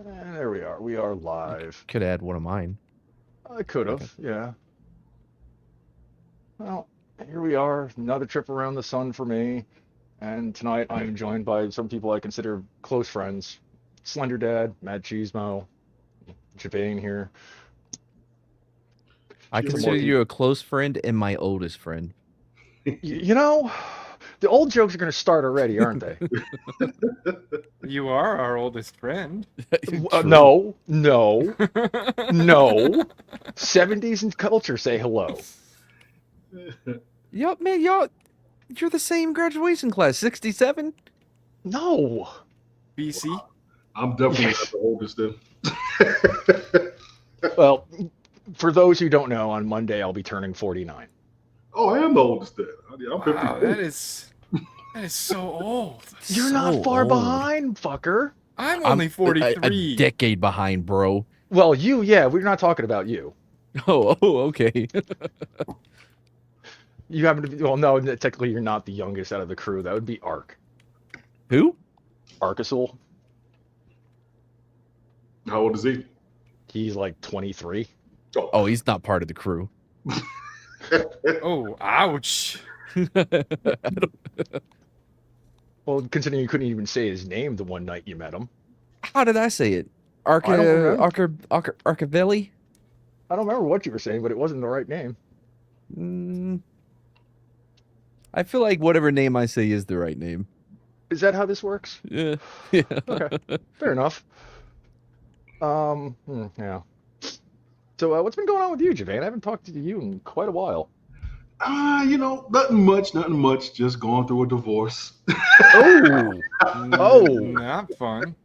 And there we are. We are You live. could add one of mine. I could Okay. have, yeah. Well, here we are. Another trip around the sun for me. And tonight I'm joined by some people I consider close friends. Slender Dad, Matt Cheesemo, Javane here. I Some Here more consider people. you a close friend and my oldest friend. You know, the old jokes are going to start already, aren't they? You are our oldest friend. True. No, no, no. 70s and culture say hello. Yup, man, you're the same graduation class, 67? No. BC. I'm definitely not the oldest then. Well, for those who don't know, on Monday I'll be turning 49. Oh, I am the oldest then. I'm Wow, 54. that is so old. You're So not far old. behind, fucker. I'm I'm only a 43. decade behind, bro. Well, yeah, we're not talking about you. Oh, okay. You happen to be, well, no, technically you're not the youngest out of the crew. That would be Ark. Who? Arkasul. How old is he? He's like 23. Oh, he's not part of the crew. Oh, ouch. Well, considering you couldn't even say his name the one night you met him. How did I say it? I don't remember. Arcavelli? I don't remember what you were saying, but it wasn't the right name. Mm, I feel like whatever name I say is the right name. Is that how this works? Yeah. Yeah. Okay, fair enough. Yeah. So, what's been going on with you, Javane? I haven't talked to you in quite a while. Nothing much. Just going through a divorce. Oh, Oh. Not fun.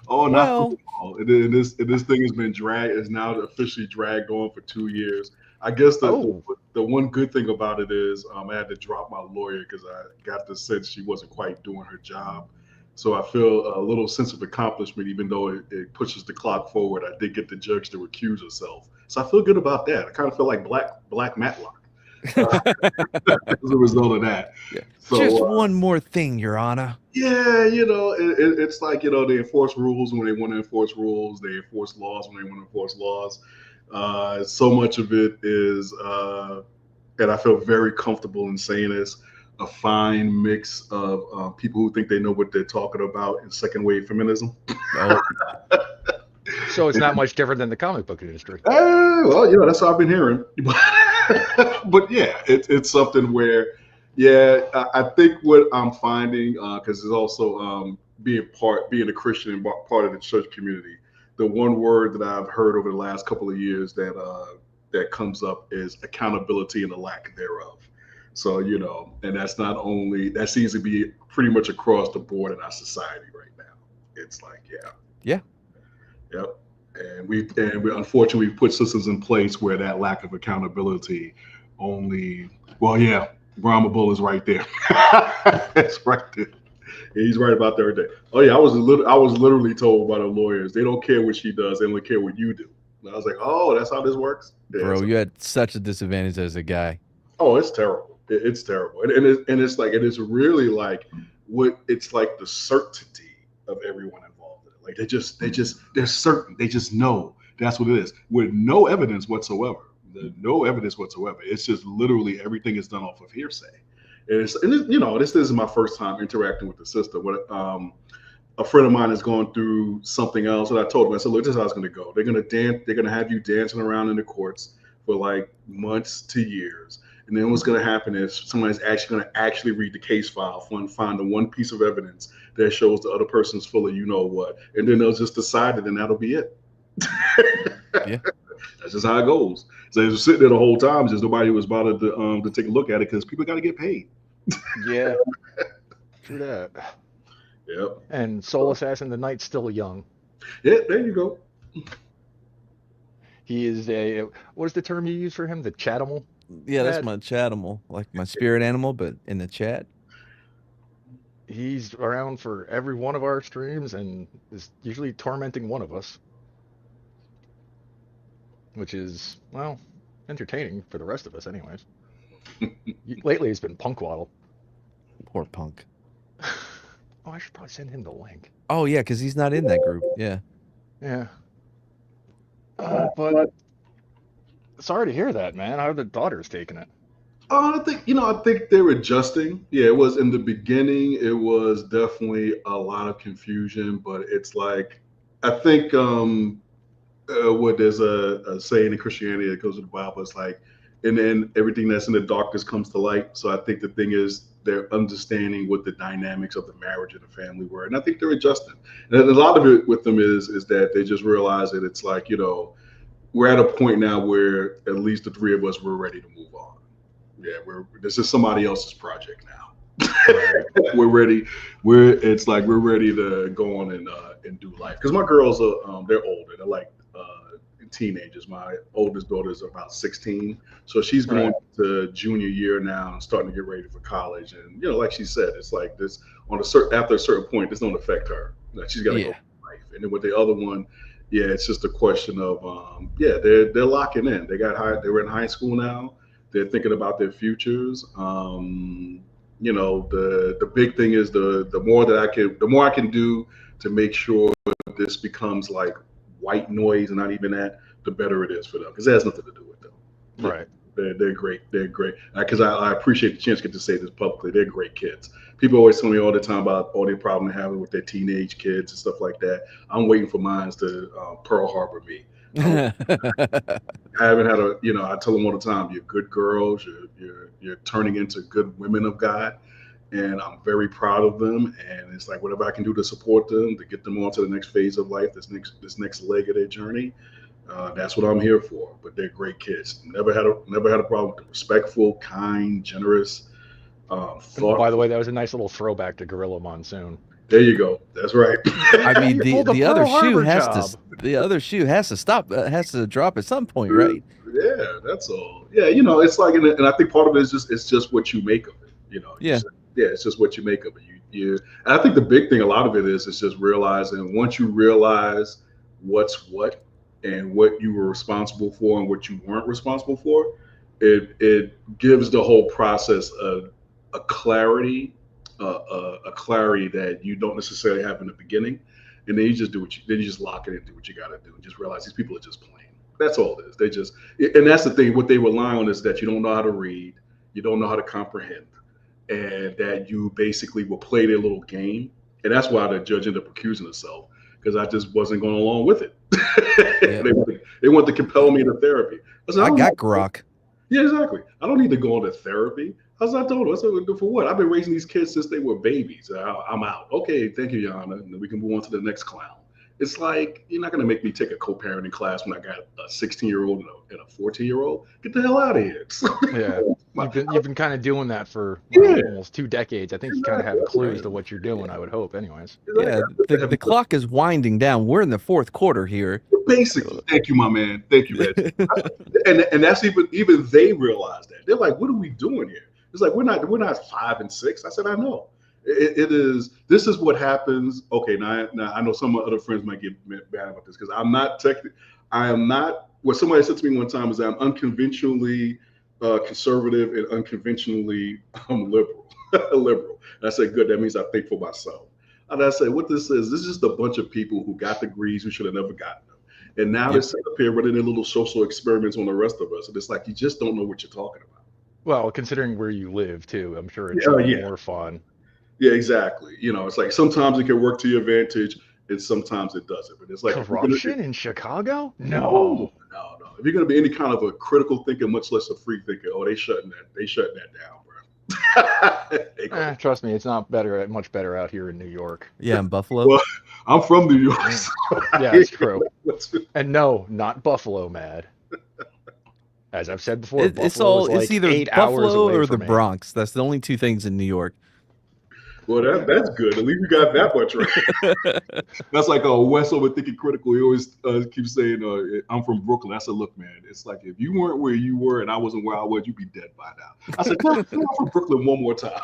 Oh, not Well- for all. This thing has been dragged. Is now officially dragged on for 2 years. I guess Oh. the one good thing about it is I had to drop my lawyer because I got the sense she wasn't quite doing her job. So I feel a little sense of accomplishment, even though it pushes the clock forward. I did get the judge to recuse herself, so I feel good about that. I kind of feel like Black Matlock as a result of that. Yeah. So, Just one more thing, Your Honor. yeah, it's like they enforce rules when they want to enforce rules. They enforce laws when they want to enforce laws. So much of it is, and I feel very comfortable in saying this, a fine mix of people who think they know what they're talking about in second wave feminism. Oh, So it's not much different than the comic book industry. Well, that's what I've been hearing. But yeah, it's something where, yeah, I think what I'm finding, because it's also being a Christian and part of the church community. The one word that I've heard over the last couple of years that comes up is accountability and the lack thereof. So and that's not only that seems to be pretty much across the board in our society right now. It's like, Yeah. yep. And we unfortunately we've put systems in place where that lack of accountability only. Well, yeah, Brahma Bull is right there. It's right there. Yeah, he's right about that right there. Oh yeah, I was literally told by the lawyers they don't care what she does, they only care what you do. And I was like, oh, that's how this works. Yeah, bro, so- you had such a disadvantage as a guy. Oh, it's terrible. It's terrible, and it's like it is really like what it's like the certainty of everyone involved in it. Like they're certain. They just know that's what it is with no evidence whatsoever. No evidence whatsoever. It's just literally everything is done off of hearsay. This is my first time interacting with the system. What a friend of mine is going through something else, and I told him, I said, look, this is how it's going to go. They're going to dance. They're going to have you dancing around in the courts for like months to years. And then what's going to happen is somebody's actually going to actually read the case file and find the one piece of evidence that shows the other person's full of you know what, and then they'll just decide it, and that'll be it. Yeah. That's just how it goes. So they were sitting there the whole time, just nobody was bothered to take a look at it because people got to get paid. Yeah. True that. Yep. And Soul Assassin the Knight's still young. Yeah. There you go. He is what is the term you use for him? The Chatimal? Yeah, that's That- my chatimal, like my spirit animal, but in the chat. He's around for every one of our streams and is usually tormenting one of us. Which is, well, entertaining for the rest of us anyways. Lately it's been Punkwaddle. Poor punk. Oh, I should probably send him the link. Oh yeah, because he's not in that group. Yeah. Yeah. But sorry to hear that, man. How are the daughters taking it? I think they're adjusting. Yeah, it was in the beginning. It was definitely a lot of confusion, but it's like I think what there's a saying in Christianity that goes with the Bible. It's like, and then everything that's in the darkness comes to light. So I think the thing is they're understanding what the dynamics of the marriage and the family were, and I think they're adjusting. And a lot of it with them is that they just realize that it's like we're at a point now where at least the three of us were ready to move on. Yeah, this is somebody else's project now. We're ready. We're ready to go on and do life. Because my girls are they're older. They're like teenagers. My oldest daughter is about 16, so she's going to junior year now and starting to get ready for college. And like she said, it's like this after a certain point, this don't affect her. Like she's got to go through life. And then with the other one, yeah, it's just a question of they're locking in. They're in high school now. They're thinking about their futures. The big thing is the more I can do to make sure this becomes like white noise and not even that, the better it is for them because it has nothing to do with them. Right. They're great. They're great. Because I appreciate the chance to get to say this publicly. They're great kids. People always tell me all the time about all the problem they're having with their teenage kids and stuff like that. I'm waiting for mine to Pearl Harbor me. I haven't had I tell them all the time, you're good girls, you're turning into good women of God, and I'm very proud of them. And it's like whatever I can do to support them, to get them on to the next phase of life, this next leg of their journey, that's what I'm here for. But they're great kids. Never had a problem with them. Respectful, kind, generous. By the way, that was a nice little throwback to Gorilla Monsoon. There you go. That's right. I mean, the other shoe has to stop. Has to drop at some point, right? Yeah, that's all. Yeah, it's like, and I think part of it is it's just what you make of it. Yeah. It's just what you make of it. And I think the big thing, a lot of it is just realizing once you realize what's what and what you were responsible for and what you weren't responsible for, it gives the whole process a clarity. A clarity that you don't necessarily have in the beginning, and then you just then you just lock it and do what you got to do, and just realize these people are just playing. That's all it is. And that's the thing. What they rely on is that you don't know how to read, you don't know how to comprehend, and that you basically will play their little game. And that's why the judge ended up accusing herself because I just wasn't going along with it. Yeah. They want to compel me to therapy. I got grok. Yeah, exactly. I don't need to go into therapy. As I told her, I said, for what? I've been raising these kids since they were babies. I'm out. Okay, thank you, Yana. And then we can move on to the next clown. It's like, you're not going to make me take a co-parenting class when I got a 16-year-old and a 14-year-old. Get the hell out of here. Yeah, you've been kind of doing that for almost 2 decades. I think you kind of have clues to what you're doing, I would hope, anyways. Yeah, the clock is winding down. We're in the fourth quarter here. Basically. Thank you, my man. Thank you, man. and that's even they realize that. They're like, what are we doing here? It's like we're not 5 and 6. I said, I know. It is. This is what happens. Okay, now I know some of my other friends might get mad about this because I am not. What somebody said to me one time is that I'm unconventionally conservative and unconventionally liberal. liberal. And I said, good. That means I think for myself. And I said, what this is just a bunch of people who got degrees who should have never gotten them, and now they're sitting up here running their little social experiments on the rest of us. And it's like you just don't know what you're talking about. Well, considering where you live too, I'm sure it's more fun. Yeah, exactly. It's like sometimes it can work to your advantage and sometimes it doesn't. But it's like corruption in Chicago? No. If you're going to be any kind of a critical thinker, much less a free thinker, they shutting that down, bro. Trust me, it's not much better out here in New York. Yeah, in Buffalo. Well, I'm from New York. So yeah, it's true. And no, not Buffalo, mad. As I've said before, it's either Buffalo or the Bronx. That's the only two things in New York. Well, that's good. At least you got that much right. That's like Wes over Thinking Critical. He always keeps saying, I'm from Brooklyn. I said, look, man, it's like if you weren't where you were and I wasn't where I was, you'd be dead by now. I said, come from Brooklyn one more time.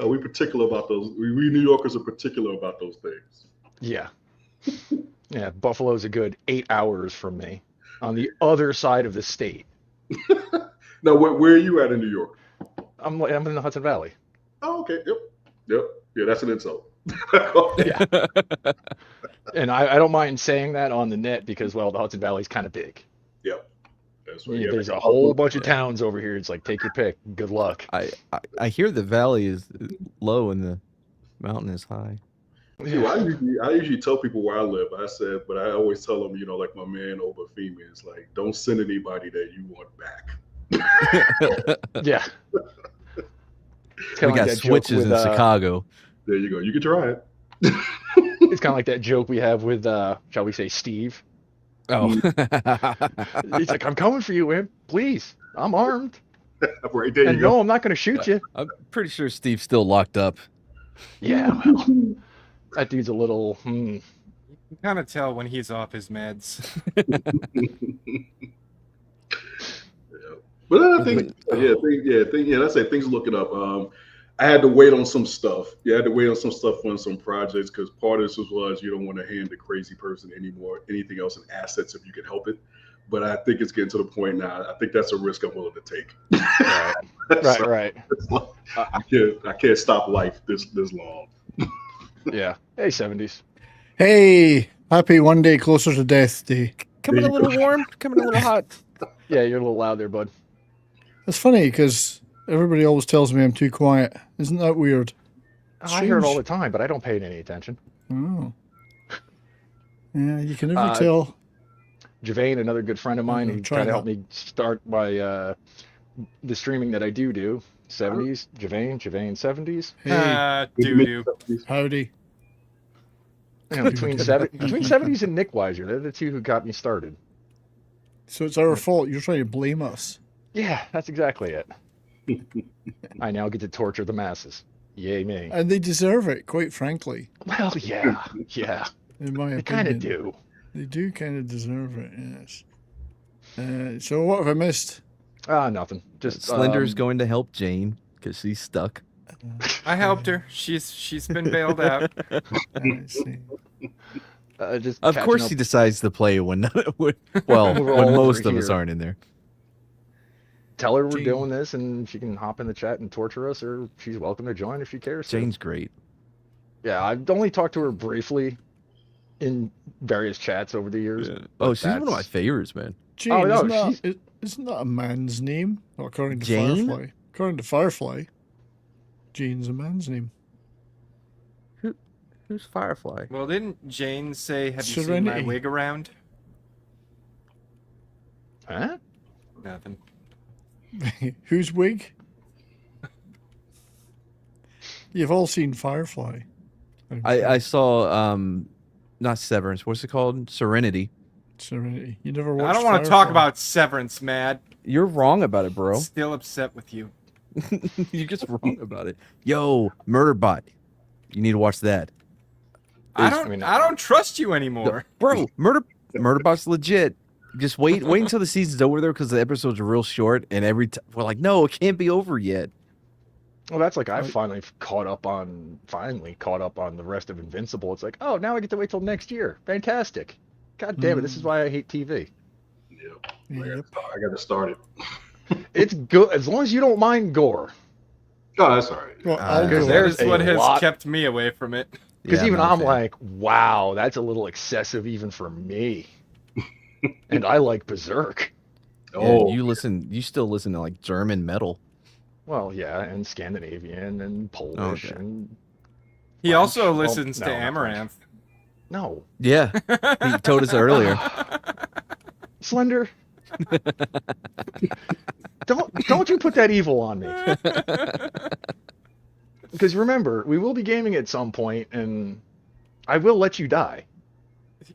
We particular about those. We New Yorkers are particular about those things. Yeah. Yeah, Buffalo's a good 8 hours from me on the other side of the state. Now, where are you at in New York? I'm in the Hudson Valley. Oh, okay. Yep. Yeah, that's an insult. Yeah. And I don't mind saying that on the net because, well, the Hudson Valley is kind of big. Yep. That's right. Yeah, Yeah, there's they a call whole it- bunch of towns over here. It's like, take your pick. Good luck. I hear the valley is low and the mountain is high. Yeah, I usually tell people where I live. I said, but I always tell them, like my man Obafemi is like, don't send anybody that you want back. Yeah. It's We kinda like got that joke switches in with, Chicago. There you go. You can try it. It's kind of like that joke we have with, shall we say, Steve. Oh. He's like, I'm coming for you, man. Please. I'm armed. Right there, And you go. no, I'm not going to shoot you. I'm pretty sure Steve's still locked up. Yeah, well, that dude's a little, You can kind of tell when he's off his meds. But I think, that's it. Things looking up. I had to wait on some stuff. You had to wait on some stuff on some projects because part of this was you don't want to hand the crazy person anything else in assets if you can help it. But I think it's getting to the point now. I think that's a risk I'm willing to take. right, right. I can't stop life this long. Yeah. Hey, 70s. Hey, happy one day closer to death day. Coming a little warm, coming a little hot. Yeah, you're a little loud there, bud. It's funny because everybody always tells me I'm too quiet. Isn't that weird? I hear it all the time, but I don't pay it any attention. Oh. Yeah, you can never Uh, tell. Javane, another good friend of mine, he Try tried to that. help me start my the streaming that I do. 70s, Javane 70s. Hey, Doo-doo. howdy. You know, between 70s and Nick Weiser, they're the two who got me started. So it's our fault. You're trying to blame us. Yeah, that's exactly it. I now get to torture the masses. Yay me. And they deserve it, quite frankly, Well, yeah, in my they kind opinion. of do. They do kind of deserve it, yes. So what have I missed? Nothing. Just Slender's going to help Jane because she's stuck. I helped her. She's been bailed out. I see. Just Of catching course, up. he decides to play when We're when all most over of us here. aren't in there. Tell her we're Jane. doing this, and she can hop in the chat and torture us, or she's welcome to join if she cares. to. Jane's great. Yeah, I've only talked to her briefly in various chats over the years. Oh, she's one of my that's- favorites, man. Jane, Oh, no, isn't that a man's name? Well, according to Jane? Firefly. According to Firefly, Jane's a man's name. Who's Firefly? Well, didn't Jane say, "Have you seen my Serenity. wig around"? Huh? Nothing. Whose wig? You've all seen Firefly. I'm sure. I saw not Severance. What's it called? Serenity. Serenity. You never watched I don't want to talk Firefly? about Severance, Mad. You're wrong about it, bro. Still upset with you. You're just wrong about it. Yo, Murderbot. You need to watch that. I don't trust you anymore. Bro, Murderbot's legit. Just wait until the season's over there because the episodes are real short, and every time we're like, no, it can't be over yet. Well, that's like I finally caught up on the rest of Invincible. It's like, oh, now I get to wait till next year. Fantastic. God damn it, this is why I hate TV. Yep. Yep. I got to start it. It's good as long as you don't mind gore. Oh, that's all right. Well, I'll Because go. there's That is what a has lot- kept me away from it. Because Yeah, even not a I'm fan. like, wow, that's a little excessive even for me. And I like Berserk. Yeah, Oh, you still listen to like German metal. Well, yeah, and Scandinavian and Polish Okay. and He French. also Well, listens no, to not Amaranth. no. Yeah, he told us earlier. Slender. Don't you put that evil on me. Because remember, we will be gaming at some point, and I will let you die.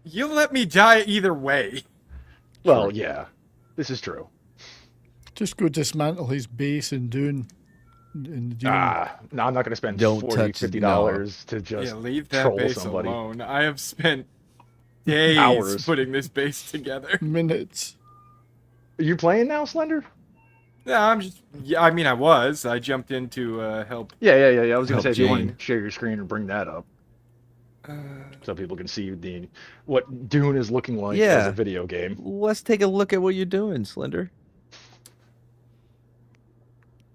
You'll let me die either way. Well, yeah, this is true. Just go dismantle his base in Dune. In Dune. No, I'm not going to spend Don't $40, touch it, $50 to just Yeah, leave that troll base somebody. alone. I have spent days Hours. putting this base together. Minutes. Are you playing now, Slender? No, I mean, I was. I jumped in to help. Yeah. I was going to Help say, if you want Jane. to share your screen and bring that up, so people can see what Dune is looking like as Yeah. a video game. Let's take a look at what you're doing, Slender.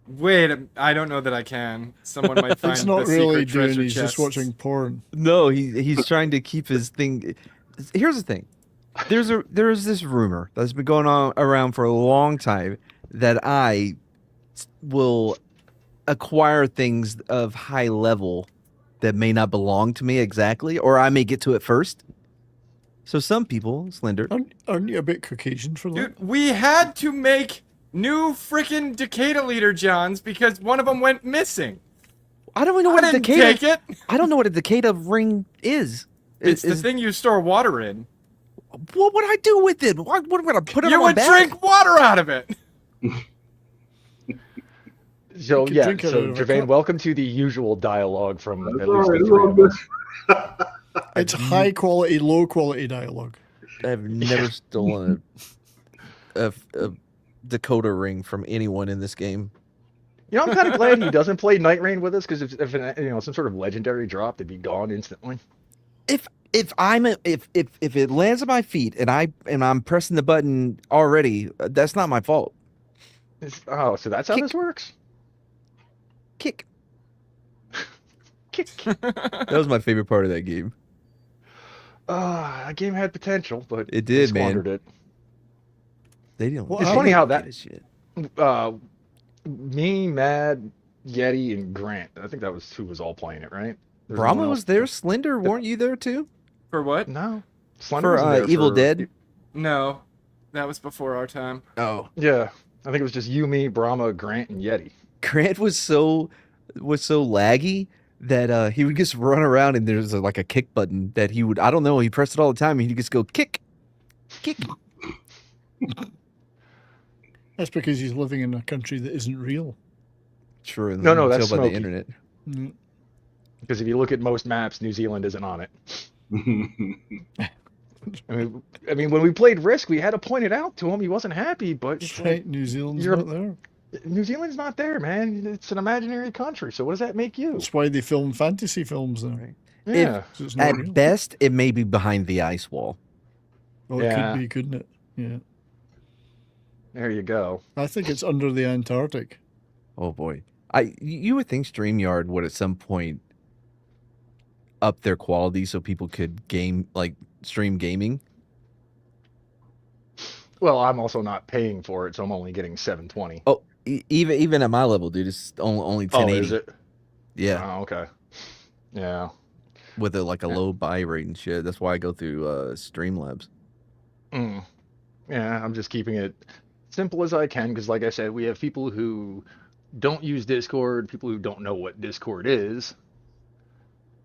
Wait, I don't know that I can. Someone might find It's not the really secret doing. treasure He's just chests. watching porn. No, he's trying to keep his thing. Here's the thing. There's this rumor that's been going on around for a long time that I will acquire things of high level that may not belong to me exactly, or I may get to it first. So some people, Slender, Aren't you a bit Caucasian for that? Dude, we had to make new freaking Decada Leader Johns because one of them went missing. I don't even know I what a didn't Decada. take it. I don't know what a Decada ring is. It's the thing you store water in. What would I do with it? What would I put it You on my would back? drink water out of it. So could yeah, drink out so of a Jervain, cup. welcome to the usual dialogue from That's at all least right, the it's three all of good. us. It's high quality, low quality dialogue. I've never stolen a Dakota ring from anyone in this game. You know, I'm kind of glad he doesn't play Night Rain with us because if some sort of legendary drop, they'd be gone instantly. If it lands at my feet and I'm pressing the button already, that's not my fault. Oh, so that's how Kick. this works? Kick. Kick. That was my favorite part of that game. That game had potential, but It they did, man. squandered it. They didn't. What It's happened? funny how get that a shit. me, Mad, Yeti, and Grant. I think that was who was all playing it, right? There's no Brahma one was else? there. Slender, weren't you there too? For what? No. Slender For wasn't there Evil for- Dead. No, that was before our time. Oh, Yeah, I think it was just you, me, Brahma, Grant, and Yeti. Grant was so laggy that he would just run around and there's like a kick button that he would, I don't know, he pressed it all the time and he'd just go kick. That's because he's living in a country that isn't real. Sure. No, that's by the Smokey. internet. Mm. Because if you look at most maps, New Zealand isn't on it. I mean, when we played Risk, we had to point it out to him. He wasn't happy, but That's right. New Zealand's You're- not there. New Zealand's not there, man. It's an imaginary country. So what does that make you? That's why they film fantasy films there. Right. Yeah. 'Cause it's not At real. best, it may be behind the ice wall. Well, it Yeah. could be, couldn't it? Yeah. There you go. I think it's under the Antarctic. Oh boy. You would think StreamYard would at some point up their quality so people could stream gaming. Well, I'm also not paying for it, so I'm only getting 720. Oh, even at my level, dude, it's only Oh, 1080. is it? Yeah, Oh, okay. Yeah. with a Yeah. low buy rate and shit. That's why I go through Streamlabs. Mm. Yeah, I'm just keeping it simple as I can because, like I said, we have people who don't use Discord, people who don't know what Discord is,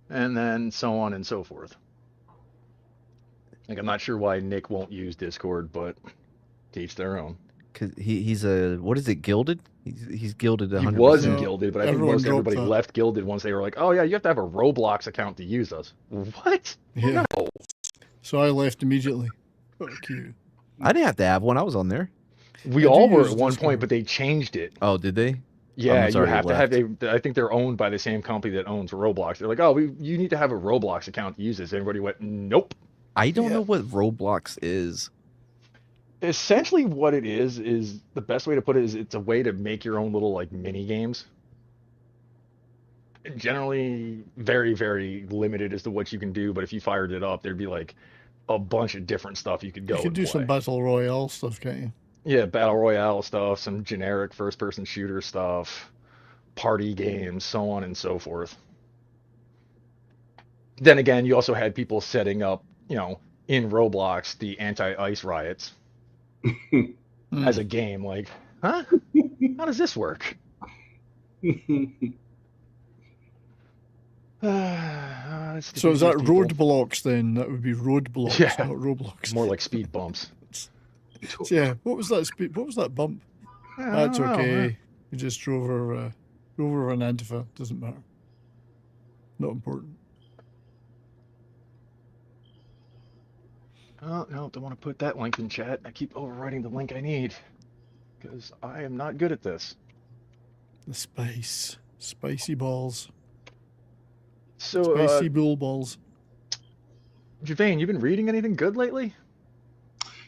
and then so on and so forth. Like, I'm not sure why Nick won't use Discord, but to each their own. Cause he's a what is it, gilded? He's gilded He 100%. was No, Gilded, but I think everyone most dropped everybody that. left Gilded once they were like, oh yeah, you have to have a Roblox account to use us. What? Yeah. No. So I left immediately. Fuck you. I didn't have to have one. I was on there. We I do all were use at one Discord. point, but they changed it. Oh, did they? Yeah, I'm you sorry, have to left. have. I think they're owned by the same company that owns Roblox. They're like, oh, you need to have a Roblox account to use this. Everybody went, nope. I don't Yeah. know what Roblox is. Essentially, what it is the best way to put it is it's a way to make your own little like mini games. Generally, very very limited as to what you can do. But if you fired it up, there'd be like a bunch of different stuff you could go. You can and do some play. battle royale stuff, can't you? Yeah, battle royale stuff, some generic first-person shooter stuff, party games, so on and so forth. Then again, you also had people setting up, in Roblox, the anti-ice riots as a game. Like, huh? How does this work? So is that roadblocks then? That would be roadblocks, Yeah. not Roblox. More like speed bumps. Yeah. What was that speed? What was that bump? That's I don't know, okay. You just drove over an Antifa. Doesn't matter. Not important. Oh, no, don't want to put that link in chat. I keep overwriting the link I need because I am not good at this. The spice, spicy balls, So, spicy bull balls. Jervain, you been reading anything good lately?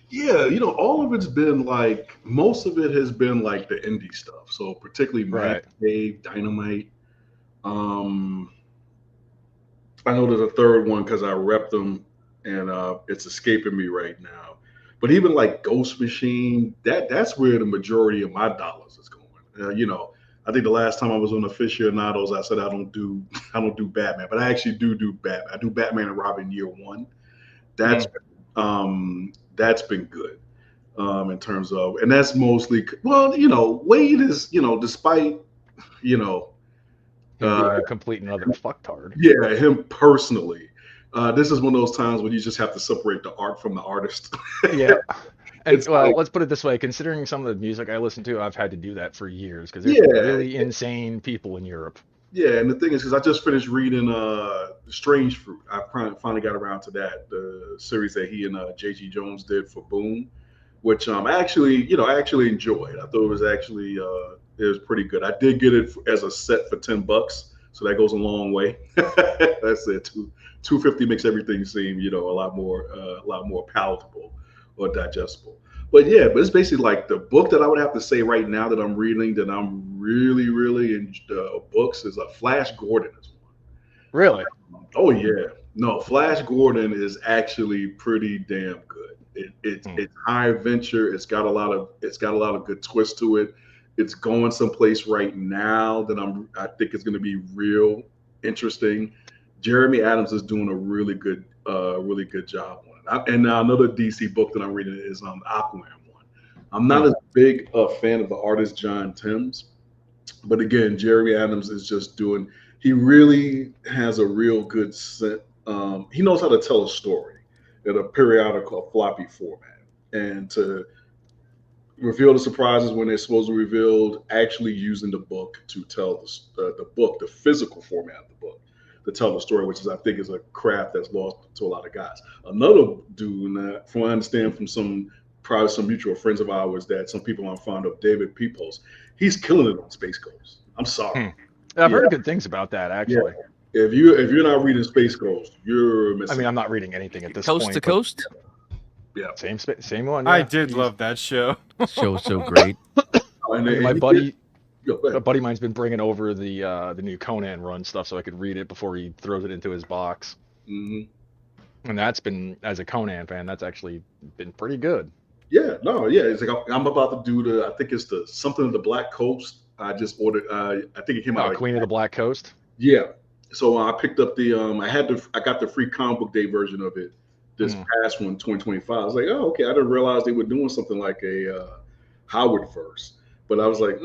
Yeah, all of it's been like most of it has been like the indie stuff. So particularly Mad Right. Cave, Dynamite. Um, I know there's a third one because I repped them, and it's escaping me right now. But even like Ghost Machine, that's where the majority of my dollars is going. I think the last time I was on Aficionados, I said I don't do I don't do Batman, but I actually do Batman. I do Batman and Robin Year One. That's that's been good in terms of, and that's mostly well, Wade is despite you know Him uh, being a complete and utter fucktard. yeah, him personally. This is one of those times when you just have to separate the art from the artist. Yeah. And It's well, like, let's put it this way: considering some of the music I listen to, I've had to do that for years because there's some yeah, really insane people in Europe. yeah. And the thing is, because I just finished reading Strange Fruit. I finally got around to that, the series that he and J.G. Jones did for Boom, which I actually enjoyed. I thought it was actually it was pretty good. I did get it as a set for $10, so that goes a long way. That's it. 250 makes everything seem a lot more palatable or digestible. But it's basically like the book that I would have to say right now that I'm reading that I'm really in books is a Flash Gordon is one. Really? Oh yeah, no, Flash Gordon is actually pretty damn good. Hmm. It's high adventure. It's got a lot of good twists to it. It's going someplace right now that I think is going to be real interesting. Jeremy Adams is doing a really good job on it. And now another DC book that I'm reading is Aquaman one. I'm not Hmm. as big a fan of the artist John Timms, but again, Jeremy Adams is just doing. He really has a real good set. He knows how to tell a story in a periodical floppy format, and to reveal the surprises when they're supposed to be revealed. Actually, using the book to tell the physical format of the book to tell the story, which is I think is a craft that's lost to a lot of guys. Another dude, from what I understand from probably some mutual friends of ours that some people I'm fond of, David Peoples, he's killing it on Space Ghost. I'm sorry. Hmm. I've Yeah, heard good things about that yeah. actually. If you're not reading Space Ghost, you're I mean, missing. I'm not reading anything at this Coast to point, but coast. Yeah, same one. I Yeah. did love that show. Show so great. and, I mean, and my he buddy, did, go a ahead. buddy of mine's been bringing over the new Conan run stuff so I could read it before he throws it into his box. Mhm. And that's been, as a Conan fan, that's actually been pretty good. Yeah, no, yeah. It's like I'm about to do I think it's the something of the Black Coast. I just ordered. I think it came out Oh, like Queen of the Black Coast. yeah. So I picked up I got the free comic book day version of it this Hmm. past one, 2025. I was like, oh, okay. I didn't realize they were doing something like a Howard verse, but I was like,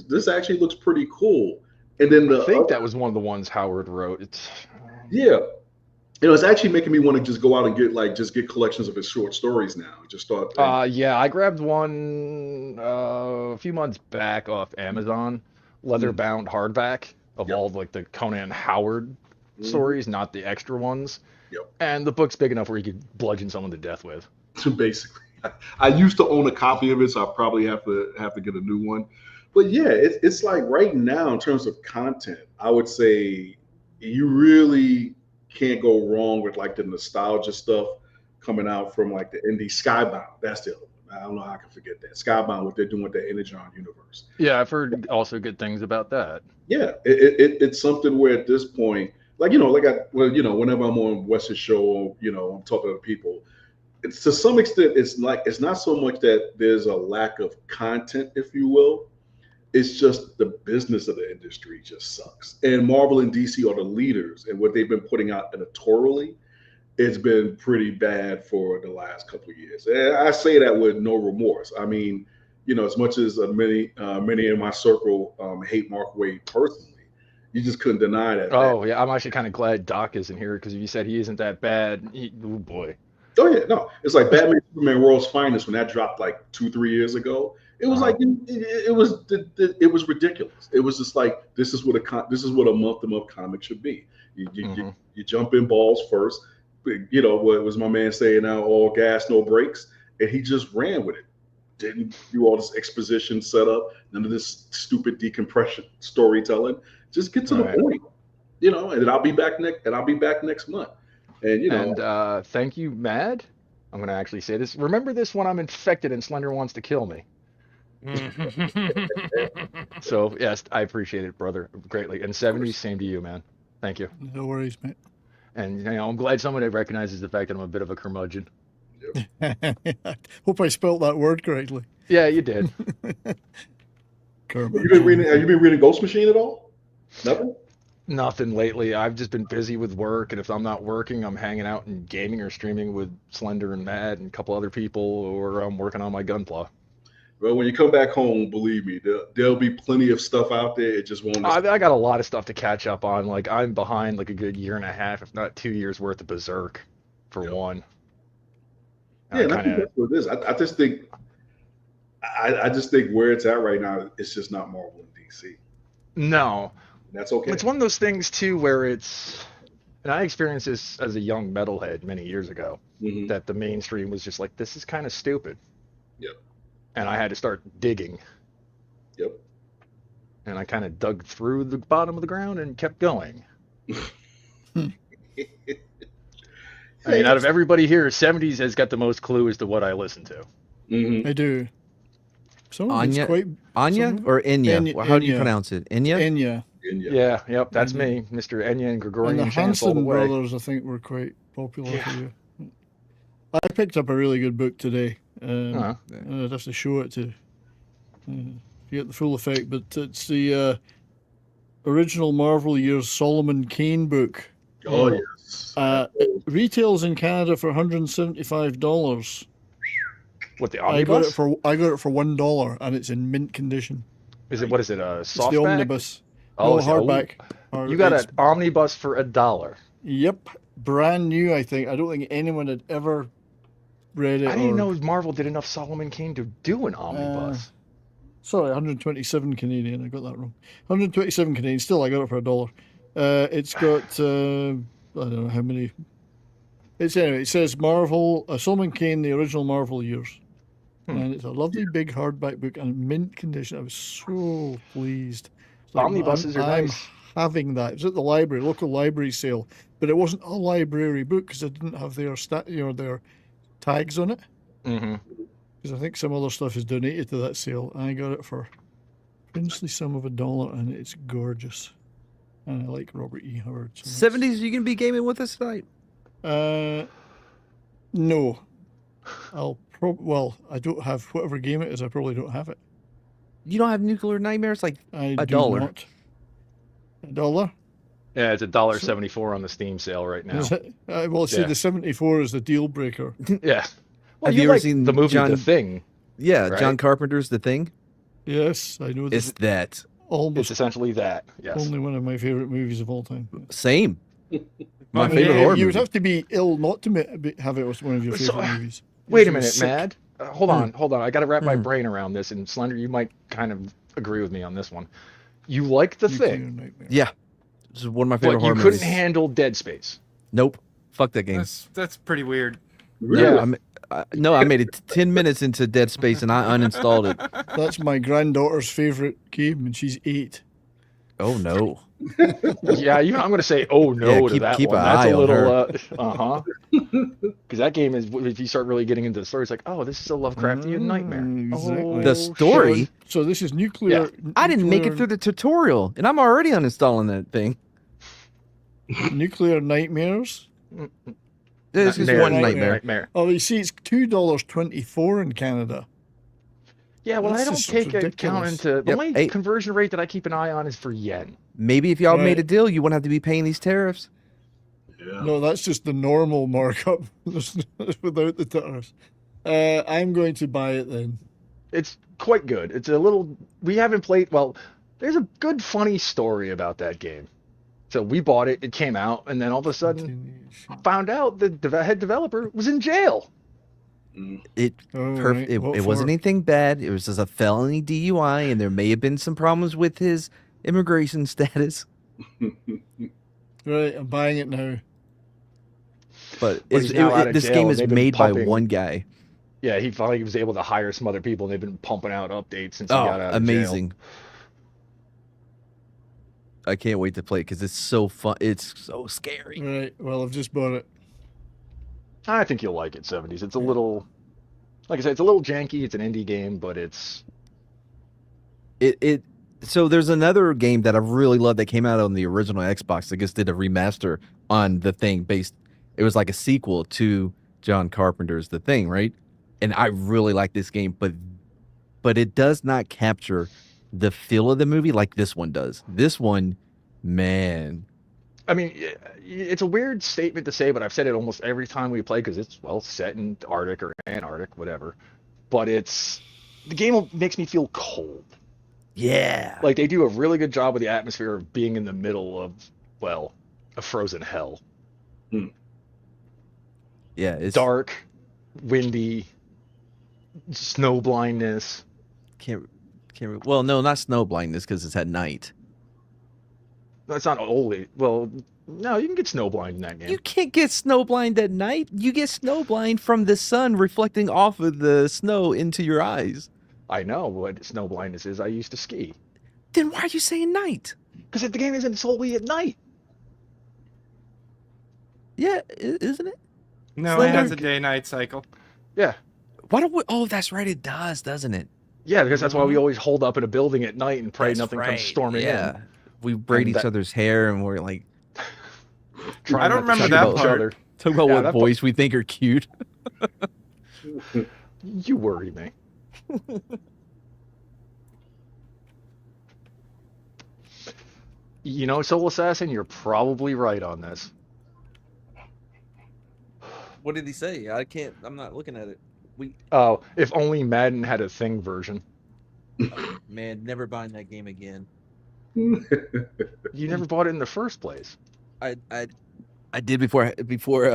this actually looks pretty cool. And then I the think other, that was one of the ones Howard wrote. It's yeah, it's actually making me want to just go out and just get collections of his short stories now. Just start. And, yeah, I grabbed one a few months back off Amazon, leather mm, bound hardback of yep. all like the Conan Howard Mhm. stories, not the extra ones. Yep. And the book's big enough where you could bludgeon someone to death with. Basically. I used to own a copy of it, so I probably have to get a new one. But yeah, it's like right now in terms of content, I would say you really can't go wrong with like the nostalgia stuff coming out from like the indie Skybound. That's the other one. I don't know how I can forget that. Skybound, what they're doing with the Energon universe. Yeah, I've heard also good things about that. Yeah, it's something where at this point, whenever I'm on Western Show, I'm talking to people, it's to some extent it's not so much that there's a lack of content, if you will. It's just the business of the industry just sucks. And Marvel and DC are the leaders, and what they've been putting out editorially, it's been pretty bad for the last couple of years. And I say that with no remorse. I mean, as much as many in my circle hate Mark Wade personally, you just couldn't deny that. Oh yeah, I'm actually kind of glad Doc isn't here because if you said he isn't that bad, oh boy. Oh yeah, no, it's like Batman Superman World's Finest when that dropped like 2 3 years ago. It was Uh-huh. like it was ridiculous. It was just like this is what a month to month comic should be. Hmm. You jump in balls first. What was my man saying now? All gas, no brakes, and he just ran with it. Didn't do all this exposition setup, none of this stupid decompression storytelling. Just get to the Right. point, and then I'll be back next month. And And thank you, Mad. I'm gonna actually say this. Remember this when I'm infected and Slender wants to kill me. So yes, I appreciate it, brother, greatly. And 70s, same to you, man. Thank you. No worries, mate. And I'm glad somebody recognizes the fact that I'm a bit of a curmudgeon. Hope I spelt that word correctly. Yeah, you did. Kermit. Have you been reading Ghost Machine at all? Nothing. Nothing lately. I've just been busy with work, and if I'm not working, I'm hanging out and gaming or streaming with Slender and Matt and a couple other people, or I'm working on my Gunpla. Well, when you come back home, believe me, there'll be plenty of stuff out there. It just won't. I got a lot of stuff to catch up on. Like I'm behind like a good year and a half, if not 2 years worth of Berserk, for one. Yeah, and I think that's what it is. I just think, I just think where it's at right now, it's just not Marvel and DC. No, That's okay. it's one of those things too where it's, and I experienced this as a young metalhead many years ago, Mhm. that the mainstream was just like, this is kind of stupid. Yep. And I had to start digging. Yep. And I kind of dug through the bottom of the ground and kept going. I mean, out of everybody here, 70s has got the most clue as to what I listen to. Mhm. I do. Some of it's Anya? quite Anya some- or Enya? Enya- Well, how do you Enya. pronounce it? Enya? Enya. Yeah, yep, that's me, Mr. Enya and And Gregorian the chants all the Hanson way. brothers, I think, were quite popular Yeah. for you. I picked up a really good book today. Uh-huh. I'd have to show it to get the full effect, but it's the original Marvel Years Solomon Kane book. Oh yes. It retails in Canada for $175. What, the I got omnibus? it for $1, and it's in mint condition. Is it, what is it, a It's the softback? omnibus. Oh, No, it's- hardback. You got It's- an omnibus for $1. Yep, brand new. I think. I don't think anyone had ever read it. I didn't or- know Marvel did enough Solomon Kane to do an omnibus. Sorry, 127 Canadian. I got that wrong. 127 Canadian. Still, I got it for $1. It's got I don't know how many. It's anyway. It says Marvel, Solomon Kane, the original Marvel years, and it's a lovely big hardback book and mint condition. I was so pleased. It's like, Omnibuses are I'm nice. having that. It was at the library, local library sale, but it wasn't a library book because it didn't have their their tags on it. Mm-hmm. Because I think some other stuff is donated to that sale. I got it for princely sum of $1, and it's gorgeous. And I like Robert E. Howard. so that's- 70s, you can be gaming with us tonight? No. Well, I don't have whatever game it is. I probably don't have it. You don't have Nuclear Nightmares? Like, I $1. do not. $1? Yeah, it's $1.74 on the Steam sale right now. Is it? Well, see, Yeah. the 74 is the deal breaker. Yeah. Well, Have you you ever like seen the movie John- The Thing? yeah, Right. John Carpenter's The Thing. Yes, I know It's this. that. It's Almost essentially that. Yes. only one of my favorite movies of all time. Same. My I mean, favorite yeah, horror you would movie. have to be ill not to have it as one of your So, favorite movies. Wait a You're minute, sick. Mad. Hold on. I got to wrap my Mm. brain around this. And Slender, you might kind of agree with me on this one. You like The Nuclear Thing, Nightmare. Yeah. This is one of my favorite but you horror couldn't movies. handle Dead Space. Nope. Fuck that game. That's pretty weird. Really? Yeah, no, I made it 10 minutes into Dead Space and I uninstalled it. That's my granddaughter's favorite game, and she's 8. Oh no. Yeah, I'm going to say, oh no, Yeah, to keep- that keep one. an That's eye a on little, because that game is, if you start really getting into the story, it's like, oh, this is a Lovecraftian nightmare. Exactly. Oh, The story? shit. So this is nuclear. I didn't make it through the tutorial and I'm already uninstalling that thing. Nuclear Nightmares. This is Nightmare, one nightmare. Nightmare. Oh, you see, it's $2.24 in Canada. Yeah, well, That's I don't just take account ridiculous. into the Yep. only Hey. conversion rate that I keep an eye on is for yen. Maybe if y'all Right. made a deal, you wouldn't have to be paying these tariffs. Yeah. No, that's just the normal markup without the tariffs. I'm going to buy it then. It's quite good. It's a little. We haven't played. Well, there's a good, funny story about that game. So we bought it. It came out, and then all of a sudden, found out the head developer was in jail. It Oh, perfect. right. What It wasn't for? anything bad. It was just a felony DUI, and there may have been some problems with his immigration status. Right, I'm buying it now. But But he's now out of this jail, game and is they've been made by pumping- one guy. Yeah, he finally was able to hire some other people, and they've been pumping out updates since he got Oh, out of amazing! I can't wait to play it because it's so fun. It's so scary. Right, well, I've just bought it. I think you'll like it, 70s. It's a little, like I said, it's a little janky. It's an indie game, but it's It so there's another game that I really love that came out on the original Xbox. I guess did a remaster on The Thing based. It was like a sequel to John Carpenter's The Thing, right? And I really like this game, but it does not capture the feel of the movie like this one does. This one, man, I mean, it's a weird statement to say, but I've said it almost every time we play because it's, well, set in Arctic or Antarctic, whatever. But the game makes me feel cold. yeah, Like they do a really good job with the atmosphere of being in the middle of, well, a frozen hell. yeah. It's Dark, windy, snow blindness. Well, no, not snow blindness because it's at night. That's not only, well, no, you can get snow blind in that game. You can't get snowblind at night. You get snowblind from the sun reflecting off of the snow into your eyes. I know what snow blindness is. I used to ski. Then why are you saying night? Because the game isn't solely at night. Yeah, isn't it? No, Slender- it has a day-night cycle. Yeah. Why don't we? Oh, that's right. It does, doesn't it? Yeah, because that's why we always hold up in a building at night and pray That's nothing right. comes storming Yeah. in. We braid And each that- other's hair and we're like Trying I don't not to remember shoot that each part. other. talk about Yeah, what that boys we think are cute. You worry me. You know, Soul Assassin, you're probably right on this. What did he say? I can't. I'm not looking at it. Oh, if only Madden had a Thing version. Man, never buying that game again. You never bought it in the first place. I did before Before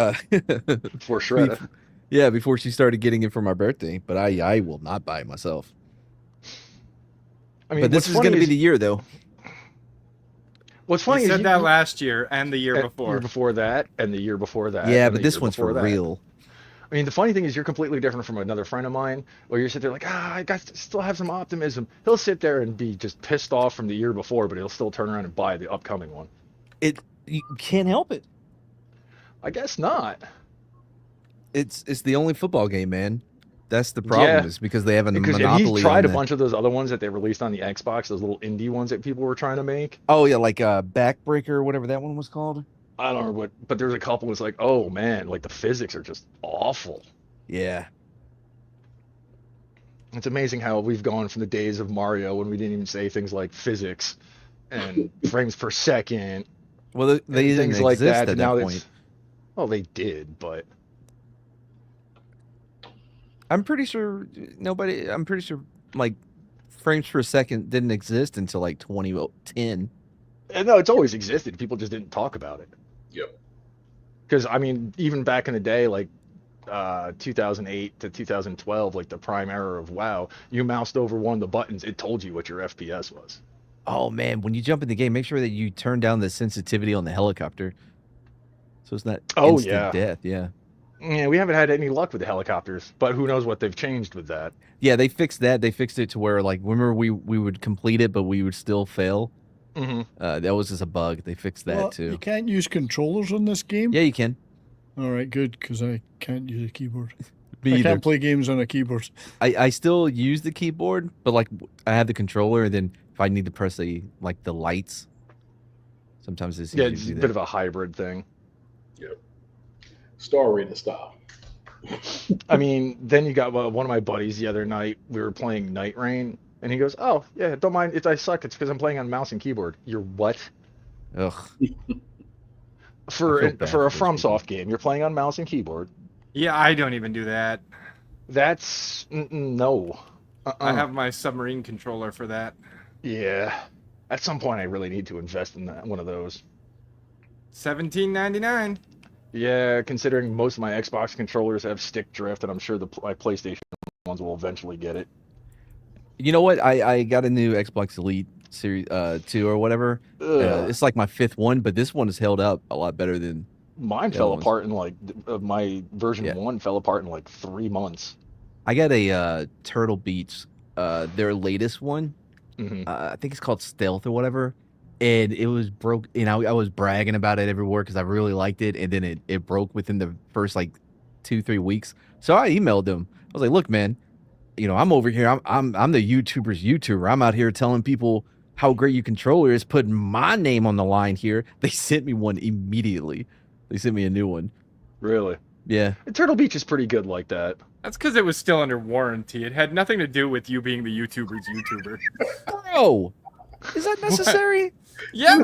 Shredder. yeah, before she started getting it for my birthday. But I will not buy it myself. I mean, But this what's is funny going to be the year, though. What's funny You is said that last year and the year year before. before that, and the year before that. Yeah, and but the this year one's for before that. real. I mean, the funny thing is you're completely different from another friend of mine, where you sit there like, still have some optimism. He'll sit there and be just pissed off from the year before, but he'll still turn around and buy the upcoming one. You can't help it. I guess not. It's the only football game, man. That's the problem. Yeah. Is because they have a Because monopoly. he's tried on a bunch of those other ones that they released on the Xbox, those little indie ones that people were trying to make. Oh yeah, like Backbreaker or whatever that one was called. I don't remember what, but there's a couple that's like, oh man, like the physics are just awful. Yeah. It's amazing how we've gone from the days of Mario when we didn't even say things like physics and frames per second, Well, they and didn't things like exist that. at And that now point. it's, well, they did, but I'm pretty sure like frames per second didn't exist until like 2010. no, it's always existed. People just didn't talk about it. Yep. Because I mean, even back in the day, like 2008 to 2012, like the prime era of WoW, you moused over one of the buttons, it told you what your FPS was. Oh man, when you jump in the game, make sure that you turn down the sensitivity on the helicopter, so it's not Oh, instant yeah. death. Yeah, Yeah, we haven't had any luck with the helicopters, but who knows what they've changed with that. yeah. They fixed that. They fixed it to where like remember we would complete it, but we would still fail. Mm-hmm. That was just a bug. They fixed that Well, too. You can't use controllers on this game? Yeah, you can. All right, good, because I can't use a keyboard. Me I either. can't play games on a keyboard. I still use the keyboard, but like I have the controller, and then if I need to press the lights, sometimes it's Yeah, easier it's to a do bit that. of a hybrid thing. Star rating style. I mean, then you got one of my buddies the other night. We were playing Night Rain, and he goes, "Oh yeah, don't mind if I suck. It's because I'm playing on mouse and keyboard." You're what? Ugh. For I feel bad for a for those people. FromSoft game, you're playing on mouse and keyboard. Yeah, I don't even do that. That's no. I have my submarine controller for that. Yeah. At some point, I really need to invest in one of those. $17.99. Yeah, considering most of my Xbox controllers have stick drift, and I'm sure my PlayStation ones will eventually get it. You know what? I got a new Xbox Elite Series 2 or whatever. Ugh. It's like my fifth one, but this one has held up a lot better than. Mine the fell other ones. apart in like my version Yeah. 1 fell apart in like 3 months. I got a Turtle Beach, their latest one. Hmm. I think it's called Stealth or whatever, and it was broke. You know, I was bragging about it everywhere because I really liked it, and then it broke within the first like 2-3 weeks. So I emailed him. I was like, look, man, I'm over here. I'm the YouTuber's YouTuber. I'm out here telling people how great your controller is, putting my name on the line here. They sent me one immediately. They sent me a new one. Really? Yeah. Turtle Beach is pretty good like that. That's because it was still under warranty. It had nothing to do with you being the YouTuber's YouTuber. Bro, is that necessary? Yeah.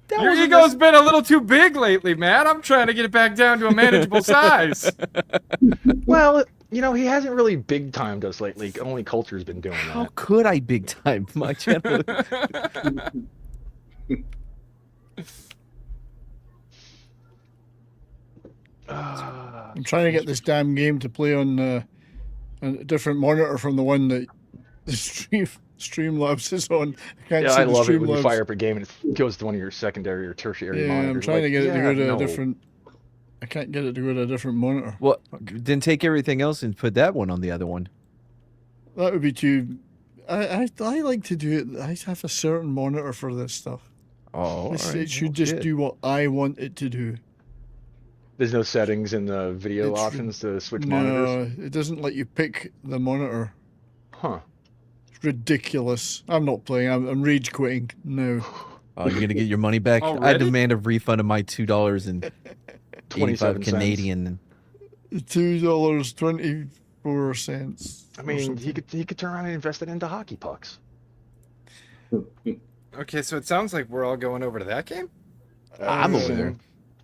That Your wasn't ego's been a little too big lately, man. I'm trying to get it back down to a manageable size. Well, he hasn't really big timed us lately. Only Culture's been doing How that. could I big time my channel? I'm trying to get this damn game to play on a different monitor from the one that the Streamlabs is on. I can't Yeah, see I the love it when you Streamlabs. fire up a game and it goes to one of your secondary or tertiary Yeah, monitors. I'm trying to get it to go to no. a different. I can't get it to go to a different monitor. Well, then take everything else and put that one on the other one. That would be too. I like to do it. I have a certain monitor for this stuff. Oh, It should just do what I want it to do. There's no settings in the video It's- options to switch monitors. No, it doesn't let you pick the monitor. Huh. It's ridiculous. I'm not playing. I'm rage quitting. No. Oh, you're gonna get your money back. I Already? demand a refund of my $2.85 27 Canadian. $2.24. I mean, he could turn around and invest it into hockey pucks. Okay, so it sounds like we're all going over to that game? I'm over there.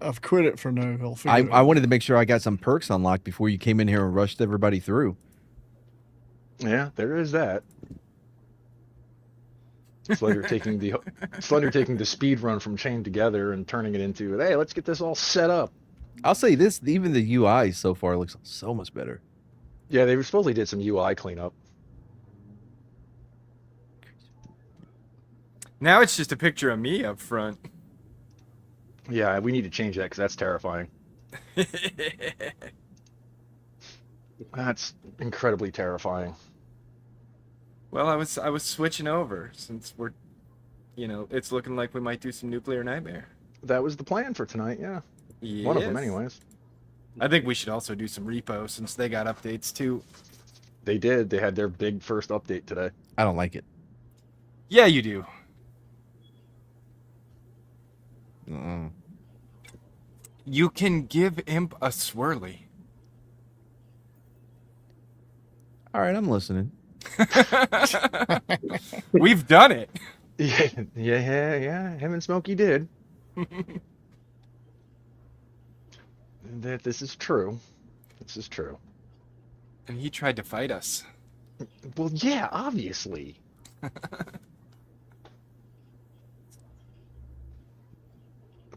I've quit it for now. I'll figure I it out. wanted to make sure I got some perks unlocked before you came in here and rushed everybody through. Yeah, there is that. Slender taking the speed run from Chained Together and turning it into, hey, let's get this all set up. I'll say this: even the UI so far looks so much better. Yeah, they supposedly did some UI cleanup. Now it's just a picture of me up front. Yeah, we need to change that because that's terrifying. That's incredibly terrifying. Well, I was switching over since we're, it's looking like we might do some Nuclear Nightmare. That was the plan for tonight, yeah. One of them, Yes. anyways. I think we should also do some Repo since they got updates too. They did. They had their big first update today. I don't like it. Yeah, you do. Uh-uh. You can give Imp a swirly. All right, I'm listening. We've done it. Yeah. Him and Smokey did. This is true. This is true. And he tried to fight us. Well, yeah, obviously.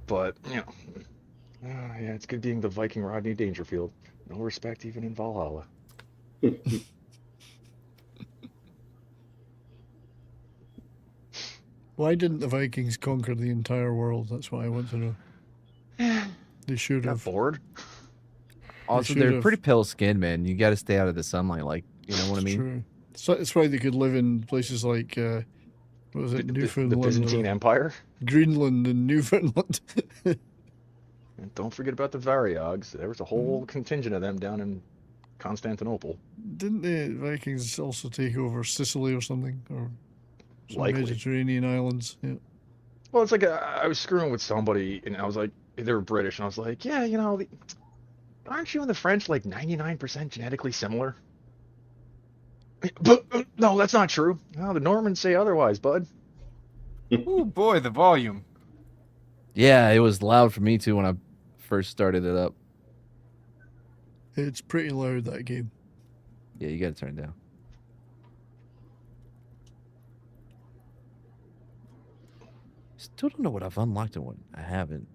But, yeah, it's good being the Viking Rodney Dangerfield. No respect even in Valhalla. Why didn't the Vikings conquer the entire world? That's what I want to know. They should Got have. bored? Also, should they're have. pretty pale skinned, man. You got to stay out of the sunlight, like you know what I mean. True. So it's why they could live in places like what was it, The Newfoundland, Byzantine or Empire? Greenland, and Newfoundland. And don't forget about the Variogs. There was a whole contingent of them down in Constantinople. Didn't the Vikings also take over Sicily or something, or some Likely. Mediterranean islands? Yeah. Well, it's like I was screwing with somebody, and I was like, they were British, and I was like, yeah, aren't you and the French like 99% genetically similar? But no, that's not true. No, the Normans say otherwise, bud. Oh boy, the volume. Yeah, it was loud for me too when I first started it up. It's pretty loud, that game. Yeah, you got to turn it down. Still don't know what I've unlocked and what I haven't.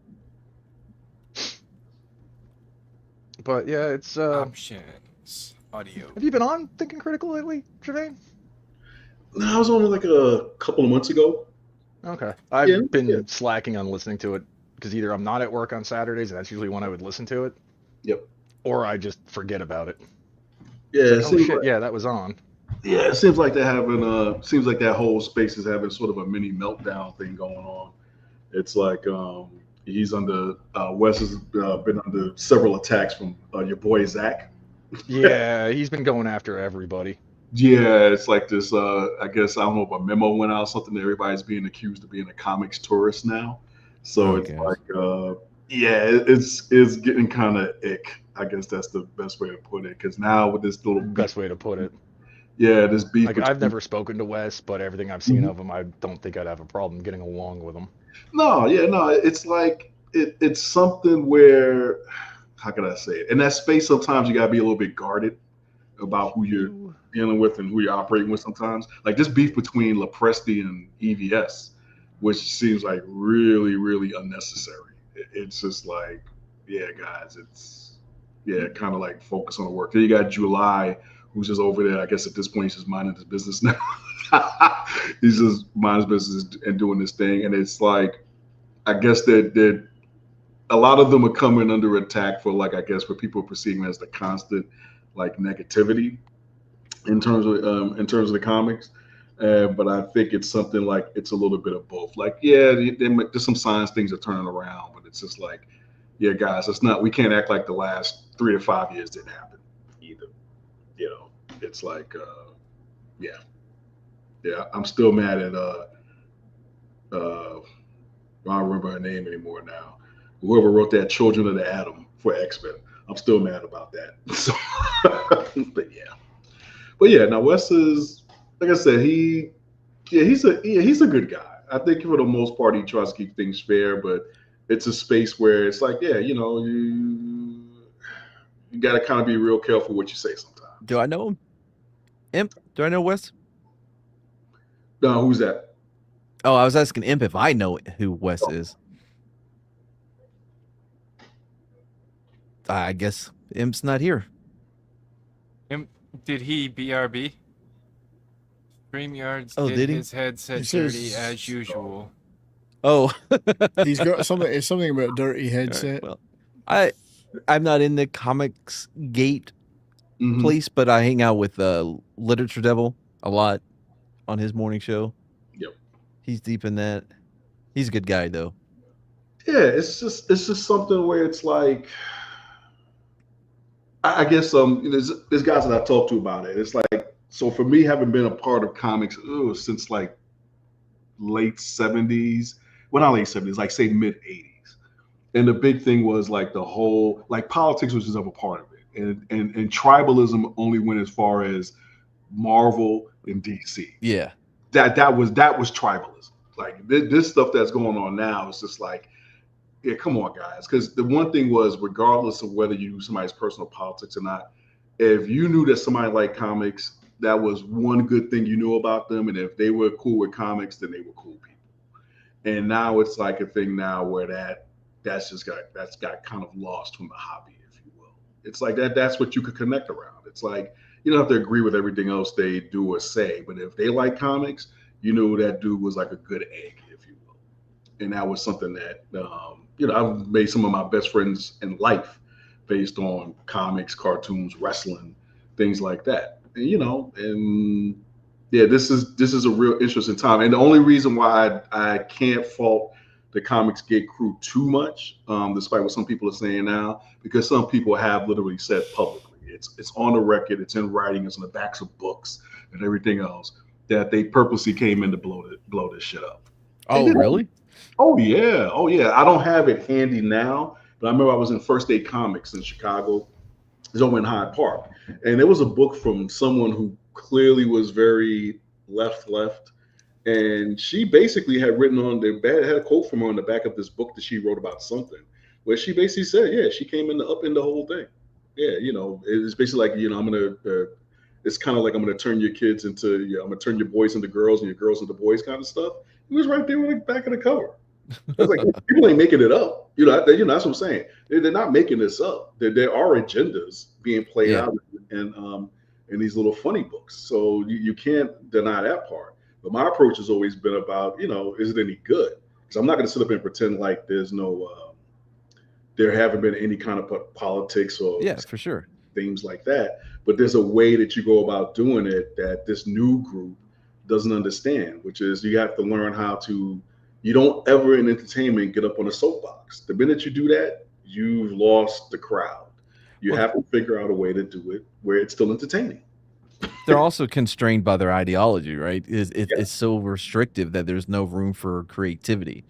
But yeah, it's. Options. Audio. Have you been on Thinking Critical lately, Jermaine? No, I was on like a couple of months ago. Okay, I've Yeah, been yeah. slacking on listening to it because either I'm not at work on Saturdays, and that's usually when I would listen to it. Yep. Or I just forget about it. Yeah, it Oh seems shit! like, Yeah, that was on. yeah, it seems like they're having seems like that whole space is having sort of a mini meltdown thing going on. It's like He's under Wes has been under several attacks from your boy Zach. Yeah, he's been going after everybody. Yeah, it's like this. I guess I don't know if a memo went out, something that everybody's being accused of being a comics tourist now. So Oh, it's gosh. like, yeah, it's getting kind of ick. I guess that's the best way to put it. Because now with this little beef, Best way to put it. yeah, this beef. Like I've between- never spoken to Wes, but everything I've seen Mhm. of him, I don't think I'd have a problem getting along with him. No, yeah, no. It's like it's something where, how can I say it? In that space, sometimes you gotta be a little bit guarded about who you're dealing with and who you're operating with sometimes. Like this beef between Lepresti and EVS, which seems like really, really unnecessary. It's just like, yeah, guys, it's yeah, kind of like focus on the work. Then you got July, who's just over there. I guess at this point he's just minding his business now. He's just minding his business and doing this thing. And it's like, I guess that a lot of them are coming under attack for like, I guess what people are perceiving as the constant like negativity in terms of the comics. But I think it's something like it's a little bit of both. Like, yeah, there's some signs things are turning around, but it's just like, yeah, guys, we can't act like the last 3 to 5 years didn't happen either. You know, it's like, yeah, I'm still mad at I don't remember her name anymore now. Whoever wrote that Children of the Atom for X-Men, I'm still mad about that. So, but yeah, now Wes is, like I said, he's a good guy. I think for the most part he tries to keep things fair, but it's a space where it's like, yeah, you know, you got to kind of be real careful what you say sometimes. Do I know him? Imp? Do I know Wes? No, who's that? Oh, I was asking Imp if I know who Wes is. I guess Imp's not here. Did he BRB? StreamYards Oh, did he? his headset He says- dirty as usual. Oh, He's got something. It's something about a dirty headset. well, I'm not in the comics gate Mhm. place, but I hang out with Literature Devil a lot on his morning show. Yep. He's deep in that. He's a good guy though. Yeah, it's just something where it's like, I guess there's guys that I talked to about it. It's like, so for me, having been a part of comics since like late 70s, well, not late 70s, like say mid 80s, and the big thing was like the whole like politics was just a part of it, and tribalism only went as far as Marvel and DC. Yeah. That was tribalism. Like this stuff that's going on now is just like, yeah, come on, guys. Because the one thing was, regardless of whether you knew somebody's personal politics or not, if you knew that somebody liked comics, that was one good thing you knew about them. And if they were cool with comics, then they were cool people. And now it's like a thing now where that's got kind of lost from the hobby, if you will. It's like that's what you could connect around. It's like you don't have to agree with everything else they do or say, but if they like comics, you know that dude was like a good egg, if you will. And that was something that I've made some of my best friends in life based on comics, cartoons, wrestling, things like that. And yeah, this is a real interesting time. And the only reason why I can't fault the Comics Gate crew too much, despite what some people are saying now, because some people have literally said publicly, it's on the record, it's in writing, it's on the backs of books and everything else, that they purposely came in to blow this shit up. Oh, did. really? Oh yeah. I don't have it handy now, but I remember I was in First Day Comics in Chicago. It's over in Hyde Park, and there was a book from someone who clearly was very left, and she basically had written had a quote from her on the back of this book that she wrote about something, where she basically said, yeah, she came up in the whole thing. Yeah, it's basically like, I'm gonna. It's kind of like I'm gonna turn your kids into, I'm gonna turn your boys into girls and your girls into boys kind of stuff. It was right there on the back of the cover. I was like, people ain't making it up. That's what I'm saying. They're not making this up. There are agendas being played out in these little funny books. So you can't deny that part. But my approach has always been about, is it any good? Because I'm not going to sit up and pretend like there's no, there haven't been any kind of politics or for sure, things like that. But there's a way that you go about doing it that this new group doesn't understand, which is you have to learn how to You don't ever in entertainment get up on a soapbox. The minute you do that, you've lost the crowd. You Well, have to figure out a way to do it where it's still entertaining. they're also constrained by their ideology, right? Yeah, It's so restrictive that there's no room for creativity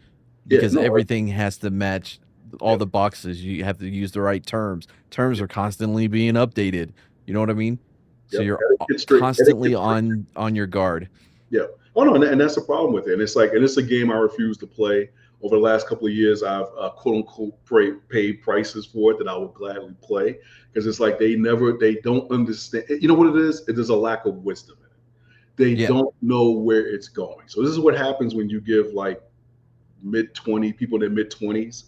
yeah, because no, everything has to match all yeah, the boxes. You have to use the right terms. Terms are constantly being updated. You know what I mean? So yep. you're Etiquette constantly strict. on your guard. Yeah. Oh no, and that's the problem with it. And it's like, and it's a game I refuse to play. Over the last couple of years, I've quote unquote paid prices for it that I would gladly play because it's like they don't understand. You know what it is? It is a lack of wisdom in it. They Yeah. don't know where it's going. So this is what happens when you give like mid-20 people in their mid-20s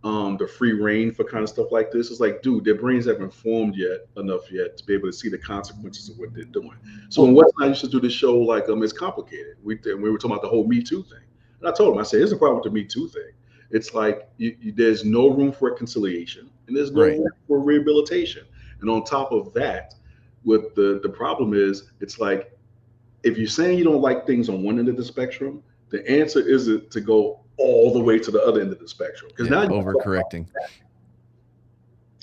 the free reign for kind of stuff like this. It's like, dude, their brains haven't formed yet enough yet to be able to see the consequences of what they're doing. So when West and I used to do this show, like it's complicated. We were talking about the whole Me Too thing, and I told him, I said, here's the problem with the Me Too thing. It's like there's no room for reconciliation and there's no Right. room for rehabilitation. And on top of that, what the problem is, it's like if you're saying you don't like things on one end of the spectrum, the answer isn't to go all the way to the other end of the spectrum because Yeah. now Overcorrecting.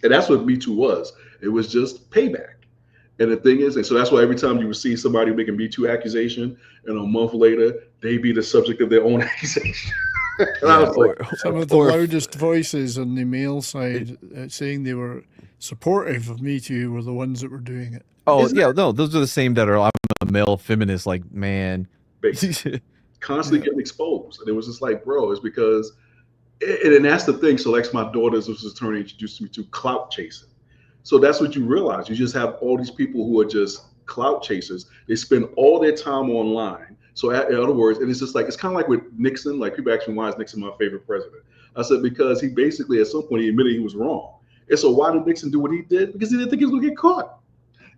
and that's what Me Too was. It was just payback. And the thing is, and so that's why every time you would see somebody make a Me Too accusation, and a month later they be the subject of their own accusation. And I Yeah. was like, Some of the or if- loudest voices on the male side saying they were supportive of Me Too were the ones that were doing it. Oh Isn't yeah, no, those are the same that are I'm a male feminist. Like, man, basically constantly getting exposed. And it was just like, bro, it's because, and that's the thing. So, like, my daughter's attorney introduced me to clout chasing. So that's what you realize. You just have all these people who are just clout chasers. They spend all their time online. So, in other words, and it's just like, it's kind of like with Nixon. Like, people ask me, why is Nixon my favorite president? I said, because he basically, at some point, he admitted he was wrong. And so, why did Nixon do what he did? Because he didn't think he was going to get caught.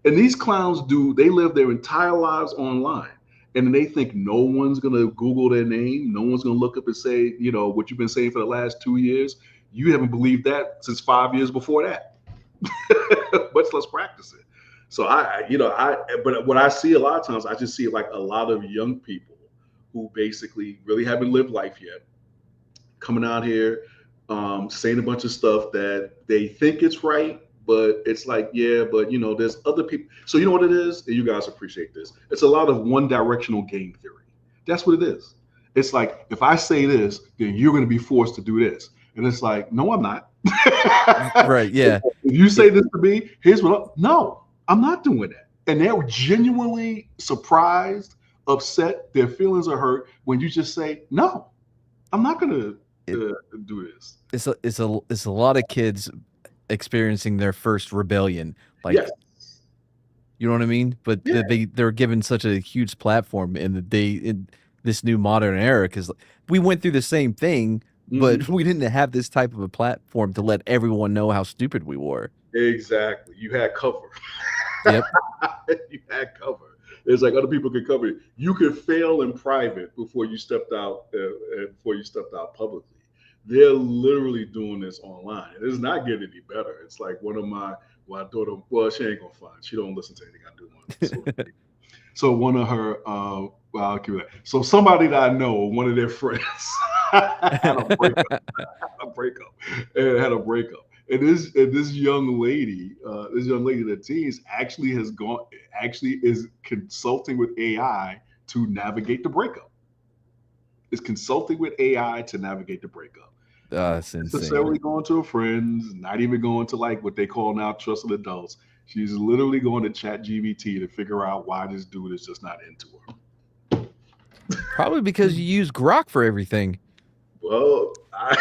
And these clowns they live their entire lives online. And then they think no one's going to Google their name. No one's going to look up and say, what you've been saying for the last 2 years. You haven't believed that since 5 years before that. Much less practice it. So but what I see a lot of times, I just see like a lot of young people who basically really haven't lived life yet, coming out here, saying a bunch of stuff that they think it's right, but it's like, yeah, but there's other people. So you know what it is? And you guys appreciate this. It's a lot of one directional game theory. That's what it is. It's like, if I say this, then you're going to be forced to do this. And it's like, no, I'm not. right? Yeah. If you say this to me, here's what no, I'm not doing that. And they're genuinely surprised, upset, their feelings are hurt when you just say, no, I'm not going to do this. It's a lot of kids experiencing their first rebellion. Like, Yes. you know what I mean? But Yeah. they're given such a huge platform in this new modern era because we went through the same thing, but we didn't have this type of a platform to let everyone know how stupid we were. Exactly. You had cover. Yep. You had cover. It's like other people could cover it. You could fail in private before you stepped out publicly. They're literally doing this online. It is not getting any better. It's like one of my daughter. Well, she ain't gonna find. She don't listen to anything I do on. So one of her. Well, I'll give you that. So somebody that I know, one of their friends, had a breakup. And this young lady, that teens actually is consulting with AI to navigate the breakup. Is consulting with AI to navigate the breakup. That's insane. Necessarily going to her friends, not even going to like what they call now trusted adults. She's literally going to ChatGPT to figure out why this dude is just not into her. Probably because you use Grok for everything. Well, I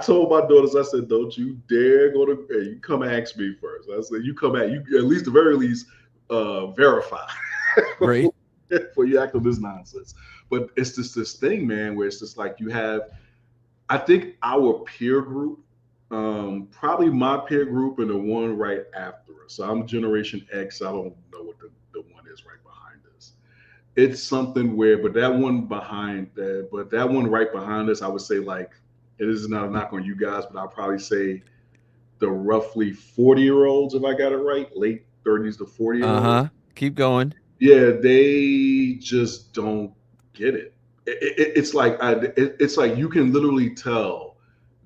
told my daughters, I said, don't you dare go to, hey, you come ask me first. I said, you come at least the very least verify. Right. Before you act on this nonsense. But it's just this thing, man, where it's just like I think our peer group, probably my peer group and the one right after us. So I'm Generation X. I don't know what the one is right behind us. It's something where, but that one right behind us, I would say, like, it is not a knock on you guys, but I'll probably say the roughly 40-year-olds, if I got it right, late 30s to 40-year-olds. Keep going. Yeah, they just don't get it. it's like it's like you can literally tell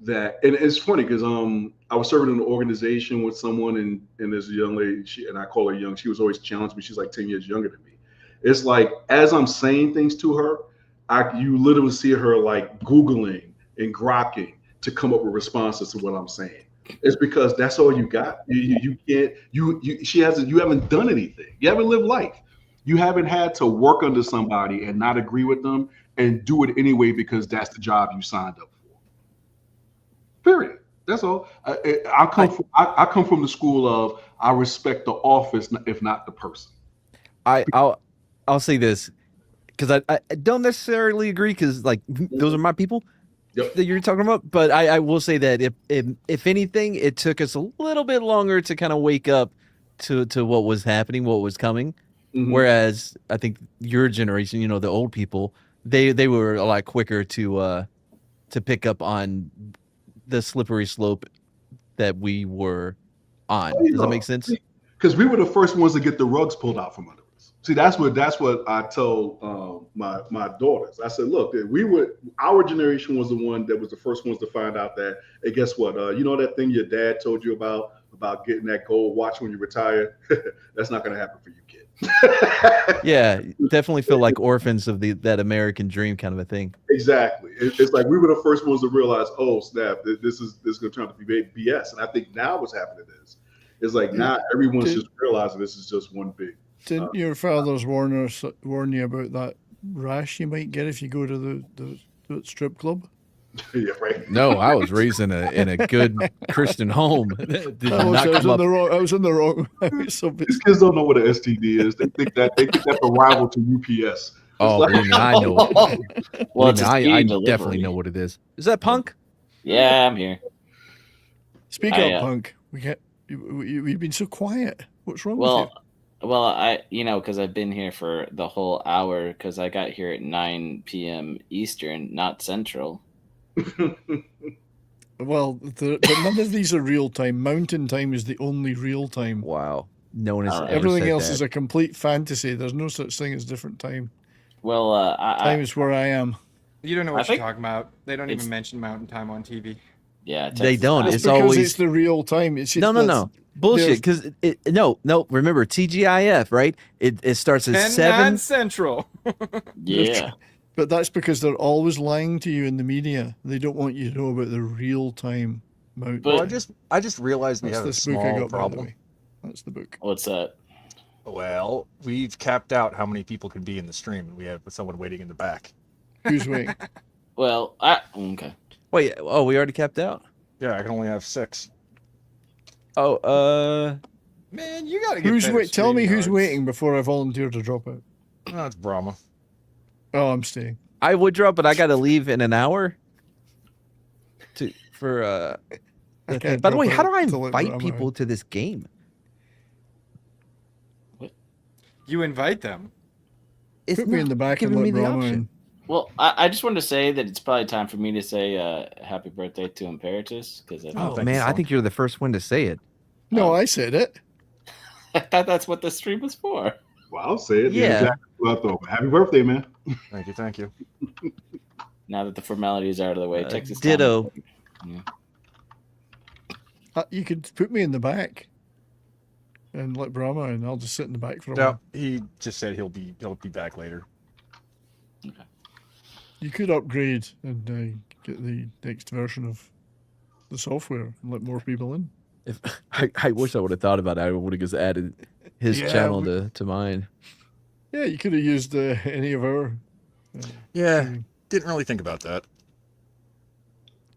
that, and it's funny because I was serving in an organization with someone, and this young lady, and I call her young. She was always challenging me. She's like 10 years younger than me. It's like as I'm saying things to her, you literally see her like Googling and grokking to come up with responses to what I'm saying. It's because that's all you got. You can't. She hasn't. You haven't done anything. You haven't lived life. You haven't had to work under somebody and not agree with them and do it anyway because that's the job you signed up for. Period. That's all. I come from the school of I respect the office if not the person. I'll say this because I don't necessarily agree because like those are my people Yep. that you're talking about. But I will say that if anything, it took us a little bit longer to kind of wake up to what was happening, what was coming. Mhm. Whereas I think your generation, the old people, they were a lot quicker to pick up on the slippery slope that we were on. Does that make sense? Because we were the first ones to get the rugs pulled out from under us. See, that's what I told my daughters. I said, look, our generation was the one that was the first ones to find out that, hey, guess what? You know that thing your dad told you about getting that gold watch when you retire? That's not going to happen for you, kid. Yeah, definitely feel like orphans of that American dream kind of a thing. Exactly. It's like we were the first ones to realize, oh snap, this is going to turn out to be BS. And I think now what's happening is like now everyone's just realizing this is just one big. Didn't your fathers warn you about that rash you might get if you go to the strip club? Yeah, right. No, I was raised in a good Christian home. I was in the wrong. These kids don't know what an STD is. They think that's a rival to UPS. Oh, like, believe me, I know. Well, I definitely know what it is. Is that Punk? Yeah, I'm here. Speak up, Punk. We've been so quiet. What's wrong with you? Well, I because I've been here for the whole hour because I got here at 9 p.m. Eastern, not Central. Well, but none of these are real time. Mountain time is the only real time. Wow. No one has ever Everything said else that. is a complete fantasy. There's no such thing as different time. Well, Time is where I am. You don't know I what you're think talking about. They don't even it's- mention Mountain Time on TV. Yeah, They Texas don't. time. It's because always it's the real time. It's no. Bullshit. Because no. Remember TGIF, right? It starts at 10, 7. 9 Central. Yeah. But that's because they're always lying to you in the media. They don't want you to know about the real time mountain. But- Well, I just realized we That's have a this book I small got, by the problem. way. That's the book. What's that? Well, we've capped out how many people can be in the stream, and we have someone waiting in the back. Who's waiting? Well, okay. Wait. Oh, we already capped out. Yeah, I can only have 6. Oh, Man, you gotta get Who's better Tell me stream who's yards. waiting before I volunteer to drop out. No, it's Brahma. Oh, I'm staying. I would drop, but I got to leave in an hour. For I the thing. can't By the way, drop how do out I until invite I'm people out. to this game? You invite them. It's Put me in not the back and giving let me the Brahma option. in. Well, I just wanted to say that it's probably time for me to say happy birthday to Imperatus because Oh thank man, you, I Phil. think you're the first one to say it. No, I said it. I thought that's what the stream was for. Well, I'll say it. Yeah. Exactly what I thought. Happy birthday, man. Thank you. Now that the formalities are out of the way, Texas time- ditto. You could put me in the back and let Brahma, and I'll just sit in the back for a No, while. he just said he'll be back later. You could upgrade and get the next version of the software and let more people in. If I wish I would have thought about it, I would have just added his Yeah, channel to mine. Yeah, you could have used any of our. Yeah, streaming. didn't really think about that.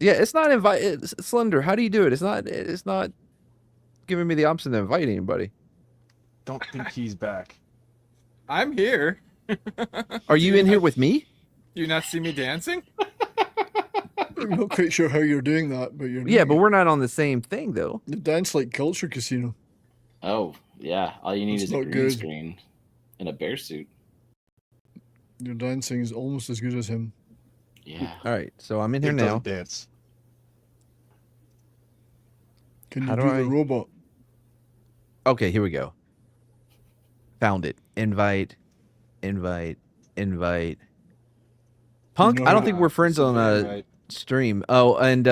Yeah, it's not invite. Slender, how do you do it? It's not giving me the option to invite anybody. Don't think he's back. I'm here. Are you in here with me? Do you not see me dancing? I'm not quite sure how you're doing that, but you're. Yeah, doing but it. we're not on the same thing though. You dance like Culture Casino. Oh, yeah. All you need That's is a not green good. screen and a bear suit. Your dancing is almost as good as him. Yeah. All right, so I'm in He here now. doesn't dance. Can you How do do the I- robot? Okay, here we go. Found it. Invite. Punk, No, I don't think we're friends on Right. stream. Oh, and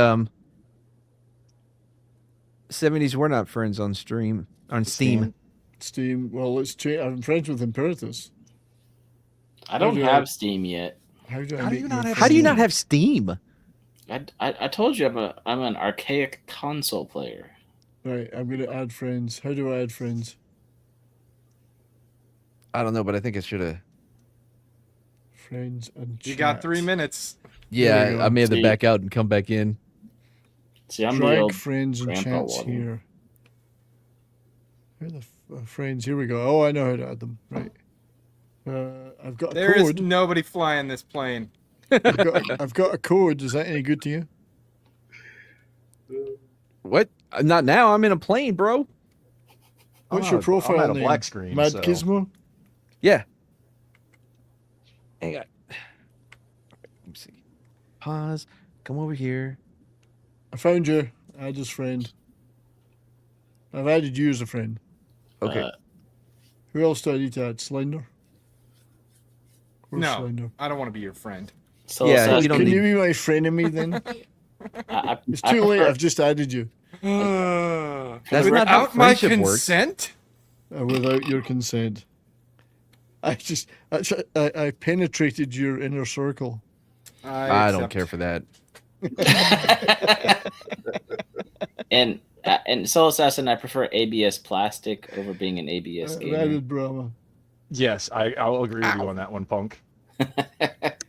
70s, we're not friends on stream on Steam. Steam. Well, let's change. I'm friends with Imperatus. I don't do have I- Steam yet. How do I How do make you not have How do you not Steam? have Steam? I told you I'm an archaic console player. Right, I'm going to add friends. How do I add friends? I don't know, but I think I should have. Friends and You chat. got 3 minutes. There you Yeah, go. I may have to See. back out and come back in. See, I'm the Drag old friends and grandpa chats one. here. Where the friends? Here we go. Oh, I know how to add them. Right. I've got a There is code. nobody flying this plane. I've got a code. Is that any good to you? What? Not now. I'm in a plane, bro. What's I'm your at profile I'm at a name? black screen. Mad so. Gizmo? Yeah. Hang on. Let me see. Pause. Come over here. I found you. Add as friend. I've added you as a friend. Okay. Who else do I need to add? Slender? Where's No. Slender? I don't want to be your friend. So Yeah, Assassin- you don't Can need- you be my frenemy then? It's too late. I've just added you That's not how Without my friendship works. consent? without your consent. I penetrated your inner circle. I don't accept. care for that. and Soul Assassin, I prefer ABS plastic over being an ABS I gamer. added Brahma. Yes, I'll agree with you on that one, Punk.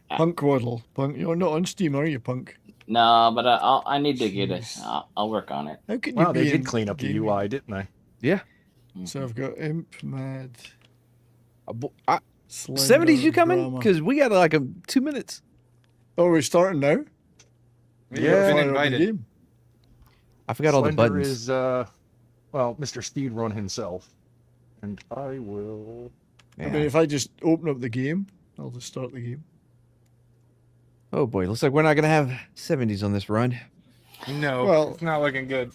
Punk Waddle. Punk, you're not on Steam, are you, Punk? No, but I need to get it. Jeez. I'll work on it. How can Wow, you they be did in clean up the gaming? UI, didn't they? So I've got Imp, Mad, 70s, you coming? Brahma. Because we got like 2 minutes. Oh, we're starting now? You've Yeah. been Fire up the invited. game. I forgot all the Slender buttons. is well, Mr. Speedrun himself. And I will I mean, if I just open up the game, I'll just start the game. Oh boy, looks like we're not gonna have 70s on this run. No, Well- it's not looking good.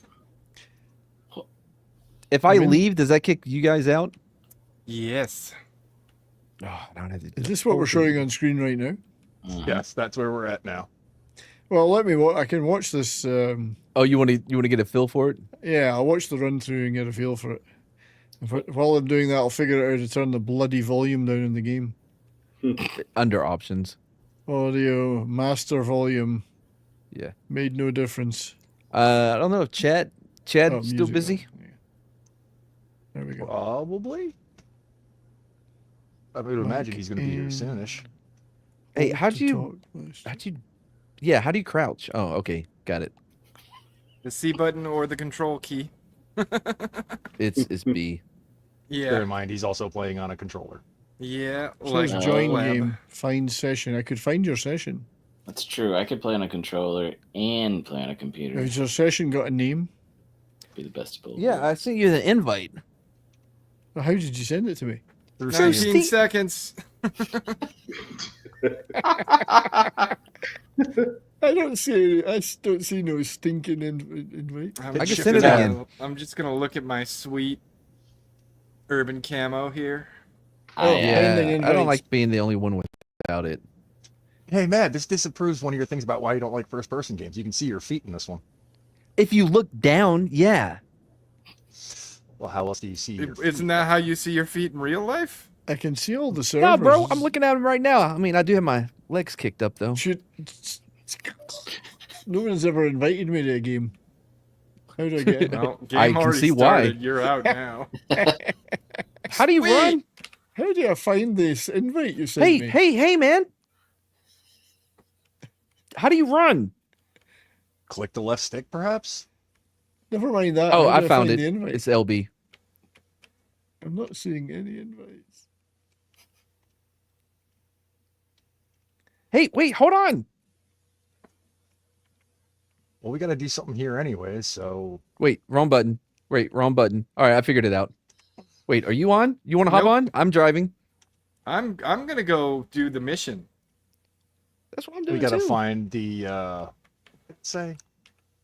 If I I mean- leave, does that kick you guys out? Yes. Oh, I don't have to. Is this what we're showing on screen right now? Mhm. yes, that's where we're at now. Well, let me. I can watch this. Oh, you want to get a feel for it? Yeah, I'll watch the run through and get a feel for it. While I'm doing that, I'll figure out how to turn the bloody volume down in the game. Under options. Audio, master volume. Yeah. Made no difference. I don't know if Chad Oh, still music, busy. yeah. There we go. Probably. I would imagine he's going to be here and- soonish. Hey, Hold how'd to you? talk list. How'd you? Yeah, how do you crouch? Oh, okay, got it. The C button or the control key. It's B. Bear Yeah. in mind, he's also playing on a controller. Yeah. So Like it's join Web. game, find session. I could find your session. That's true. I could play on a controller and play on a computer. Has your session got a name? Be the best of both. Yeah, I sent you the invite. Well, how did you send it to me? Through 19 Steam. seconds. I don't see. Don't see no stinking invite. I'm I can just send it gonna- again. I'm just gonna look at my sweet urban camo here. Oh, I, Yeah, Pending I don't invites. like being the only one without it. Hey, Matt, this disapproves one of your things about why you don't like first-person games. You can see your feet in this one. If you look down, yeah. Well, how else do you see your feet? Isn't that how you see your feet in real life? I can see all the servers. No, bro, I'm looking at him right now. I mean, I do have my legs kicked up though. Should. No one's ever invited me to a game. How do I get in? Well, game I can already see why. started. You're out now. How do you Sweet. run? How do I find this invite you sent Hey, me? hey, man! How do you run? Click the left stick, perhaps? Never mind that. Oh, How do I found find it. The invite? It's LB. I'm not seeing any invites. Hey, wait, hold on. Well, we got to do something here anyway, so... Wait, wrong button. Wait, wrong button. All right, I figured it out. Wait, are you on? You want to hop Nope. on? I'm driving. I'm gonna go do the mission. That's what I'm doing We got to too. find the, let's say,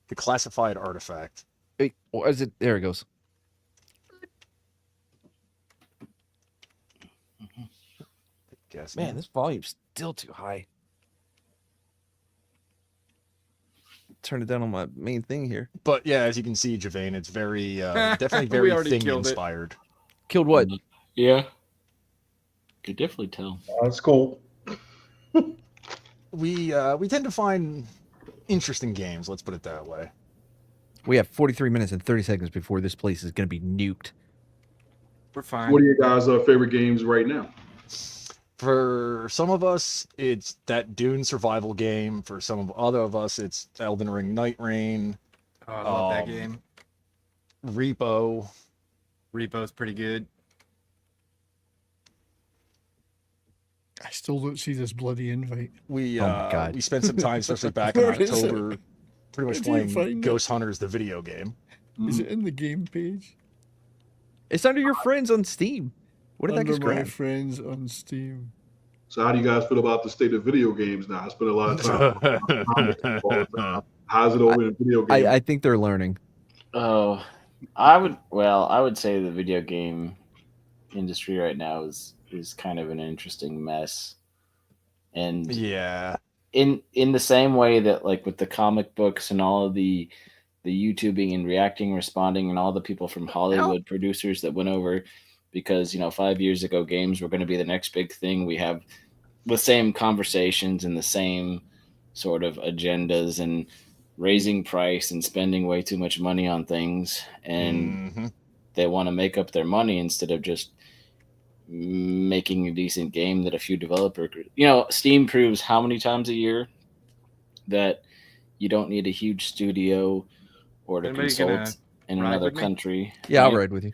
the classified artifact. Wait, or is it? There it goes. Guess. Man, this volume's still too high. turn it down on my main thing here. But yeah, as you can see, Javane, it's very definitely We very already thing killed it. inspired. Killed what? Yeah. Could definitely tell. That's cool. We tend to find interesting games. Let's put it that way. We have 43 minutes and 30 seconds before this place is going to be nuked. We're fine. What are your guys' favorite games right now? For some of us, it's that Dune survival game. For some of other of us, it's Elden Ring Night Rain, Oh, I love that Um, game. Repo. Repo's pretty good. I still don't see this bloody invite. We Oh my God. we spent some time, especially back in Where is it? October, pretty much I didn't playing find it. Ghost Hunters, the video game. Is it in the game page? It's under your friends on Steam. What did that Under just my grab? friends on Steam. So how do you guys feel about the state of video games now? I spend a lot of time. How's it over in video games? I think they're learning. Oh, I would say the video game industry right now is kind of an interesting mess. And Yeah. in the same way that like with the comic books and all of the YouTubing and reacting, responding, and all the people from Hollywood producers that went over because 5 years ago games were going to be the next big thing. We have the same conversations and the same sort of agendas and raising price and spending way too much money on things, and Mhm. they want to make up their money instead of just making a decent game that a few developers. Steam proves how many times a year that you don't need a huge studio or to Anybody consult gonna in ride another with me? country. Yeah, I'll right? ride with you.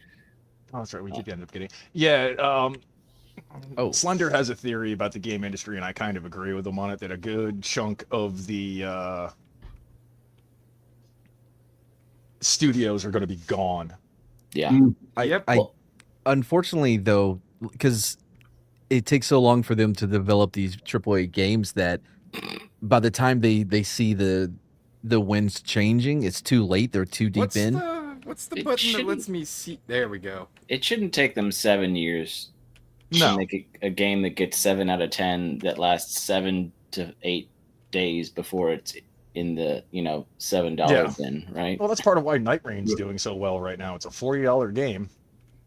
Oh, that's right. We did end up getting. Yeah. Oh. Slender has a theory about the game industry, and I kind of agree with him on it. That a good chunk of the studios are going to be gone. Yeah. Mm. Yep. Unfortunately, though, because it takes so long for them to develop these AAA games that by the time they see the winds changing, it's too late. They're too deep in. What's the It button that lets shouldn't- me see? There we go. It shouldn't take them 7 years No. to make a game that gets 7 out of 10 that lasts 7 to 8 days before it's in the $7 Yeah. bin, right? Well, that's part of why Night Rain's doing so well right now. It's a $40 game,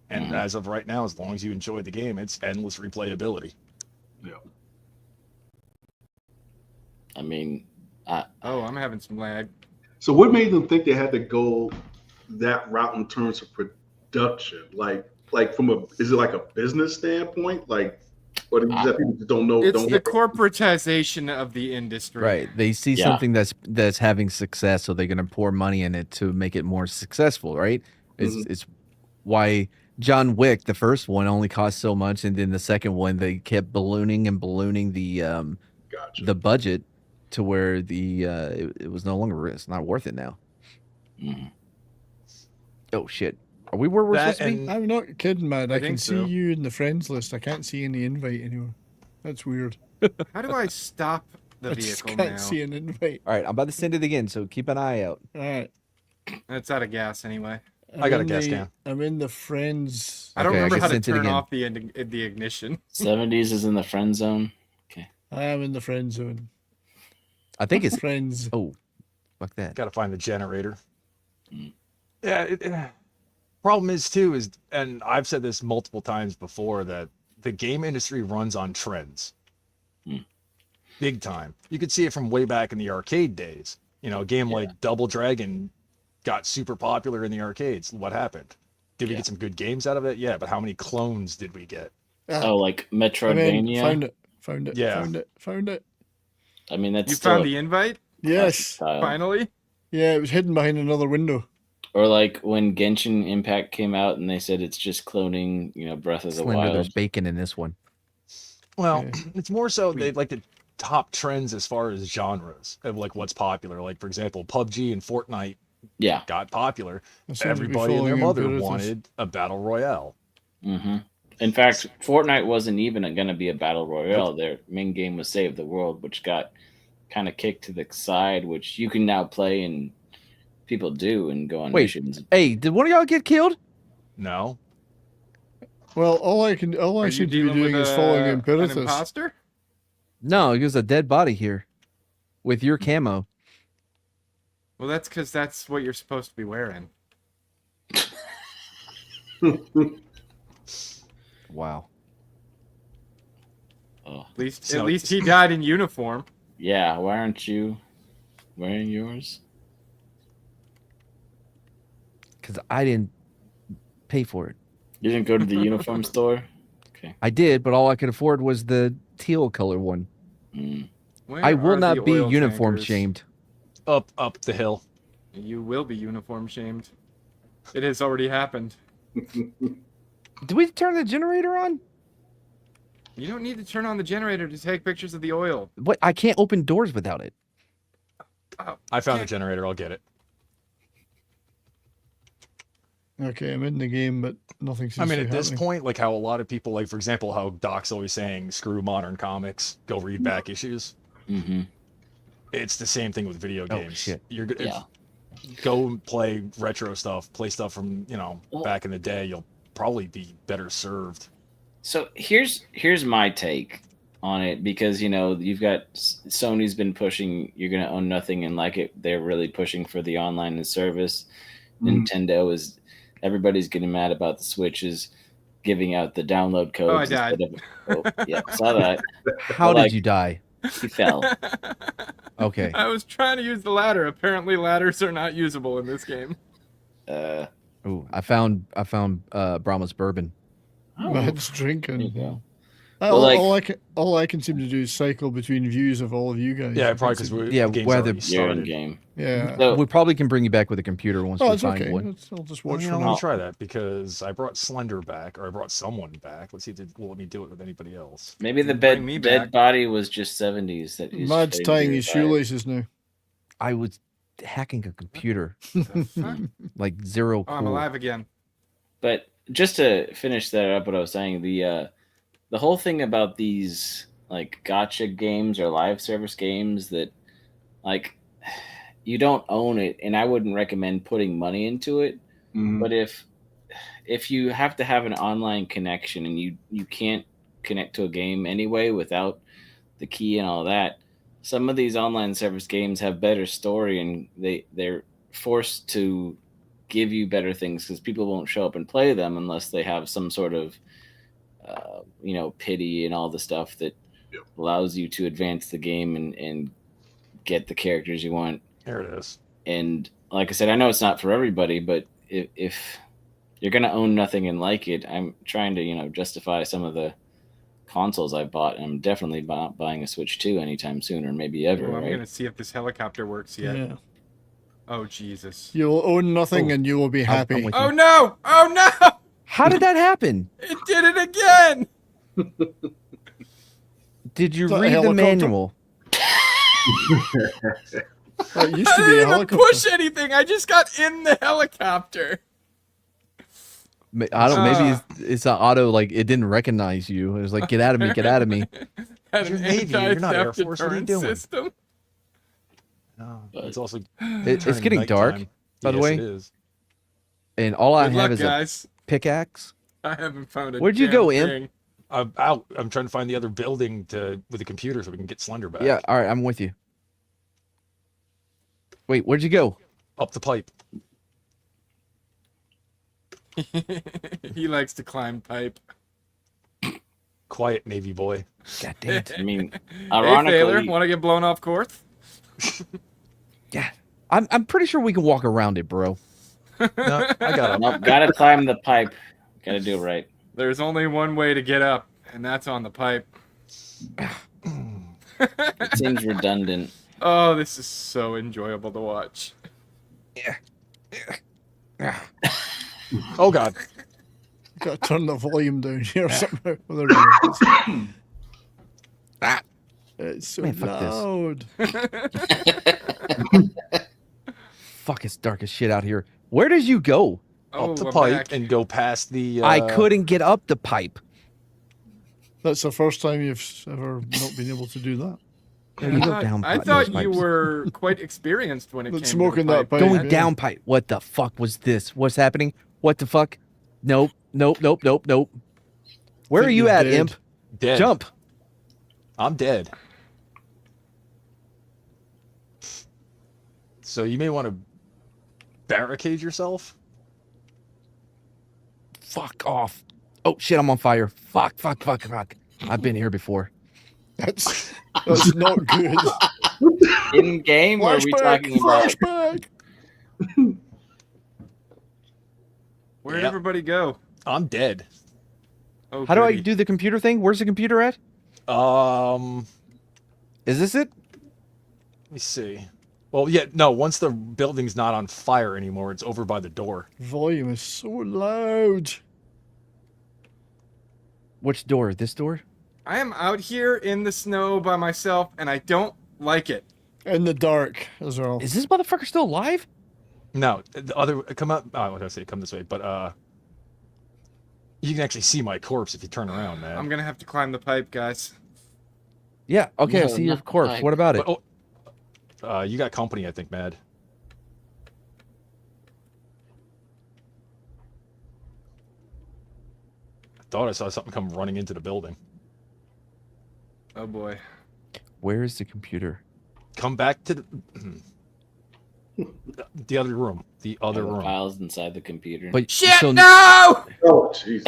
and Mhm. as of right now, as long as you enjoy the game, it's endless replayability. I mean, Oh, I'm having some lag. So what made them think they had to go that route in terms of production? Like is it like a business standpoint? Like, or is that people just don't know? It's don't the corporatization of the industry. Right. They see Yeah. something that's having success, so they're going to pour money in it to make it more successful, right? It's why John Wick, the first one, only cost so much, and then the second one they kept ballooning Gotcha. the budget to where it was no longer it's not worth it now. mhm. Oh shit. Are we where we're That supposed to be? and- I'm not kidding, man. I can think see so. you in the friends list. I can't see any invite anymore. That's weird. How do I stop the I just vehicle can't now? see an invite. All right, I'm about to send it again, so keep an eye out. All right. It's out of gas anyway. I got a in gas the- can. I'm in the friends. I don't Okay, I remember can how to sense it turn again. off the ignition. 70s is in the friend zone. I am in the friend zone. I think it's Friends. oh, fuck that. Got to find the generator. Mm. Yeah. Problem is too and I've said this multiple times before, that the game industry runs on trends. Mm. Big time. You could see it from way back in the arcade days. A game like Double Dragon got super popular in the arcades. What happened? Did we Yeah. get some good games out of it? Yeah, but how many clones did we get? Oh, like I'm in. Metroidvania. Found it. Yeah. Found it. I mean, that's You still found a the invite? Yes. style. Finally? Yeah, it was hidden behind another window. Or like when Genshin Impact came out and they said it's just cloning, Breath of the Slender, Wild. there's bacon in this one. Well, Yeah. it's more so they like the top trends as far as genres of like what's popular. Like for example, PUBG and Fortnite Yeah. got popular. I seem to be Everybody and their following mother Imperatus. wanted a battle royale. hmm In fact, Fortnite wasn't even going to be a battle royale. Their main game was Save the World, which got kind of kicked to the side, which you can now play and people do and go on Wait. missions. Hey, did one of y'all get killed? No, Well, all I Are you seem to be dealing doing with is following an Imperatus. imposter? No, there's a dead body here with your camo. Well, that's because that's what you're supposed to be wearing. Wow. Oh, At least So- he died in uniform. yeah. Why aren't you wearing yours? Because I didn't pay for it. You didn't go to the uniform store? Okay. I did, but all I could afford was the teal color one. Mm. Where I will are not the be oil uniform tankers? shamed. Up the hill. You will be uniform shamed. It has already happened. Did we turn the generator on? You don't need to turn on the generator to take pictures of the oil. What? I can't open doors without it. Oh, I found yeah. a generator. I'll get it. Okay, I'm in the game, but nothing seems I mean, to at be this happening. point, like how a lot of people, like for example, how Doc's always saying, "Screw modern comics, go read back issues." Mm-hmm. It's the same thing with video Oh, games. shit. You're gonna Yeah. go and play retro stuff, play stuff from Well- back in the day. You'll probably be better served. So here's my take on it, because you've got Sony's been pushing you're gonna own nothing and like it. They're really pushing for the online and service. Mhm. Nintendo is everybody's getting mad about the Switches giving out the download codes. Oh, I died. Yeah, saw that. How Well, did like- you die? He fell. Okay. I was trying to use the ladder. Apparently, ladders are not usable in this game. Ooh, I found Brahma's bourbon. Matt's There you drinking. go. All, Well, like- all I can seem to do is cycle between views of all of you guys. Yeah, probably because we Yeah, the game's whether- already You're in started. game. Yeah. So We probably can bring you back with a computer once Oh, we it's find okay. one. I'll just Well, watch let from me home. try that because I brought Slender back, or I brought someone back. Let's see if it will let me do it with anybody else. maybe the Bring me dead back. body was just 70s. That he's Matt's fading tying to his the side. shoelaces now. I was hacking a computer, The fuck? like zero. Oh, I'm cool. alive again. But just to finish that up, what I was saying, the whole thing about these like gotcha games or live service games that like you don't own it, and I wouldn't recommend putting money into it. Mhm. But if you have to have an online connection and you can't connect to a game anyway without the key and all that, some of these online service games have better story, and they're forced to give you better things because people won't show up and play them unless they have some sort of pity and all the stuff that Yep. allows you to advance the game and get the characters you want. Here it is. And like I said, I know it's not for everybody, but if you're gonna own nothing and like it, I'm trying to justify some of the consoles I bought, and I'm definitely not buying a Switch 2 anytime soon, or maybe ever. Well, I'm right? gonna see if this helicopter works yet. Yeah. Oh Jesus! You'll own nothing Oh, and you will be I'm happy. with Oh no! Oh no! How did that happen? It did it again! Did you Is that a read the helicopter? manual? Well, it used I to be didn't a even helicopter. push anything. I just got in the helicopter. I don't. Maybe it's an auto. Like it didn't recognize you. It was like, get out of me! Get out of me! Had You're an Navy, you're not Air anti-theft Force, what are you deterrent doing? system. No, But- it's also It's turning getting dark, nighttime. by the Yes, way. it is. And all I Good have luck, is guys. a pickaxe. I haven't found a Where'd you damn go, Imp? thing. I'm out. I'm trying to find the other building with the computer so we can get Slender back. Yeah. All right. I'm with you. Wait. Where'd you go? Up the pipe. He likes to climb pipe. Quiet Navy boy. God damn it! I mean, Hey, ironically, Thaler, want to get blown off course? I'm pretty sure we can walk around it, bro. No, I got him. nope, gotta climb the pipe. Gotta do it right. There's only one way to get up, and that's on the pipe. It seems redundant. Oh, this is so enjoyable to watch. Oh God. Got to turn the volume down here somehow. Oh, there we go. It's so Man, fuck this. loud. Fuck, it's dark as shit out here. Where did you go? Oh, Up the I'm pipe back. and go past the. I couldn't get up the pipe. That's the first time you've ever not been able to do that. No, you go I down. I those thought you pipes. were quite experienced when it But came smoking to the that pipe. pipe. Going Yeah. down pipe. What the fuck was this? What's happening? What the fuck? Nope. Nope. Nope. Nope. Nope. Where Think are you you're at, dead. Imp? dead. Jump. I'm dead. So you may want to barricade yourself. Fuck off. Oh shit, I'm on fire. Fuck. I've been here before. That's not good. In game, or are we talking about? Flashback. Where'd Yep. everybody go? I'm dead. Oh, How do I goody. do the computer thing? Where's the computer at? Let Is this it? me see. Well, yeah, no. Once the building's not on fire anymore, it's over by the door. Volume is so loud. Which door? This door? I am out here in the snow by myself, and I don't like it. In the dark as well. Is this motherfucker still alive? No, the other come up. Oh, I was gonna say come this way, but you can actually see my corpse if you turn around, man. I'm gonna have to climb the pipe, guys. Yeah. Okay, I No, see your not corpse. like- What about it? But, you got company, I think, Mad. I thought I saw something come running into the building. Oh boy. Where is the computer? Come back to the other room. The other All the room. files inside the computer. But Shit! so- No! Oh, jeez.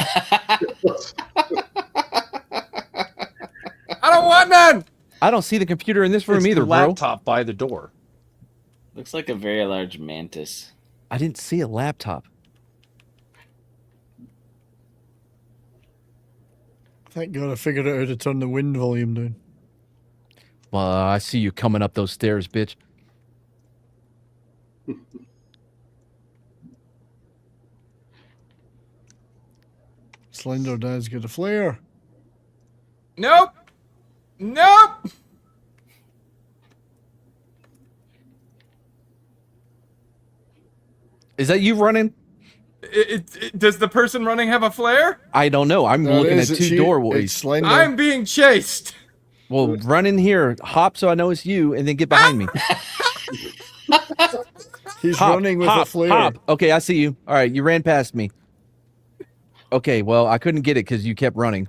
I don't want none. I don't see the computer in this room It's either, the bro. laptop by the door. Looks like a very large mantis. I didn't see a laptop. Thank God I figured out how to turn the wind volume down. Well, I see you coming up those stairs, bitch. Slender Dad's got a flare. Nope. Nope. Is that you running? Does the person running have a flare? I don't know. I'm There looking is, at it's two you. doorways. It's Slender. I'm being chased. Well, run in here, hop so I know it's you, and then get behind me. He's Hop, running with hop, a flare. hop. Okay, I see you. All right, you ran past me. Okay, well, I couldn't get it because you kept running.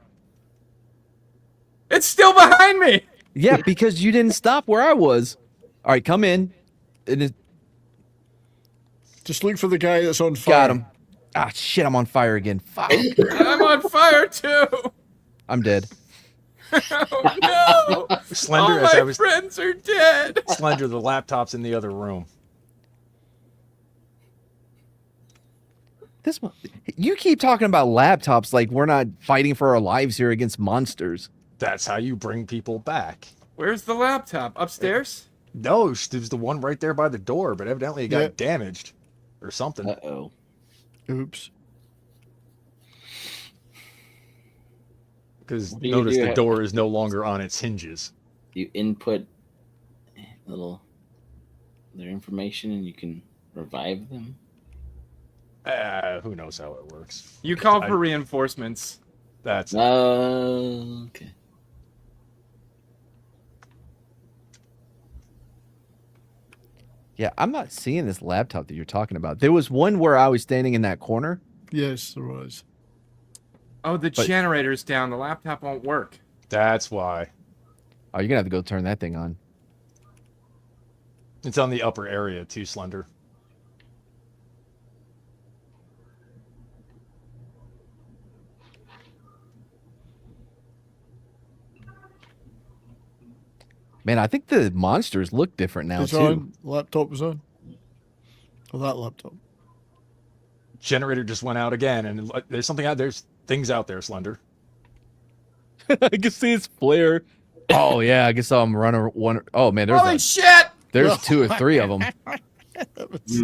It's still behind me. Yeah, because you didn't stop where I was. All right, come in. And it, Just look for the guy that's on fire. got him. Ah, shit, I'm on fire again. Fuck. I'm on fire too. I'm dead. Oh no! Slender, All as my I was friends are dead. Slender, the laptop's in the other room. This one, you keep talking about laptops like we're not fighting for our lives here against monsters. That's how you bring people back. Where's the laptop? Upstairs? No, there's the one right there by the door, but evidently it got Yeah. damaged or something. Uh-oh. Oops. Because What do you notice do? the door is no longer on its hinges. You input their information and you can revive them. Who knows how it works? You call I- for reinforcements. That's Okay. Yeah, I'm not seeing this laptop that you're talking about. There was one where I was standing in that corner. Yes, there was. Oh, the But- generator's down. The laptop won't work. that's why. Oh, you're gonna have to go turn that thing on. It's on the upper area too, Slender. Man, I think the monsters look different now It's too. on. Laptop was on. Oh, that laptop. Generator just went out again, and there's something out. There's things out there, Slender. I can see its flare. Oh yeah, I guess I'm running one. Oh man, there's Holy shit! there's two or three of them. That was-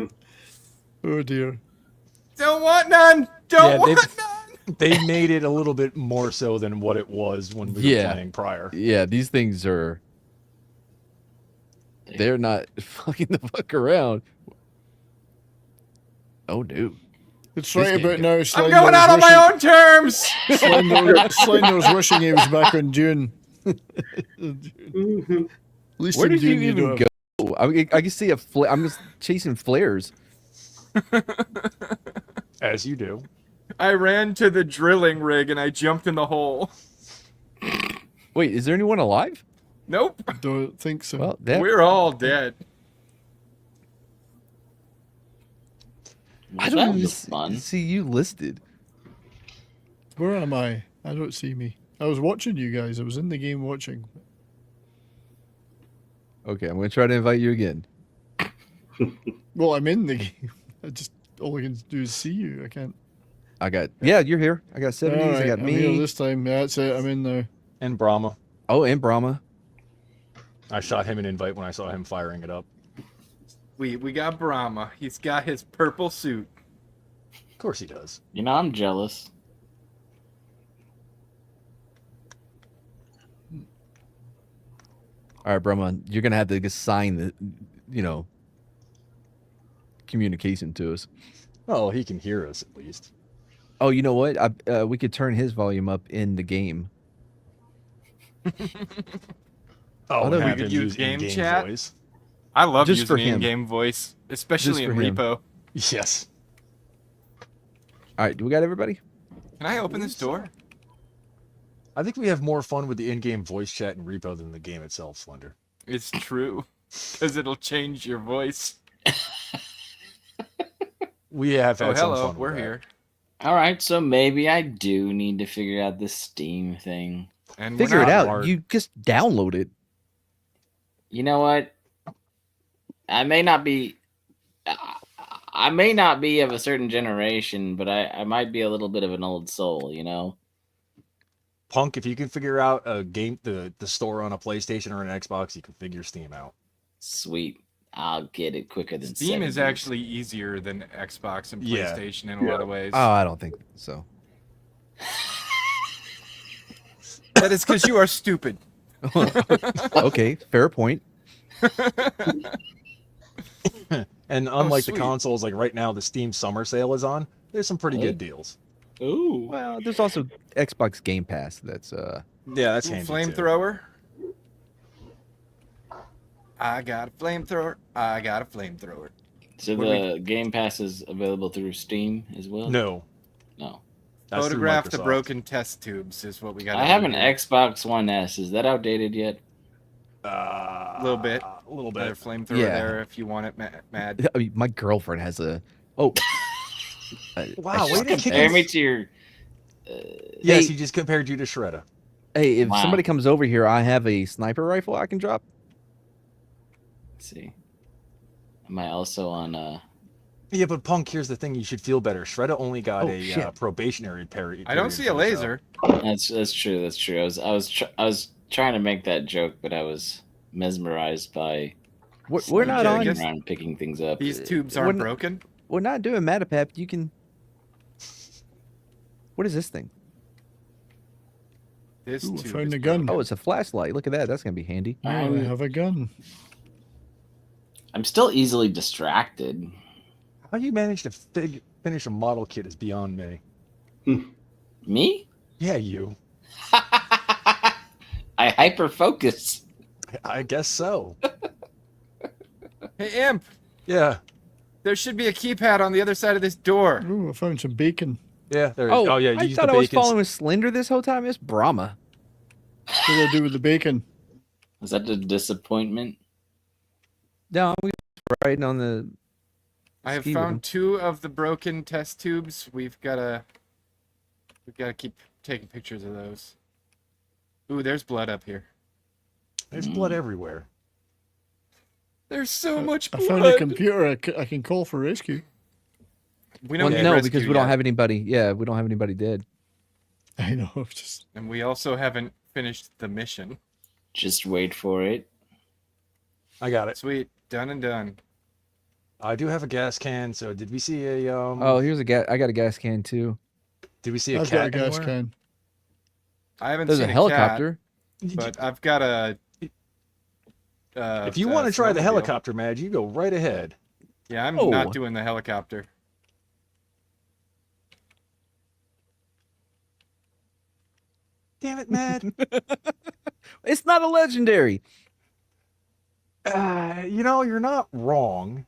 Oh dear. Don't want none. Don't Yeah, want they've- none. They made it a little bit more so than what it was when we Yeah. were playing prior. Yeah, these things are. They're not fucking the fuck around. Oh dude. It's This right game about now. I'm Slender's going out on my own terms. Slender's wishing he was back in June. At least Where in did you June even don't go? have- I can see a flare. I'm just chasing flares. As you do. I ran to the drilling rig and I jumped in the hole. Wait, is there anyone alive? Nope. Don't think so. Well, that, We're all dead. I That don't even was fun. see you listed. Where am I? I don't see me. I was watching you guys. I was in the game watching. Okay, I'm gonna try to invite you again. Well, I'm in the game. I just all I can do is see you. I can't. I got you're here. I got 70s. I Alright, got I'm here me. this time. Yeah, that's it. I'm in now. And Brahma. Oh, and Brahma. I shot him an invite when I saw him firing it up. We got Brahma. He's got his purple suit. Of course he does. You know, I'm jealous. All right, Brahma, you're gonna have to assign the, communication to us. Oh, he can hear us at least. Oh, you know what? We could turn his volume up in the game. Oh, Although and we have could him use game in-game chat? voice. I love Just for using him. in-game voice, especially Just in for him. Repo. Yes. All right, do we got everybody? Can I open this door? I think we have more fun with the in-game voice chat in Repo than the game itself, Slender. It's true, because it'll change your voice. We have had Oh, some hello, fun we're with that. here. All right, so maybe I do need to figure out this Steam thing. And Figure we're it not out. hard. You just download it. You know what? I may not be of a certain generation, but I might be a little bit of an old soul, you know? Punk, if you can figure out a game, the store on a PlayStation or an Xbox, you can figure Steam out. Sweet. I'll get it quicker than Steam 7 is days. actually easier than Xbox and Yeah. PlayStation in a lot of ways. Oh, I don't think so. That is because you are stupid. Okay, fair point. And unlike the sweet. consoles, like right now, the Steam Summer Sale is on. There's some pretty Hey. good deals. Ooh. Well, there's also Xbox Game Pass. That's Yeah, that's Ooh, handy too. flamethrower. I got a flamethrower. I got a flamethrower. So What do the Game Pass is available through Steam as well? No, No. that's through Photograph the Microsoft. broken test tubes is what we got. I have an Xbox One S. Is that outdated yet? A Little bit. little Another bit. flamethrower Yeah. there if you want it, Mad. I mean, my girlfriend has a. Oh. Wow, way to kick Compare us. me to your. Yes, Hey. he just compared you to Shredder. Hey, if Wow. somebody comes over here, I have a sniper rifle I can drop. Let's see. Am I also on? Yeah, but Punk, here's the thing: you should feel better. Shredder only got Oh, a shit. probationary period. I don't see a for the show. laser. That's true. That's true. I was trying to make that joke, but I was mesmerized by. We're not Yeah, I on. guess- around picking things up. These tubes We're aren't not- broken. We're not doing Matapap. You can. What is this thing? This Ooh, I tube found is a gun. Oh, it's a flashlight. Look at that. That's gonna be handy. Oh, I have a gun. I'm still easily distracted. How you managed to finish a model kit is beyond me. Me? Yeah, you. I hyper focus. I guess so. Hey, Imp, Yeah, there should be a keypad on the other side of this door. Ooh, I found some bacon. yeah. There. Oh, yeah. You I used thought the I was bacon. following Slender this whole time. It's Brahma. What do I do with the bacon? Was that the disappointment? No, we was riding on the. I have Ski with him. found 2 of the broken test tubes. We've gotta keep taking pictures of those. Ooh, there's blood up here. There's blood everywhere. There's so much I blood. found a computer I can call for rescue. We don't Well, need no, rescue because we don't yet. have anybody. Yeah, we don't have anybody dead. I know. Just And we also haven't finished the mission. Just wait for it. I got it. Sweet, done and done. I do have a gas can. So did we see a Oh, here's a gas. I got a gas can too. Did we see a I've got a cat gas anywhere? can. I haven't There's seen a helicopter. cat, but I've got a. If you want to try the snowmobile. helicopter, Madge, you go right ahead. Yeah, I'm Oh. not doing the helicopter. Damn it, Mad. It's not a legendary. You're not wrong.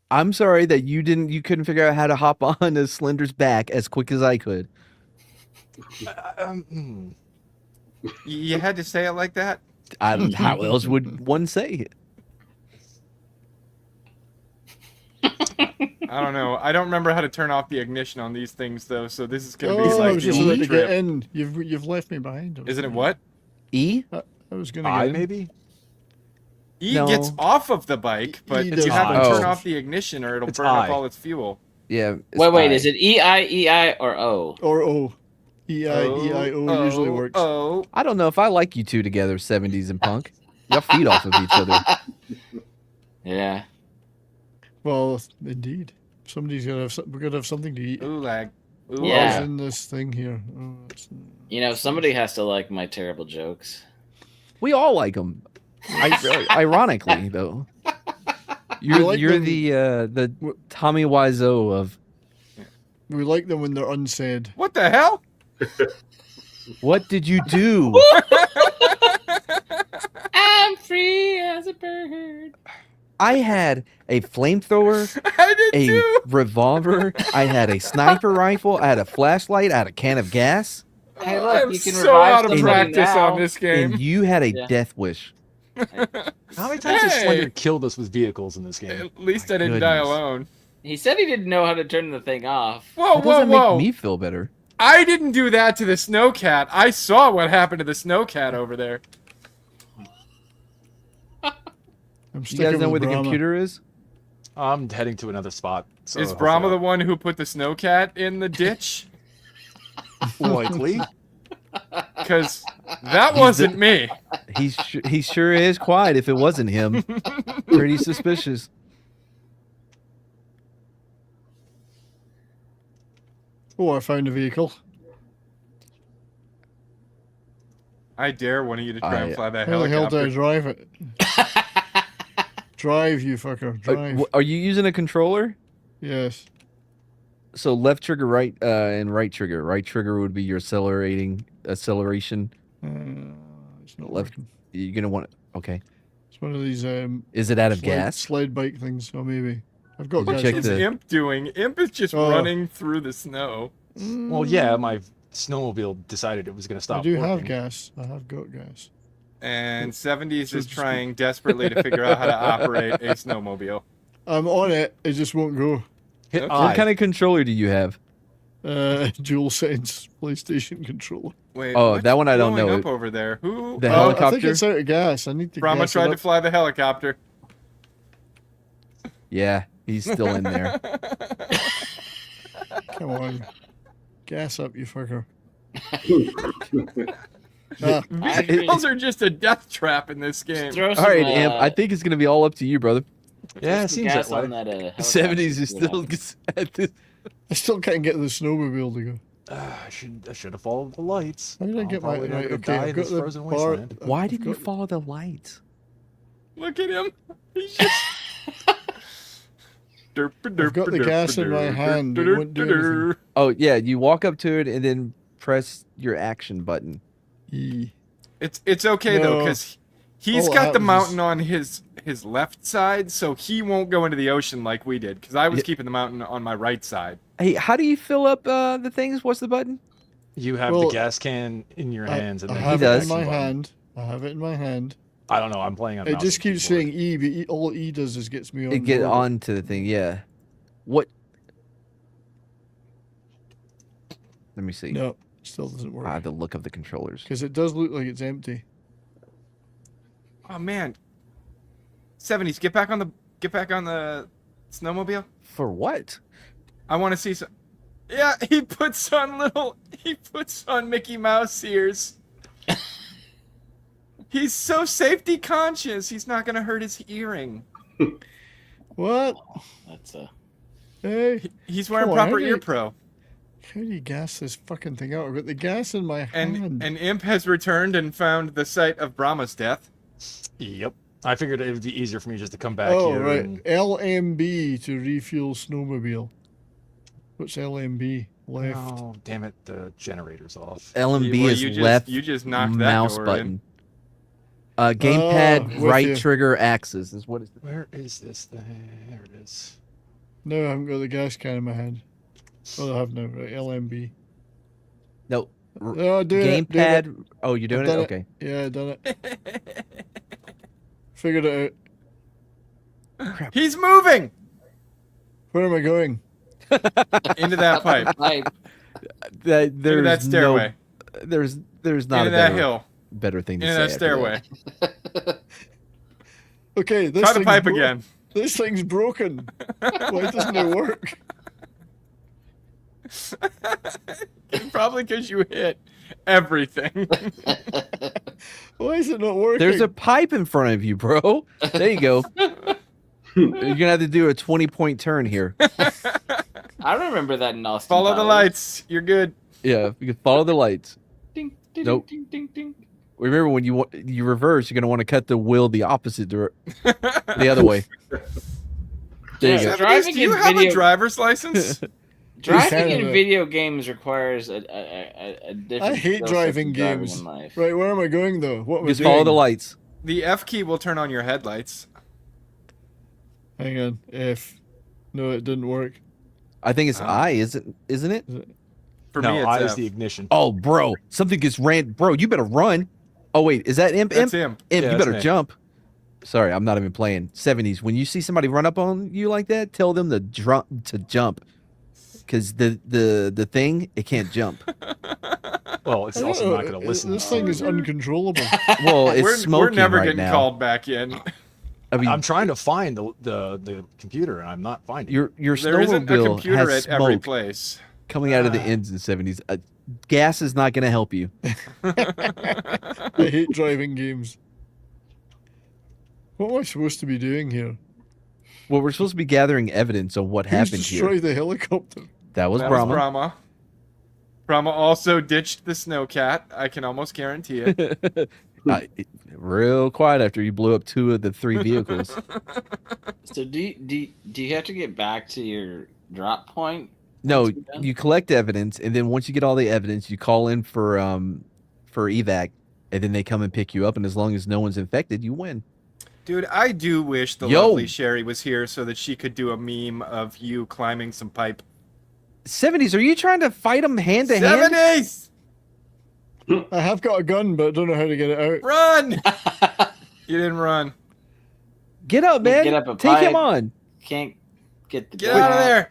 I'm sorry that you couldn't figure out how to hop on a Slender's back as quick as I could. You had to say it like that? How else would one say it? I don't know. I don't remember how to turn off the ignition on these things though, so this is gonna be Oh, I like was the just about to trip. get in. You've left me behind. Isn't it what? E? I was gonna I get in. maybe. E No. gets off of the bike, but E you does have to not. turn Oh. off the ignition or it'll It's burn up I. all its fuel. Yeah. it's Wait, I. is it E-I, or O? Or O. E-I-O usually works. Oh, I don't know if I like you two together, 70s and punk. Y'all feed off of each other. Yeah. Well, indeed. Somebody's gotta have. We're gonna have something to eat. ooh lag. Ooh, Yeah. What's in this thing here? Oh, it's, You know, somebody has to like my terrible jokes. We all like them. Ironically, though. You're like you're them- the Tommy Wiseau of we like them when they're unsaid. What the hell? what did you do? I'm free as a bird. I had a flamethrower, I did a too. revolver, I had a sniper rifle, I had a flashlight, I had a can of gas, Hey, look, I'm you can so revive out of somebody practice now. on this game. and you had a Yeah. death wish. How many times has Hey! Slender killed us with vehicles in this game? At least I My didn't die goodness. alone. He said he didn't know how to turn the thing off. Whoa, That whoa, doesn't whoa! make me feel better. I didn't do that to the snowcat. I saw what happened to the snowcat over there. I'm You sticking guys know where with the Brahma. computer is? I'm heading to another spot. So Is hopefully Brahma the I'll- one who put the snowcat in the ditch? likely? Because that He's wasn't me. He sure is quiet if it wasn't him. Pretty suspicious. Oh, I found a vehicle. I dare one of you to try and I- fly that How the hell do I helicopter. drive it? Drive, you fucker. Drive. Are you using a controller? Yes. So left trigger, right, and right trigger. Right trigger would be your acceleration. It's not Left- working. You're gonna want. Okay. It's one of these Is it out of gas? slide bike things. Oh, maybe. I've got Did you gas. check What's the- Imp doing? Imp is just Oh. running through the snow. Well, yeah, my snowmobile decided it was going to stop I do have working. gas. I have got gas. And 70s So is just- trying desperately to figure out how to operate a snowmobile. I'm on it. It just won't go. Hit Okay. I. What kind of controller do you have? Dual sense PlayStation controller. Wait, Oh, what's that one I don't blowing know. up over there. Who? The I helicopter? think it's out of gas. I need to Brahma gas it tried to up. fly the helicopter. Yeah, he's still in there. Come on. Gas up, you fucker. Ah, Vehicles are just a death trap in this game. Throw All some, right, Amp. I think it's gonna be all up to you, brother. Yeah, throw it some seems gas that way. on that, helicopter, 70s is see what still happens. at this. I still can't get the snowmobile to go. I should have followed the lights. How did I I'll get my probably right? never Okay, die I've in got this the frozen bar. wasteland. Why I've didn't you got- follow the lights? Look at him. He's just. I've got the gas in my hand, it won't do anything. Oh yeah, you walk up to it and then press your action button. E. It's okay though, No. because he's All got that the happens mountain on his left side, so he won't go into the ocean like we did. Because I was Yeah. keeping the mountain on my right side. Hey, how do you fill up the things? What's the button? You have Well, the gas can in your hands, and I then have the it does. in action my button. hand. I have it in my hand. I don't know. I'm playing on. It mouse just and keeps keyboard. saying E, but all E does is gets me on. It get board. onto the thing, yeah. What? Let me see. No, still doesn't work. The look of the controllers. Because it does look like it's empty. Oh man. 70s, get back on the snowmobile. For what? I want to see some. Yeah, he puts on Mickey Mouse ears. He's so safety conscious. He's not gonna hurt his earring. What? That's Hey, He's wearing Come on, proper how do ear you- pro. how do you gas this fucking thing out? I've got the gas in my hand. And Imp has returned and found the site of Brahma's death. Yep. I figured it would be easier for me just to come back Oh, here. right. And, LMB to refuel snowmobile. What's LMB? Left. oh, damn it! The generator's off. LMB Well, is you just- left you just knocked that mouse door in. button. Gamepad with right you. trigger axis is what is. Where is this thing? There it is. No, I haven't got the gas can in my hand. Oh, I have now. Right, LMB. No. Oh, do it. Do it. Gamepad. Oh, you're doing I've it. done it. Okay. Yeah, I done it. Figured it out. He's moving. Where am I going? Into that pipe. Pipe. There's Into that stairway. There's not Into a that better, hill. better thing to Into say. that after stairway. Okay, this Try the thing's pipe again. This thing's broken. Why doesn't it work? Probably because you hit everything. Why is it not working? There's a pipe in front of you, bro. There you go. You're gonna have to do a 20-point turn here. I remember that in Austin. Follow the Powers. lights. You're good. Yeah, you can follow the lights. Ding, ding, Nope. ding, ding, ding. Remember when you reverse, you're gonna want to cut the wheel the opposite the other way. There you Yeah, go. driving Do you in have a video- driver's license? Driving in Canada. video games requires a different. I hate skill set driving than driving games. in life. Right, where am I going though? What am I Just doing? follow the lights. The F key will turn on your headlights. Hang on, F. No, it didn't work. I think it's Oh. I, isn't it? For no, me, it's I is F. the ignition. Oh, bro, something gets ran. Bro, you better run. Oh wait, is that Imp? That's Imp, him. Imp, Yeah, you that's better me. jump. Sorry, I'm not even playing 70s. When you see somebody run up on you like that, tell them to jump, because the thing it can't jump. Well, it's I don't also know, not going to listen. This thing is uncontrollable. Well, it's we're smoking never right getting now. called back in. I mean, I'm trying to find the computer, and I'm not finding it. your There isn't a snowmobile computer has at every smoke place. coming out of the ends in 70s. Gas is not going to help you. I hate driving games. What am I supposed to be doing here? Well, we're supposed to be gathering evidence of what Who's happened here. destroyed the helicopter? That was That was Brahma. Brahma. Brahma also ditched the snowcat. I can almost guarantee it. Real quiet after you blew up 2 of the 3 vehicles. So do you have to get back to your drop point? No, once you're done? you collect evidence, and then once you get all the evidence, you call in for evac, and then they come and pick you up. And as long as no one's infected, you win. Dude, I do wish the Yo. lovely Sherry was here so that she could do a meme of you climbing some pipe. 70s, are you trying to fight them hand to hand? 70s! I have got a gun, but I don't know how to get it out. Run! You didn't run. Get up, man. Get up a Take him pipe. on. Can't get the Get gun out of there!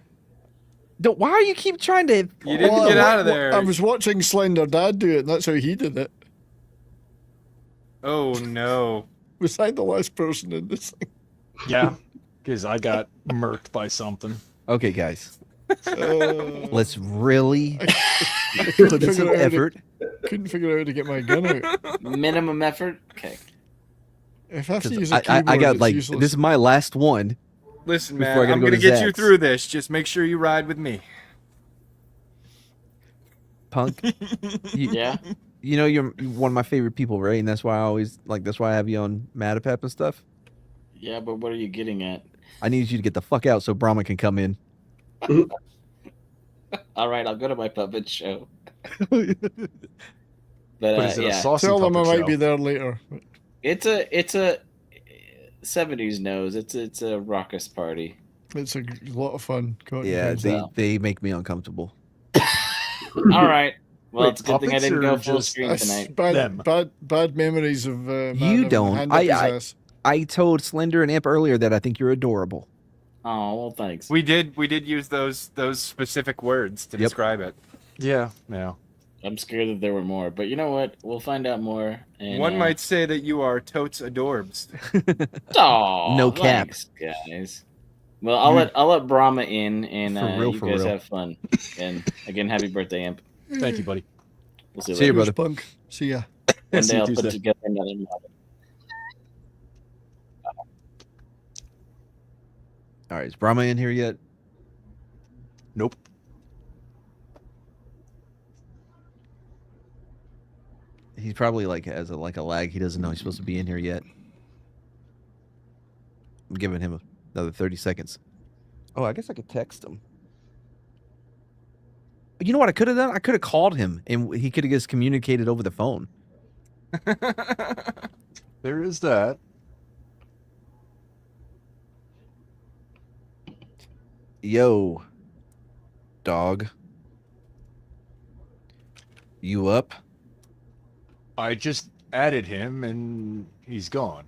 Why are you keep trying to? You didn't get out of there. I was watching Slender Dad do it, and that's how he did it. Oh no. Was I the last person in this thing? Yeah, because I got murked by something. Okay, guys, Uh, let's really I put couldn't in some figure, out how effort. couldn't figure out how to get my gun out. minimum effort. Okay. If I have to 'Cause use a I keyboard, got it's like useless. this is my last one. Listen, Before man, I gotta I'm go gonna to get you Zach's. through this. Just make sure you ride with me. Punk. You, Yeah. you know you're one of my favorite people, right? And that's why I always that's why I have you on Matapap and stuff. Yeah, but what are you getting at? I need you to get the fuck out so Brahma can come in. All right, I'll go to my puppet show. But But is it a yeah, saucy Tell them I puppet might show? be there later. it's a 70s knows. It's a raucous party. It's a lot of fun. God, Yeah, thanks. they make me uncomfortable. All right. Well, Wait, it's a good thing I puppets didn't or go full just- screen That's tonight. Them. bad memories of man You having a don't. hand up his ass. I told Slender and Imp earlier that I think you're adorable. Oh well, thanks. We did use those specific words to Yep. describe it. Yeah, yeah. I'm scared that there were more, but you know what? We'll find out more. And, One might say that you are totes adorbs. Aw, No cap. thanks, guys. Well, I'll let Brahma in, and For real, you for guys real. have fun. And again, happy birthday, Imp. Thank you, buddy. We'll see you See you, later. brother. Punk. See ya. One See day you I'll put Tuesday. together another model. All right, is Brahma in here yet? Nope. He's probably has a lag. He doesn't know he's supposed to be in here yet. I'm giving him another 30 seconds. Oh, I guess I could text him. You know what I could have done? I could have called him and he could have just communicated over the phone. There is that. Yo, dog. You up? I just added him, and he's gone.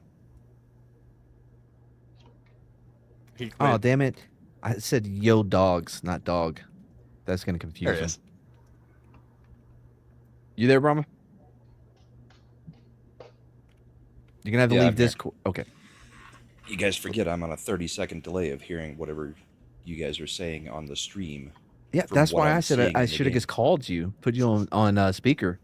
He quit. Oh, damn it. I said yo dogs, not dog. That's gonna There confuse it him. is. You there, Brahma? You're gonna have to Yeah, leave I'm here. Discord. Okay. You guys forget I'm on a 30-second delay of hearing whatever you guys are saying on the stream. Yeah, From that's what why I'm I said seeing I in the should have game. just called you, put you on speaker.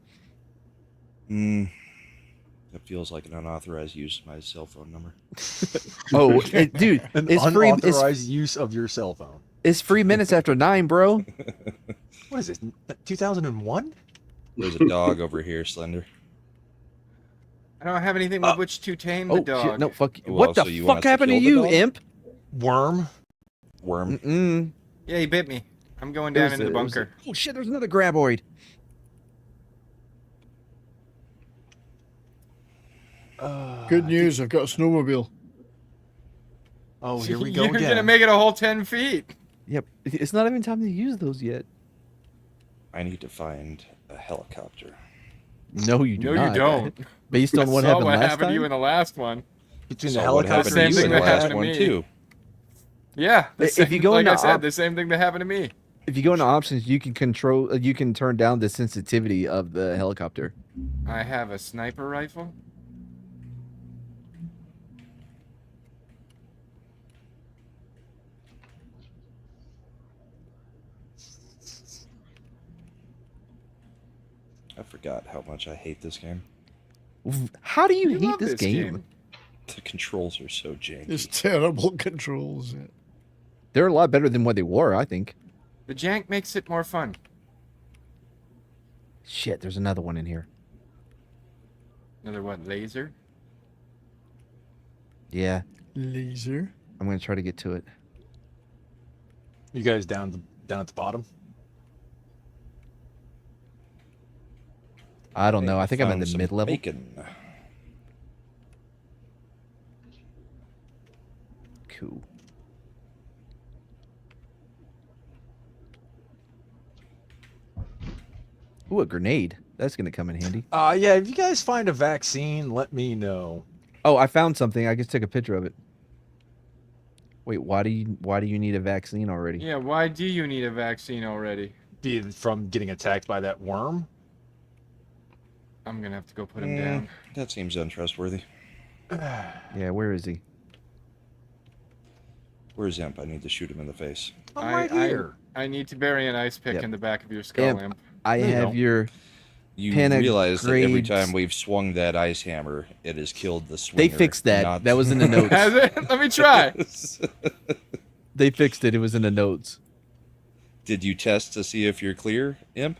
That feels like an unauthorized use of my cell phone number. Oh, dude, An it's free. unauthorized use of your cell phone. It's 3 minutes after 9, bro. What is this? 2001? There's a dog over here, Slender. I don't have anything with which to tame the Oh dog. shit! No, fuck. Well, What the so you want fuck us to happened to kill the you, dog? imp? Worm? Worm. Mm-mm. Yeah, he bit me. I'm going down into the bunker. Oh shit! There's another graboid. Good news, I've got a snowmobile. Oh, here we go You're again. gonna make it a whole 10 feet. Yep. It's not even time to use those yet. I need to find a helicopter. No, you do No, you not. don't. Based on what I saw happened what last happened to you time. in the last one. Between So the what helicopter happened to Same you thing in the that last happened to one me. too? Yeah, the If same, you go like into I said, op- the same thing that happened to me. If you go into options, you can control. You can turn down the sensitivity of the helicopter. I have a sniper rifle. I forgot how much I hate this game. How do you You hate love this game? The controls are so janky. It's terrible controls. Yeah. They're a lot better than what they were, I think. The jank makes it more fun. Shit, there's another one in here. Another what? Laser? Yeah, Laser. I'm gonna try to get to it. You guys down at the bottom? I don't know. I think I'm in found the some mid level. Bacon. Cool. Ooh, a grenade. That's gonna come in handy. Yeah, if you guys find a vaccine, let me know. Oh, I found something. I just took a picture of it. Wait, why do you need a vaccine already? Yeah, why do you need a vaccine already? From getting attacked by that worm? I'm gonna have to go put him Yeah. down. That seems untrustworthy. Yeah, where is he? Where's Imp? I need to shoot him in the face. I'm right here. I need to bury an ice pick Yep. in the back of your skull, Imp. Imp. I No, you have don't. your. You Panic realize that every grades. time we've swung that ice hammer, it has killed the swinger. They fixed that. not- That was in the notes. Has it? Let me try. They fixed it. It was in the notes. Did you test to see if you're clear, Imp?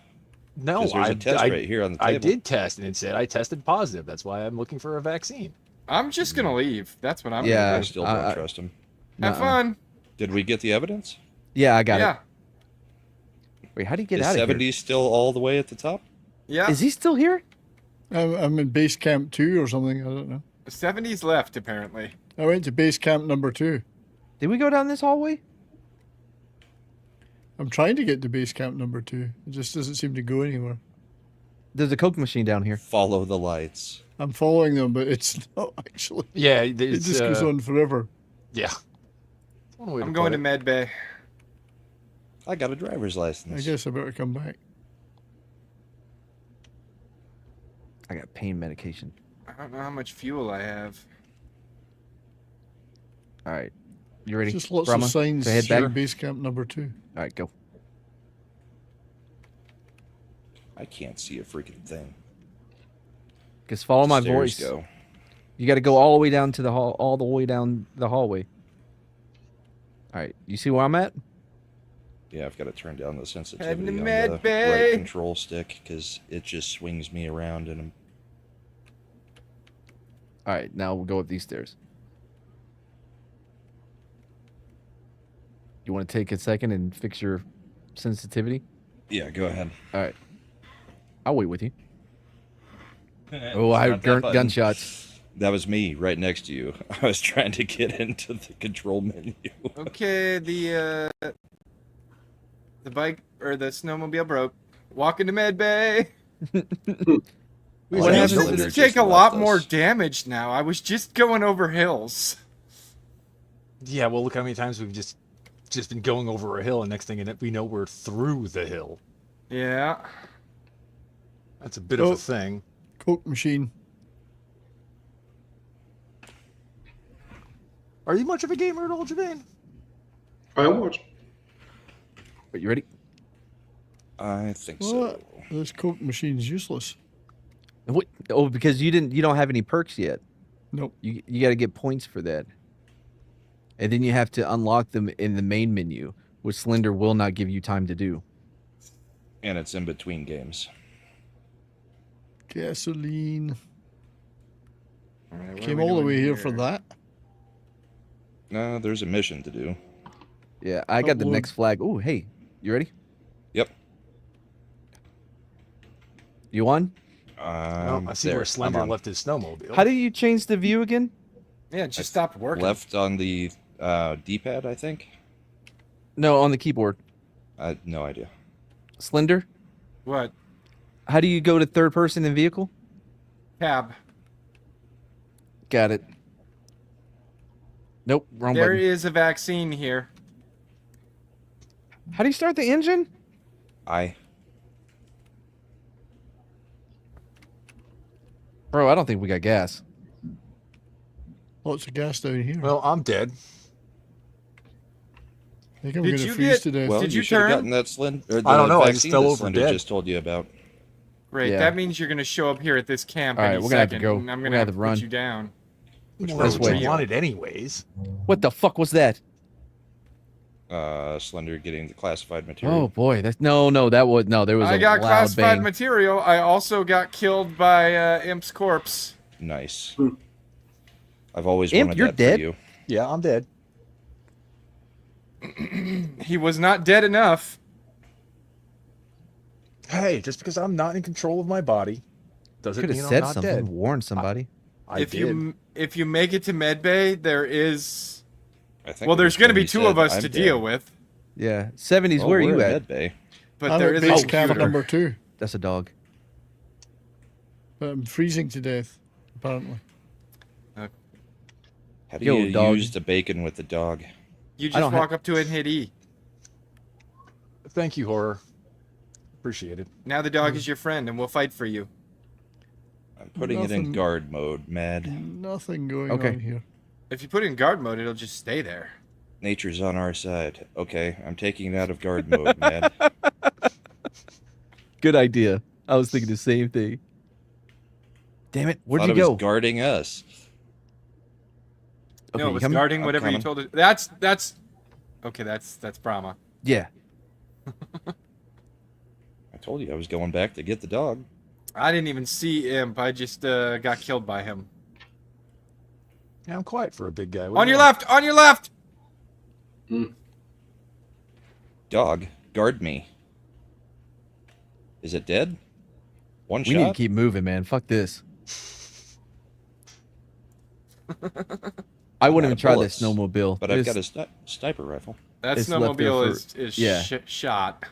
No, 'Cause there's a test right here on the I table. did test, and it said I tested positive. That's why I'm looking for a vaccine. I'm just gonna leave. That's what I'm Yeah. I gonna still don't I- trust him. do. Have Nuh-uh. fun. Did we get the evidence? Yeah, I got Yeah. it. Wait, how do you get Is out of 70 still all the way at the top? Yeah. here? Is he still here? I'm in base camp 2 or something. I don't know. 70's left, apparently. I went to base camp number 2. Did we go down this hallway? I'm trying to get to base camp number 2. It just doesn't seem to go anywhere. There's a Coke machine down here. Follow the lights. I'm following them, but it's not actually. Yeah, It it's, just goes on forever. Yeah. One way I'm to going put to it. med bay. I got a driver's I license. guess I better come back. I got pain medication. I don't know how much fuel I have. All right, you ready? Just lots Brahma, of signs to head saying back. base camp number 2. All right, go. I can't see a freaking thing. Just follow my Stairs voice. Go. You got to go all the way down to the hall, all the way down the hallway. All right, you see where I'm at? Yeah, I've got to turn down the Heading sensitivity to on med the bay. right control stick because it just swings me around and I'm All right, now we'll go up these stairs. You want to take a second and fix your sensitivity? Yeah, go ahead. All right, I'll wait with you. Oh, I heard gunshots. That was me right next to you. I was trying to get into the control menu. Okay, the bike or the snowmobile broke. Walking to med bay. Oh, What yeah, happens Cylinder Things if just take a left lot us. more damage now. I was just going over hills. Yeah, well, look how many times we've just just been going over a hill, and next thing we know, we're through the hill. Yeah. That's a bit of a thing. Coke machine. Are you much of a gamer at all, Javane? I watch. But you ready? I think What? so. This Coke machine's useless. What? Oh, because you don't have any perks yet. Nope. You got to get points for that. And then you have to unlock them in the main menu, which Slender will not give you time to do. And it's in between games. Gasoline. All right, what are Came we all the doing way here for that. No, there's a mission to do. Yeah, I got the Upload. next flag. Oh, hey, you ready? Yep. You on? No, I see there. where I'm Slender on. left his snowmobile. How do you change the view again? Yeah, it just stopped working. Left on the D-pad, I think. No, on the keyboard. No idea. Slender, What? how do you go to third person in vehicle? Tab. Got it. Nope, wrong There button. is a vaccine here. How do you start the engine? Bro, I don't think we got gas. Lots of gas down here. Well, I'm dead. I think I'm Did going to you freeze get- to death. Well, Did you should have turn? gotten that the I don't know, I just vaccine fell that over Slender dead. just told you about. Great. Yeah. That means you're going to show up here at this camp All right, any we're gonna have to second, go. and I'm We're going gonna to have have to to run. put you down. Well, This that's what way. you wanted anyways. What the fuck was that? Slender getting the classified Oh material. boy, that's there was I a got loud classified bang. material. I also got killed by Imp's corpse. Nice. Hmm. I've always Imp, wanted you're that dead? for you. Yeah, I'm dead. He was not dead enough. Hey, just because I'm not in control of my body doesn't Could mean have I'm said not something, dead. warned somebody. I if did. you make it to medbay, there is I think well, it there's was going to when be you two said, of us "I'm to dead." deal with, Yeah, 70s. Oh, Where are we're you in at? medbay. but I'm there at is base a camp computer. number 2. That's a dog. But I'm freezing to death, apparently. How do Yo, you dog. use the bacon with the dog? You I don't just walk up to it and hit E. Thank you, horror. Appreciate it. Now the dog is your friend, and we'll fight for you. I'm putting it in Nothing. guard mode, Mad. Nothing going Okay. on here. If you put it in guard mode, it'll just stay there. Nature's on our side. Okay, I'm taking it out of guard mode, Mad. Good idea. I was thinking the same thing. Damn it! Where'd Thought you it was go? guarding us. Okay, No, you it was coming? guarding I'm whatever you coming. told it. That's okay. That's Brahma. Yeah. I told you I was going back to get the dog. I didn't even see Imp. I just got killed by him. Yeah, I'm quiet for a big guy. On your left! On your left! Dog, guard me. Is it dead? One We need to shot? keep moving, man. Fuck this. I wouldn't out even of try bullets, this snowmobile. But I've got This- a sniper rifle. That It's left there snowmobile for- is yeah. shot.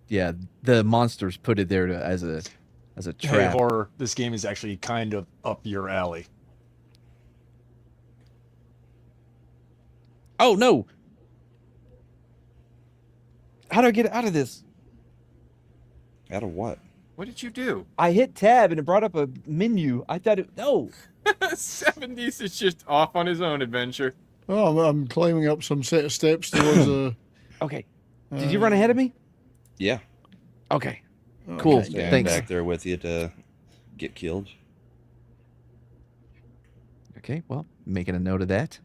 Yeah, the monsters put it there as a Hey, trap. horror. This game is actually kind of up your alley. Oh no! How do I get out of this? Out of what? What did you do? I hit tab and it brought up a menu. I thought it no. 70s is just off on his own adventure. Oh, I'm climbing up some set of steps towards a. Okay. Did you run ahead of me? Yeah. Okay. Cool. Okay. Stand Thanks. back there with you to get killed. Okay. Well, making a note of that.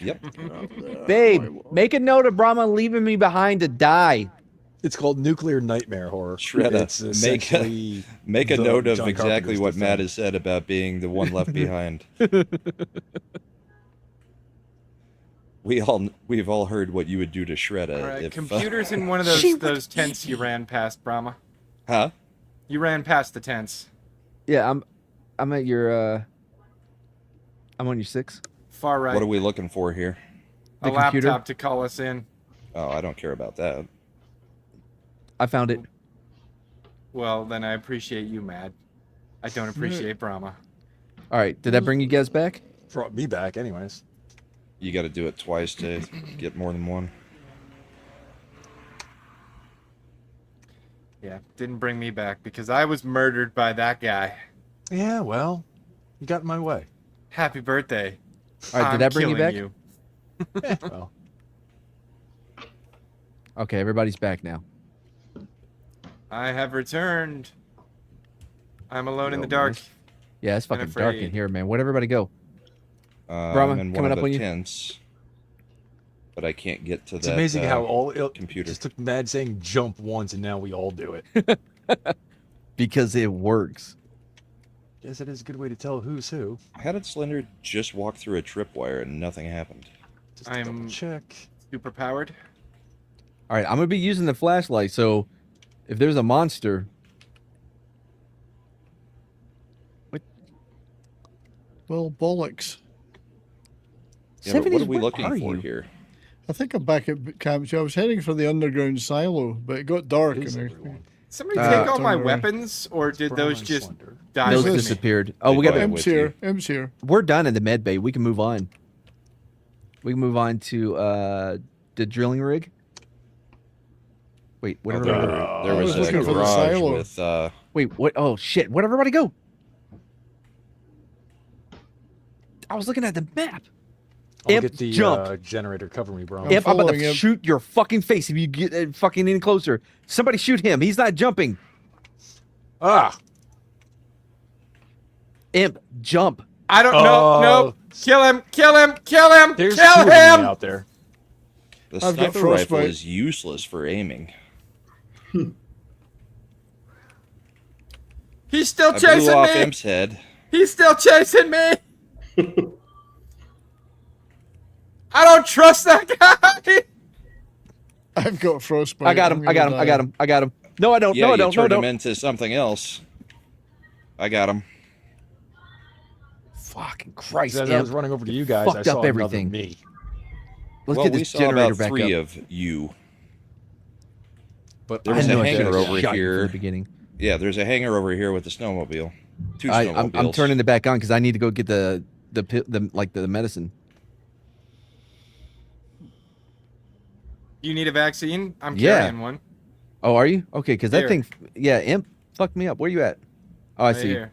Yep. Babe, make a note of Brahma leaving me behind to die. It's called Nuclear Nightmare Horror. Shredder, It's make a- essentially Make a the note of John exactly Carpenter's what The Matt Thing. has said about being the one left behind. We've all heard what you would do to Shredder. All right, if, computers in one of those tents you ran past, Brahma. Huh? You ran past the tents. Yeah, I'm at your I'm on your 6. Far right. What are we looking for here? A the computer? laptop to call us in. Oh, I don't care about that. I found it. Well, then I appreciate you, Mad. I don't appreciate Brahma. All right. Did that bring you guys back? Brought me back, anyways. You got to do it twice to get more than one. Yeah, didn't bring me back because I was murdered by that guy. Yeah, well, you got in my way. Happy birthday. All right, did that bring you back? You. Well, Okay, everybody's back now. I have returned. I'm alone in Yo, the dark. man. Yeah, it's And fucking dark in afraid. here, man. Where'd everybody go? Brahma, I'm in coming one up of on the you. tents, but I can't get to it's that. amazing how all it computer. just took Mad saying jump once, and now we all do it. Because it works. Guess it is a good way to tell who's who. How did Slender just walk through a tripwire and nothing happened? Just I'm- double check. Super powered. All right, I'm gonna be using the flashlight. So, if there's a monster, Well, bollocks. Yeah, but what Seventies, are we where looking are for you? here? I think I'm back at Camp 2. I was heading for the underground silo, but it got dark. It is And everyone. Somebody Uh, take all my turn around. weapons, or did Brahma those and just Slender. die those with me? disappeared. Oh, we They got. died. to with Im's here. you. Im's here. We're done in the med bay. We can move on. We can move on to the drilling rig. Wait, what? Oh, everybody go? there I was was a looking for the garage silo. with Wait, what? Oh shit! Where'd everybody go? I was looking at the map. I'll Imp, get the jump. generator. Cover me, bro. I'm If I'm about following to him. shoot your fucking face if you get fucking any closer. Somebody shoot him. He's not jumping. Ah! Imp, jump. I don't know. No. Kill him. Kill him. Kill him. There's Kill two of me him. out there. the I've got sniper rifle frostbite. is useless for aiming. He's still I blew chasing off me. Imp's head. He's still chasing me. I don't trust that guy. I've got frostbite. I got I'm him. I got him. gonna I got die. him. I got him. No, I don't. Yeah, no, I you don't. No, I turned him don't. into something else. I got him. Fucking Christ, As I was Imp. running over to you guys, I fucked saw up another everything. me. Let's well, get we this saw generator about back three up. of you. But There I was a know I hangar should've over shot you from here. the beginning. Yeah, there's a hangar over here with a snowmobile. Two snowmobiles. I'm turning it back on because I need to go get the medicine. You need a vaccine? I'm Yeah. carrying one. Oh, are you? Okay, because that Here. thing, yeah, Imp fucked me up. Where you at? Oh, I Right see. here.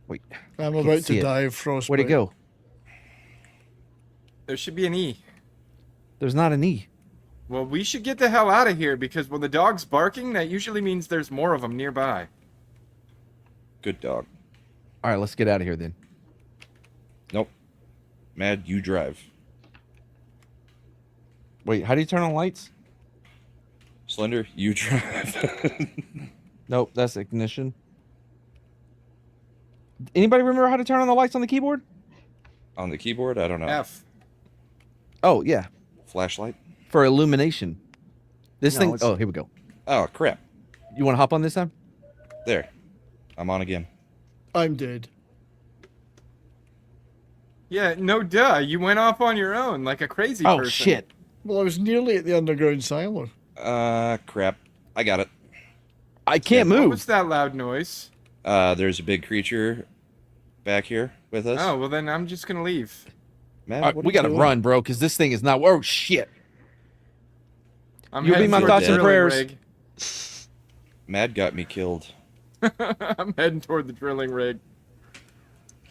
Wait, I'm Can't about see to it. die of frostbite. where'd it go? There should be an E. There's not an E. Well, we should get the hell out of here because when the dog's barking, that usually means there's more of them nearby. Good dog. All right, let's get out of here then. Nope. Mad, you drive. Wait, how do you turn on lights? Slender, you drive. Nope, that's ignition. Anybody remember how to turn on the lights on the keyboard? On the keyboard, I don't know. F. Oh, yeah, Flashlight. for illumination. This No, thing. it's- Oh, here we go. Oh crap! You want to hop on this time? There, I'm on again. I'm dead. Yeah, no duh. You went off on your own like a crazy Oh person. shit! Well, I was nearly at the underground silo. Crap. I got it. I can't What move. was that loud noise? There's a big creature back here with us. Oh, well then I'm just gonna leave. Mad, All right, what we are you gotta doing? run, bro, because this thing is not. Oh shit! I'm You'll be heading my toward thoughts the and drilling prayers. rig. Mad got me killed. I'm heading toward the drilling rig.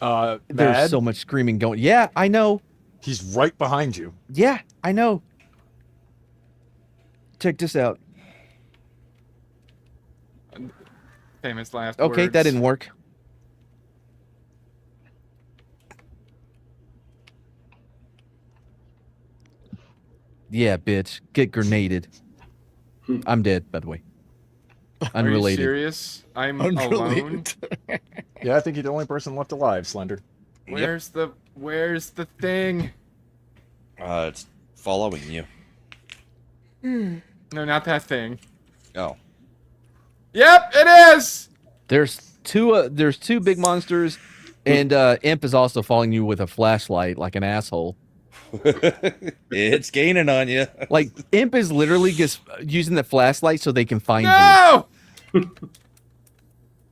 There's Mad, so much screaming going. Yeah, I know. he's right behind you. Yeah, I know. Check this out. Famous last Okay, words. that didn't work. Yeah, bitch. Get grenaded. I'm dead, by the way. Are you Unrelated. serious? I'm alone. Unrelated. Yeah, I think you're the only person left alive, Slender. Where's the thing? It's following you. No, not that thing. Oh, Yep, it is. There's two big monsters, and Imp is also following you with a flashlight like an asshole. it's gaining on you. Like Imp is literally just using the flashlight so they can find you. No!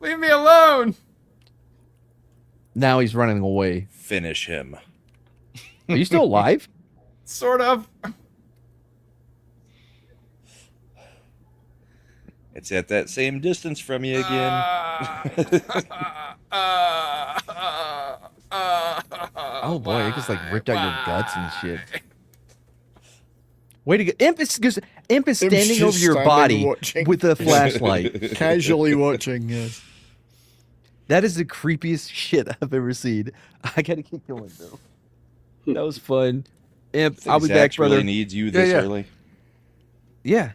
Leave me alone. Now he's running away. Finish him. Are you still alive? Sort of. It's at that same distance from you again. Oh boy, it just like ripped out your guts and shit. Way to go. Imp is standing just over your standing body watching. with a flashlight. Casually watching, yes. That is the creepiest shit I've ever seen. I gotta keep going though. That was fun. Imp, Think I'll be Zach back, brother. really needs you this yeah. early. Yeah,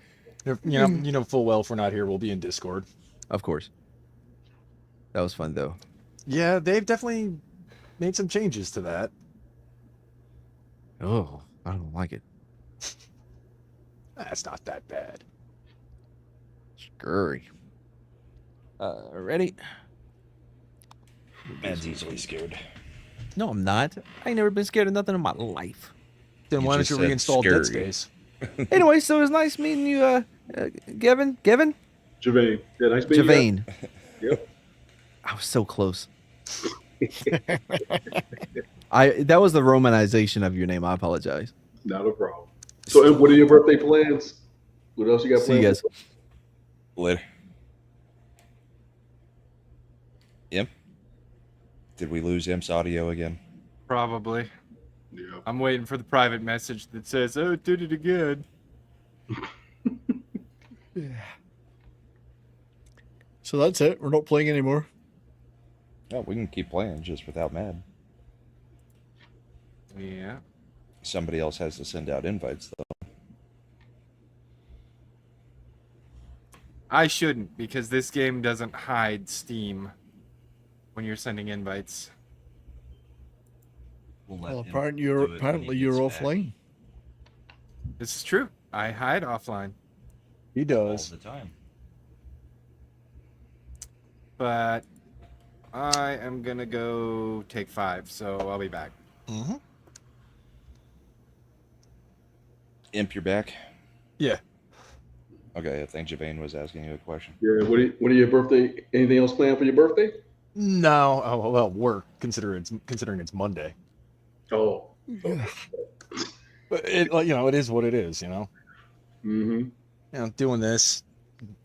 You know full well if we're not here, we'll be in Discord. of course. That was fun though. Yeah, they've definitely made some changes to that. Oh, I don't like it. That's not that bad. Scurry. Ready? Man's easily scared. No, I'm not. I ain't never been scared of nothing in my life. Then You why don't just you said reinstall scary. Dead Space? Anyway, so it was nice meeting you, Gavin. Javane. Yeah, nice meeting you. Javane. Yep. I was so close. That was the romanization of your name. I apologize. Not a problem. So, what are your birthday plans? What else you got See you planned? guys. Later. Imp? Did we lose Imp's audio again? Probably. Yeah. I'm waiting for the private message that says, "Oh, it did it again." So that's it. We're not playing anymore. No, we can keep playing just without Mad. Yeah. Somebody else has to send out invites, though. I shouldn't, because this game doesn't hide Steam when you're sending invites. We'll Well, apparently you're offline. This is true. I hide offline. He does. the time. But I am going to go take 5, so I'll be back. Mm-hmm. Imp, you're back? Yeah. Okay, I think Javane was asking you a question. Yeah. What are your birthday? Anything else planned for your birthday? No. Oh, well, work, considering it's Monday. Oh. But it is what it is, Mm-hmm. Doing this,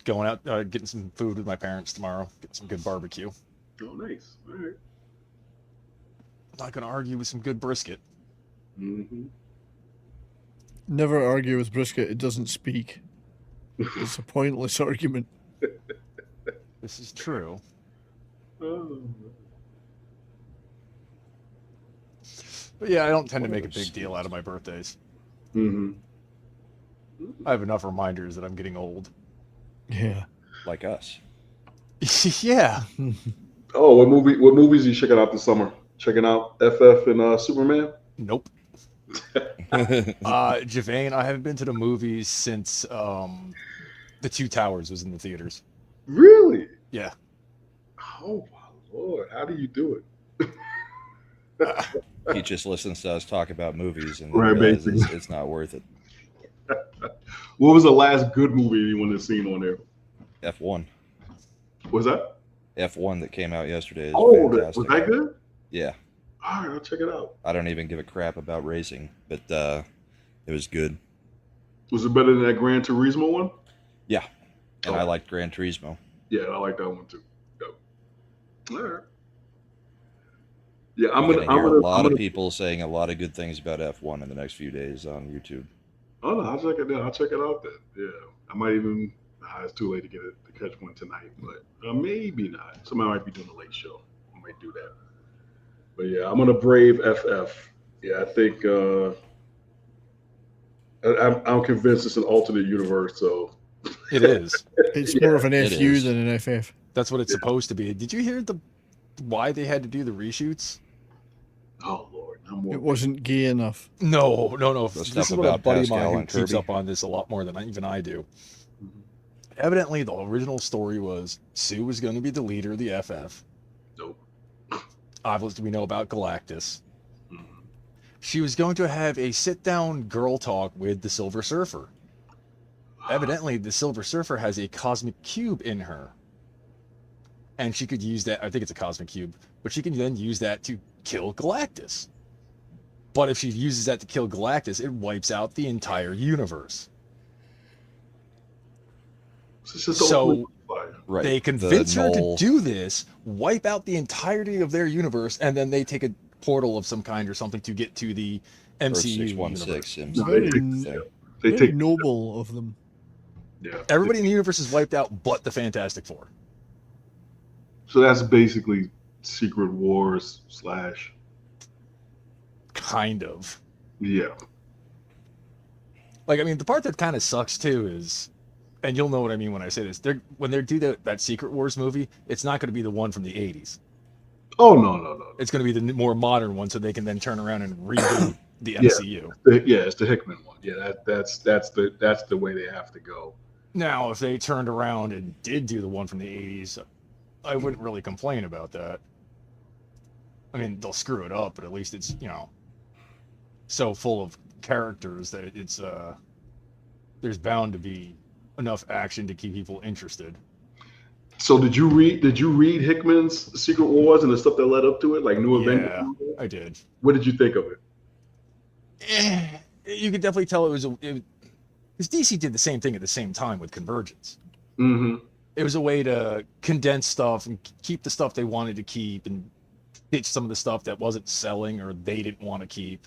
going out, getting some food with my parents tomorrow, getting some good barbecue. Oh, nice. All right. Not gonna argue with some good brisket. Mm-hmm. Never argue with brisket. It doesn't speak. It's a pointless argument. This is true. Oh. But yeah, I don't tend to make a big deal out of my birthdays. Mm-hmm. I have enough reminders that I'm getting old. Yeah. Like us. Yeah. Oh, what movies are you checking out this summer? Checking out FF and Superman? Nope. Javane, I haven't been to the movies since The Two Towers was in the theaters. Really? Yeah. Oh my lord! How do you do it? He just listens to us talk about movies and Right, realizes basically. it's not worth it. What was the last good movie anyone has seen on there? F1. Was that? F1 that came out yesterday is Oh, fantastic. was that good? Yeah. All right, I'll check it out. I don't even give a crap about racing, but it was good. Was it better than that Gran Turismo one? Yeah. And I Oh. liked Gran Turismo. Yeah, I like that one too. Yep. All right. Yeah, I'm You're gonna. hear a lot I'm of gonna. people saying a lot of good things about F1 in the next few days on YouTube. Oh no, I'll check it out. I'll check it out then. Yeah, I might even. It's too late to get it to catch one tonight, but maybe not. Somebody might be doing a late show. I might do that. But yeah, I'm gonna brave FF. Yeah, I think. I'm convinced it's an alternate universe. So It is. It's more of an It FU is. than an FF. That's what it's supposed to be. Did you hear why they had to do the reshoots? oh lord, no more. It wasn't gay enough. No. The stuff This is what a about buddy of Pascal mine who and keeps Kirby. up on this a lot more than even I do. Mhm. Evidently, the original story was Sue was going to be the leader of the FF. Nope. Obviously, we know about Galactus. Mhm. She was going to have a sit-down girl talk with the Silver Surfer. Evidently, the Silver Surfer has a cosmic cube in her. And she could use that, I think it's a cosmic cube, but she can then use that to kill Galactus. But if she uses that to kill Galactus, it wipes out the entire universe. It's just So Right. they the convince her to null- do this, wipe out the entirety of their universe, and then they take a portal of some kind or something to get to the or MCU 616 universe. MCU. Very, thing. they very take noble of them. yeah. Everybody in the universe is wiped out but the Fantastic Four. So that's basically Secret Wars / Kind of. yeah. Like, I mean, the part that kind of sucks too is, and you'll know what I mean when I say this, when they do that Secret Wars movie, it's not going to be the one from the 80s. Oh no. It's going to be the more modern one so they can then turn around and reboot the Yeah. MCU. It's the Hickman one. Yeah, that's the way they have to go. Now, if they turned around and did do the one from the 80s, I wouldn't really complain about that. I mean, they'll screw it up, but at least it's, so full of characters that it's there's bound to be enough action to keep people interested. So did you read Hickman's Secret Wars and the stuff that led up to it, like New Avengers? Yeah, I did. What did you think of it? You could definitely tell it was because DC did the same thing at the same time with Convergence. Mm-hmm. It was a way to condense stuff and keep the stuff they wanted to keep and ditch some of the stuff that wasn't selling or they didn't want to keep.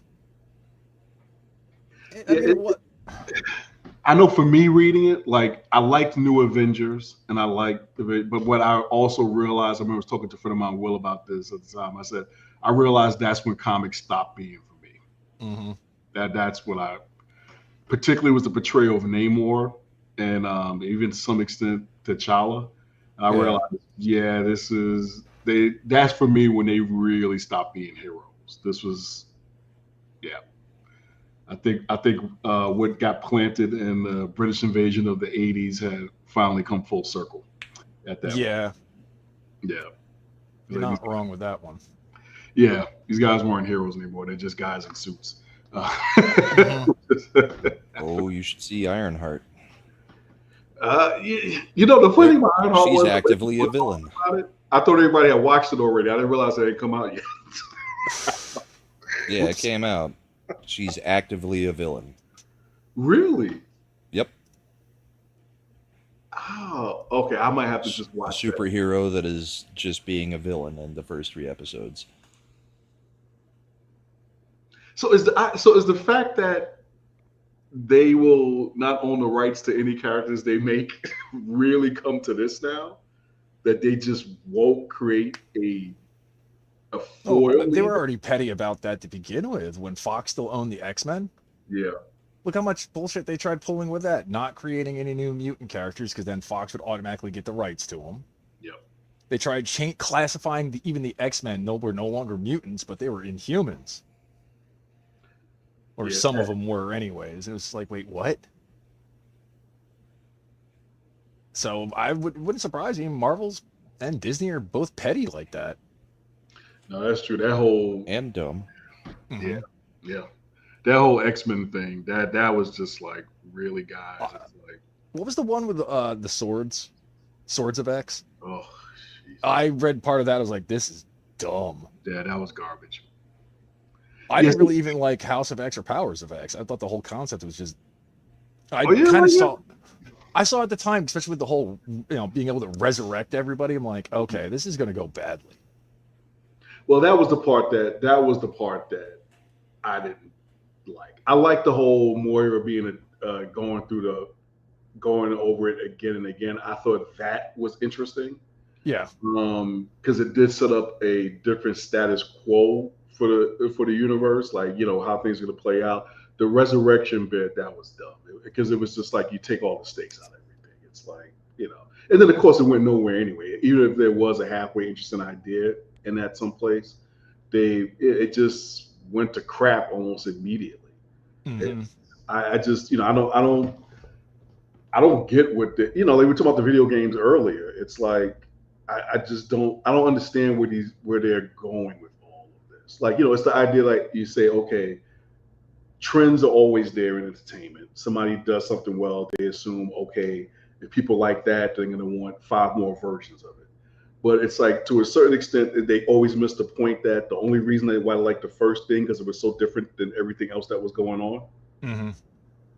I know for me reading it, like I liked New Avengers and I liked it, but what I also realized, I remember I was talking to a friend of mine, Will, about this at the time. I said, I realized that's when comics stopped being for me. Mm-hmm. That's when particularly was the portrayal of Namor and even to some extent T'Challa. And I realized, that's for me when they really stopped being heroes. This was, I think what got planted in the British invasion of the 80s had finally come full circle at that point. Yeah, Yeah. you're not wrong with that one. Yeah, these guys weren't heroes anymore. They're just guys in suits. Oh, you should see Ironheart. The funny about Ironheart She's was actively a villain. I thought everybody had watched it already. I didn't realize it had come out yet. Yeah, it came out. She's actively a villain. Really? Yep. Oh, okay. I might have to just A watch superhero that is just being a villain in the first 3 episodes. So is the fact that they will not own the rights to any characters they make really come to this now? That they just won't create a foil? They were already petty about that to begin with when Fox still owned the X-Men. Yeah. Look how much bullshit they tried pulling with that, not creating any new mutant characters because then Fox would automatically get the rights to them. Yep. They tried classifying even the X-Men. Were no longer mutants, but they were Inhumans. Or some of them were anyways. It was like, wait, what? So wouldn't surprise me. Marvel's and Disney are both petty like that. No, that's true. That whole And dumb. Mhm. yeah, that whole X-Men thing. That was just like, really, guys. It's like, What was the one with the swords? Swords of X? oh, geez. I read part of that. I was like, this is dumb. Yeah, that was garbage. I didn't really even like House of X or Powers of X. I thought the whole concept was just. I saw at the time, especially with the whole, being able to resurrect everybody. I'm like, okay, this is going to go badly. Well, that was the part that I didn't like. I liked the whole Moira being going over it again and again. I thought that was interesting. Yeah. Because it did set up a different status quo for the universe, like how things are going to play out. The resurrection bit, that was dumb because it was just like you take all the stakes out of everything. It's like and then of course it went nowhere anyway. Even if there was a halfway interesting idea in that someplace, it just went to crap almost immediately. Mm-hmm. I just I don't get what they were talking about the video games earlier. It's like I just don't understand where they're going with all of this. Like it's the idea, like you say, okay, trends are always there in entertainment. Somebody does something well, they assume, okay, if people like that, they're going to want 5 more versions of it. But it's like, to a certain extent, they always miss the point that the only reason why I like the first thing because it was so different than everything else that was going on. Mm-hmm.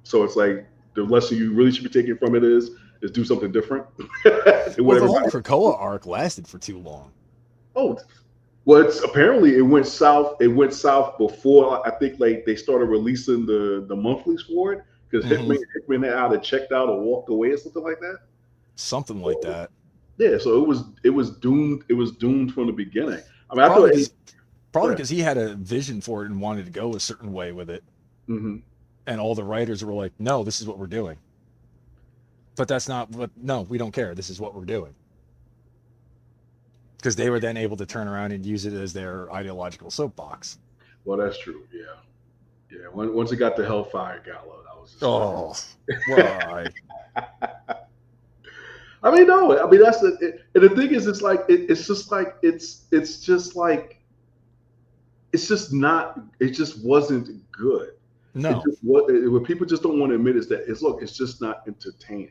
So it's like the lesson you really should be taking from it is Just do something different. Well, the whole Krakoa arc lasted for too long. Oh, well, it's apparently it went south. It went south before I think like they started releasing the monthlies for it because Hickman had either checked out or walked away or something like that. Something like that. Yeah, so it was doomed. It was doomed from the beginning. I mean, I thought probably because he had a vision for it and wanted to go a certain way with it, Mhm. and all the writers were like, "No, this is what we're doing." But that's not what. No, we don't care. This is what we're doing. Because they were then able to turn around and use it as their ideological soapbox. Well, that's true. Yeah, yeah. Once it got to Hellfire Gala, I was. Just why? I mean, no. I mean, that's the. And the thing is, it's like it's just like it's just like it's just not. It just wasn't good. No. What people just don't want to admit is that it's just not entertaining.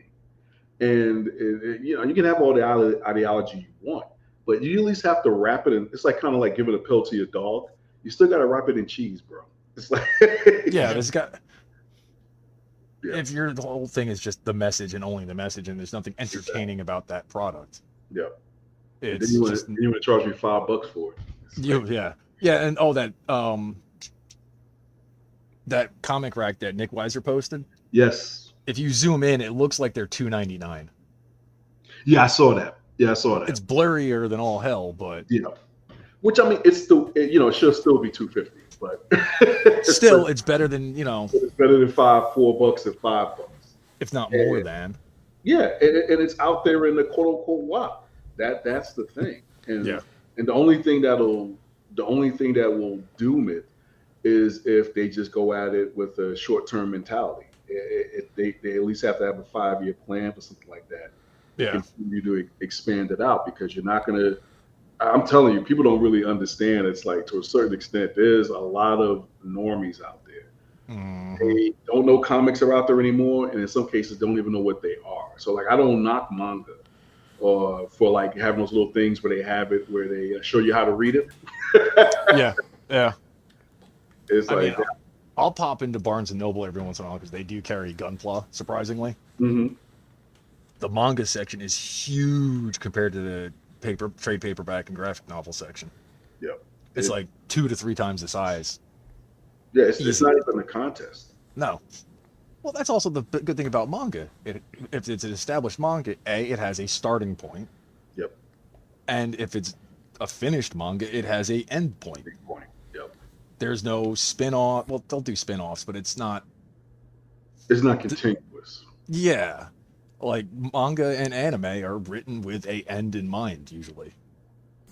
And you know, you can have all the ideology you want, but you at least have to wrap it in. It's like kind of like giving a pill to your dog. You still got to wrap it in cheese, bro. It's like yeah, there's got. Yeah. If the whole thing is just the message and only the message, and there's nothing entertaining about that product. Yeah. It's you want to charge me $5 for it. Yeah, and that comic rack that Nick Weiser posted. Yes. If you zoom in, it looks like they're $2.99. Yeah, I saw that. It's blurrier than all hell, but which I mean, it's still it should still be $2.50, but still, it's better than It's better than $4 and $5, if not more than. Yeah, and it's out there in the quote unquote wild. That's the thing, and and the only thing that will doom it is if they just go at it with a short-term mentality. They at least have to have a 5-year plan for something like that. Yeah, continue to expand it out because you're not going to. I'm telling you, people don't really understand. It's like to a certain extent, there's a lot of normies out there. They don't know comics are out there anymore, and in some cases, don't even know what they are. So, like, I don't knock manga for like having those little things where they have it where they show you how to read it. yeah. It's like I'll pop into Barnes and Noble every once in a while because they do carry Gunpla, surprisingly. Mm-hmm. The manga section is huge compared to the trade paperback and graphic novel section. Yeah, it's like 2 to 3 times the size. Yeah, it's not even a contest. No. Well, that's also the good thing about manga. If it's an established manga, it has a starting point. Yep. And if it's a finished manga, it has a end point. Big point. Yep. There's no spin-off. Well, they'll do spin-offs, but it's not. It's not continuous. Yeah. Like manga and anime are written with a end in mind usually.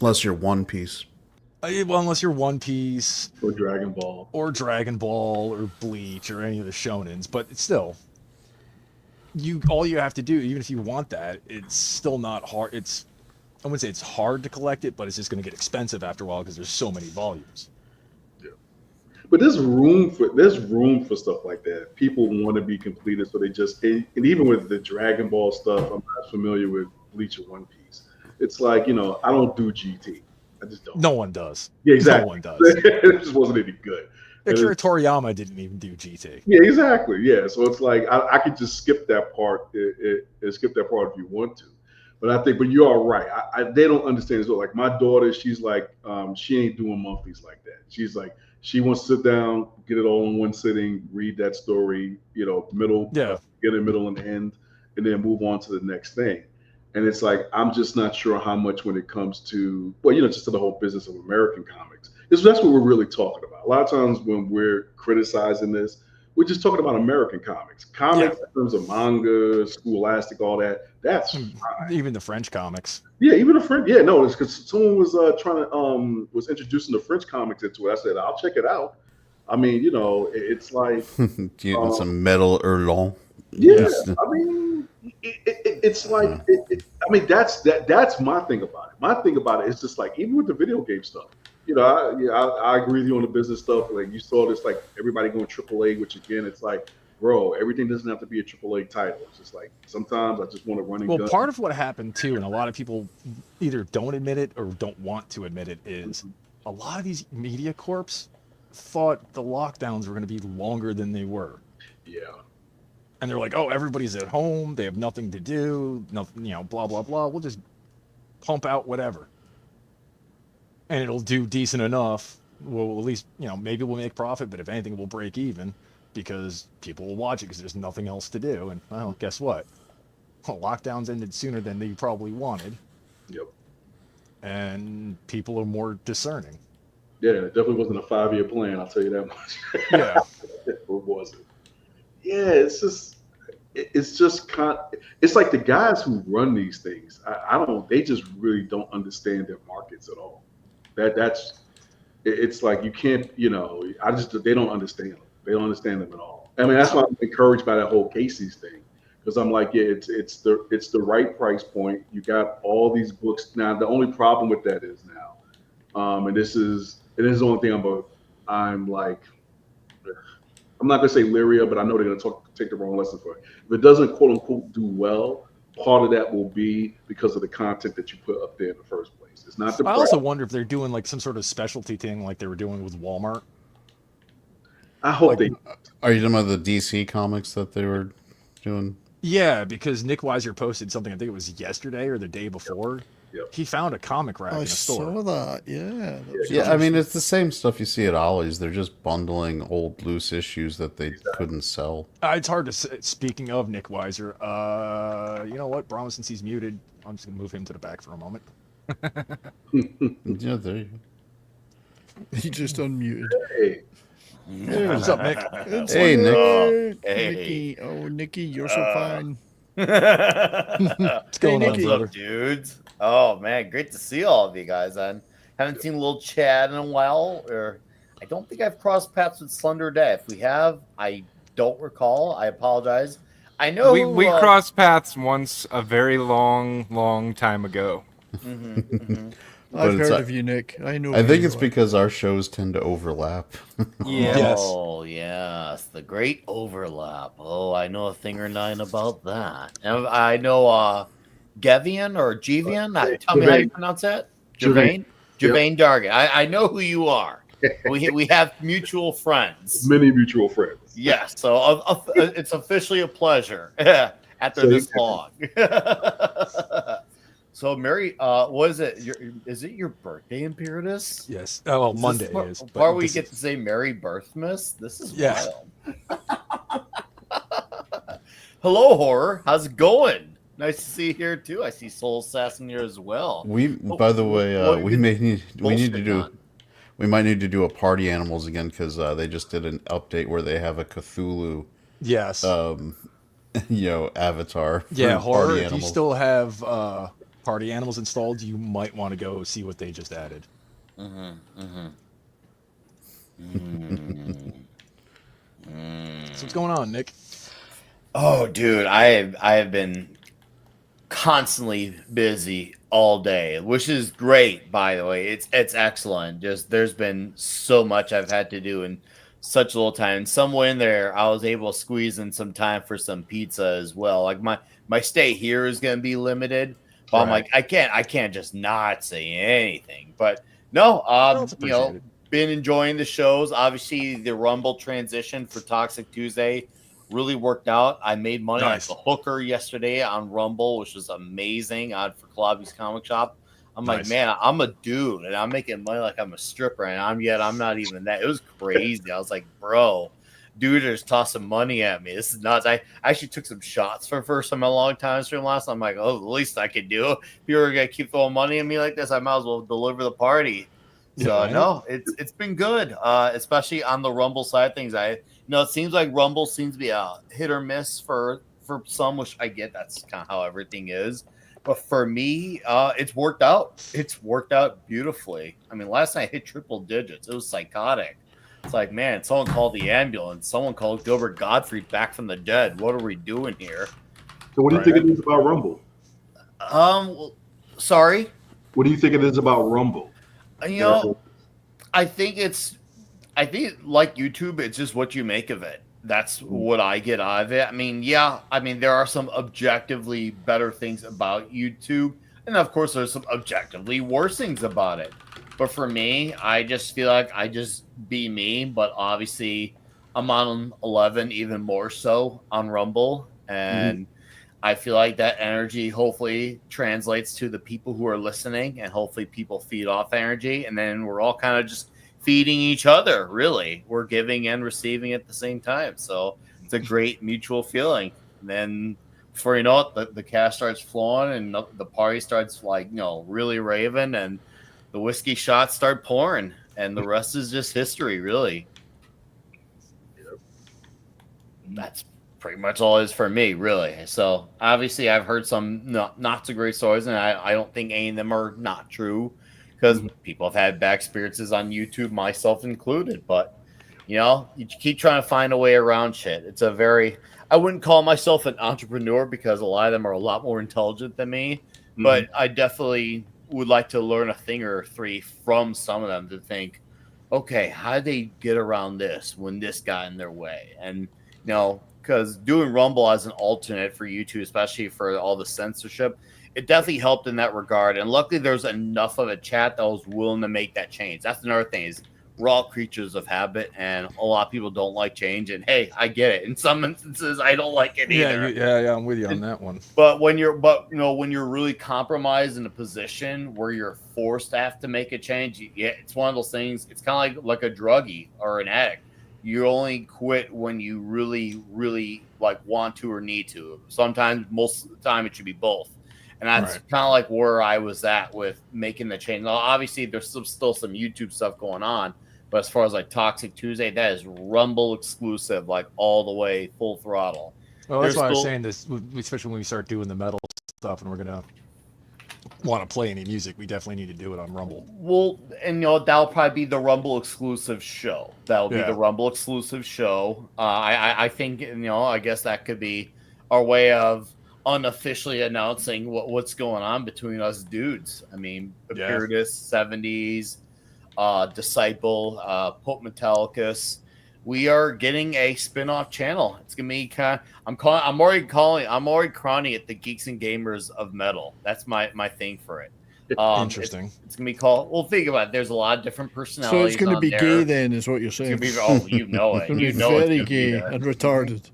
Unless you're One Piece. Well, unless you're One Piece or Dragon Ball or Bleach or any of the shonens, but it's still all you have to do, even if you want that, it's still not hard. I wouldn't say it's hard to collect it, but it's just going to get expensive after a while because there's so many volumes. But there's room for stuff like that. People want to be completed, so they just and even with the Dragon Ball stuff, I'm not familiar with Bleach or One Piece. It's like I don't do GT. I just don't. No one does. Yeah, exactly. No one does. It just wasn't any good. Akira Toriyama didn't even do GT. Yeah, exactly. Yeah, so it's like I could just skip that part. Skip that part if you want to. But you are right. They don't understand as well. Like my daughter, she's like, she ain't doing monthlies like that. She's like. She wants to sit down, get it all in one sitting, read that story, get it middle and end, and then move on to the next thing. And it's like, I'm just not sure how much when it comes to, just to the whole business of American comics. That's what we're really talking about. A lot of times when we're criticizing this, we're just talking about American comics. Comics in terms of manga, Scholastic, all that, that's fine. Even the French comics. Yeah, even the French. Yeah, no, it's because someone was was introducing the French comics into it. I said, I'll check it out. I mean, it's like some Metal Hurlant. Yeah, I mean, it's like I mean, that's my thing about it. My thing about it is just like even with the video game stuff. I agree with you on the business stuff. Like you saw this, like everybody going AAA, which again, it's like, bro, everything doesn't have to be a AAA title. It's just like sometimes I just want to run and gun. Well, part of what happened too, and a lot of people either don't admit it or don't want to admit it, is a lot of these media corps thought the lockdowns were going to be longer than they were. Yeah. And they're like, oh, everybody's at home, they have nothing to do, nothing, blah blah blah. We'll just pump out whatever, and it'll do decent enough. We'll at least, maybe we'll make profit, but if anything, we'll break even because people will watch it because there's nothing else to do. And well, guess what? Lockdowns ended sooner than they probably wanted. Yep. And people are more discerning. Yeah, it definitely wasn't a 5-year plan. I'll tell you that much. Yeah. It wasn't. Yeah, it's just it's like the guys who run these things. They just really don't understand their markets at all. It's like you can't, they don't understand them. They don't understand them at all. I mean, that's why I'm encouraged by that whole Casey's thing, because I'm like, yeah, it's the right price point. You got all these books now. The only problem with that is now, and this is the only thing I'm not gonna say leery, but I know they're gonna take the wrong lesson for it. If it doesn't quote unquote do well, part of that will be because of the content that you put up there in the first place. It's not the. I also wonder if they're doing like some sort of specialty thing, like they were doing with Walmart. I hope they. Are you talking about the DC comics that they were doing? Yeah, because Nick Weiser posted something. I think it was yesterday or the day before. Yep. He found a comic rack in a store. I saw that. Yeah. Yeah, I mean, it's the same stuff you see at Ollie's. They're just bundling old loose issues that they couldn't sell. It's hard to say. Speaking of Nick Weiser, you know what? Brahma, since he's muted, I'm just going to move him to the back for a moment. Yeah, there you go. He just unmuted. Hey, What's up, Nick? Hey, Nick. Hey. Nikki. Oh, Nikki, you're so fine. What's going on, What's brother? up, dudes? Oh man, great to see all of you guys. I haven't seen little Chad in a while, or I don't think I've crossed paths with Slender Day. If we have, I don't recall. I apologize. I know we crossed paths once a very long time ago. I've it's heard of you, Nick. I know. I who think you it's are. because our shows tend to overlap. Yes. Oh yes, the great overlap. Oh, I know a thing or nine about that. And I know Gevian or Jevian. Tell me how you pronounce that. Javane. Javane Dargan. I know who you are. We have mutual friends. many mutual friends. Yes, so it's officially a pleasure after this long. So, Mary, what is it? Is it your birthday, Imperatus? Yes. Oh, well, Monday Part is. where we get to say Merry Birthmas? This is wild. Hello, Horror. How's it going? Nice to see you here, too. I see Soul Assassin here as well. By the way, we might need to do a Party Animals again because they just did an update where they have a Cthulhu, Yes. avatar. For Yeah, Horror. Party If you Animals. still have Party Animals installed, you might want to go see what they just added. So what's going on, Nick? Oh, dude, I have been constantly busy all day, which is great, by the way. It's excellent. Just there's been so much I've had to do in such little time. And somewhere in there, I was able to squeeze in some time for some pizza as well. Like my stay here is going to be limited, but I'm like, I can't just not say anything. But no, been enjoying the shows. Obviously, the Rumble transition for Toxic Tuesday really worked out. I made money Nice. like a hooker yesterday on Rumble, which was amazing on for Kalabby's Comic Shop. I'm like, Nice. man, I'm a dude and I'm making money like I'm a stripper, and I'm not even that. It was crazy. I was like, bro, dude is tossing money at me. This is nuts. I actually took some shots for the first time in a long time stream last time. I'm like, oh, the least I could do. If you were gonna keep throwing money at me like this, I might as well deliver the party. So no, it's been good, especially on the Rumble side of things. It seems like Rumble seems to be a hit or miss for some, which I get. That's kind of how everything is. But for me, it's worked out. It's worked out beautifully. I mean, last night I hit triple digits. It was psychotic. It's like, man, someone called the ambulance. Someone called Gilbert Gottfried back from the dead. What are we doing here? So what do you think it is about Rumble? Sorry. What do you think it is about Rumble? I think like YouTube, it's just what you make of it. That's what I get out of it. I mean, there are some objectively better things about YouTube, and of course, there's some objectively worse things about it. But for me, I just feel like I just be me. But obviously, I'm on 11 even more so on Rumble, and I feel like that energy hopefully translates to the people who are listening, and hopefully people feed off energy, and then we're all kind of just feeding each other. Really, we're giving and receiving at the same time, so it's a great mutual feeling. And then before you know it, the cash starts flowing, and the party starts really raving, and the whiskey shots start pouring, and the rest is just history, really. That's pretty much all it is for me, really. So obviously I've heard some not so great stories, and I don't think any of them are not true, because people have had bad experiences on YouTube, myself included. But you keep trying to find a way around shit. It's I wouldn't call myself an entrepreneur, because a lot of them are a lot more intelligent than me, but I definitely would like to learn a thing or three from some of them to think, okay, how did they get around this when this got in their way? And because doing Rumble as an alternate for YouTube, especially for all the censorship, it definitely helped in that regard. And luckily, there's enough of a chat that was willing to make that change. That's another thing, is we're all creatures of habit, and a lot of people don't like change. And hey, I get it. In some instances, I don't like it either. Yeah, I'm with you on that one. But when you're really compromised in a position where you're forced to have to make a change, it's one of those things. It's kind of like a druggie or an addict. You only quit when you really, really want to or need to. Sometimes, most of the time, it should be both. And that's kind of like where I was at with making the change. Now, obviously, there's still some YouTube stuff going on, but as far as Toxic Tuesday, that is Rumble exclusive, all the way, full throttle. Well, that's why I was saying this, especially when we start doing the metal stuff, and we're gonna want to play any music, we definitely need to do it on Rumble. Well, and that'll probably be the Rumble exclusive show. That'll be the Rumble exclusive show. I think I guess that could be our way of unofficially announcing what's going on between us dudes. I mean, Epiritus, 70s, Disciple, Pope Metallicus. We are getting a spin-off channel. It's gonna be I'm already crowning it the Geeks and Gamers of Metal. That's my thing for it. Interesting. It's gonna be called. Well, think about it. There's a lot of different personalities. So it's going to be there. gay, then, is what you're saying? It's gonna be, you know it. It's very gay and retarded.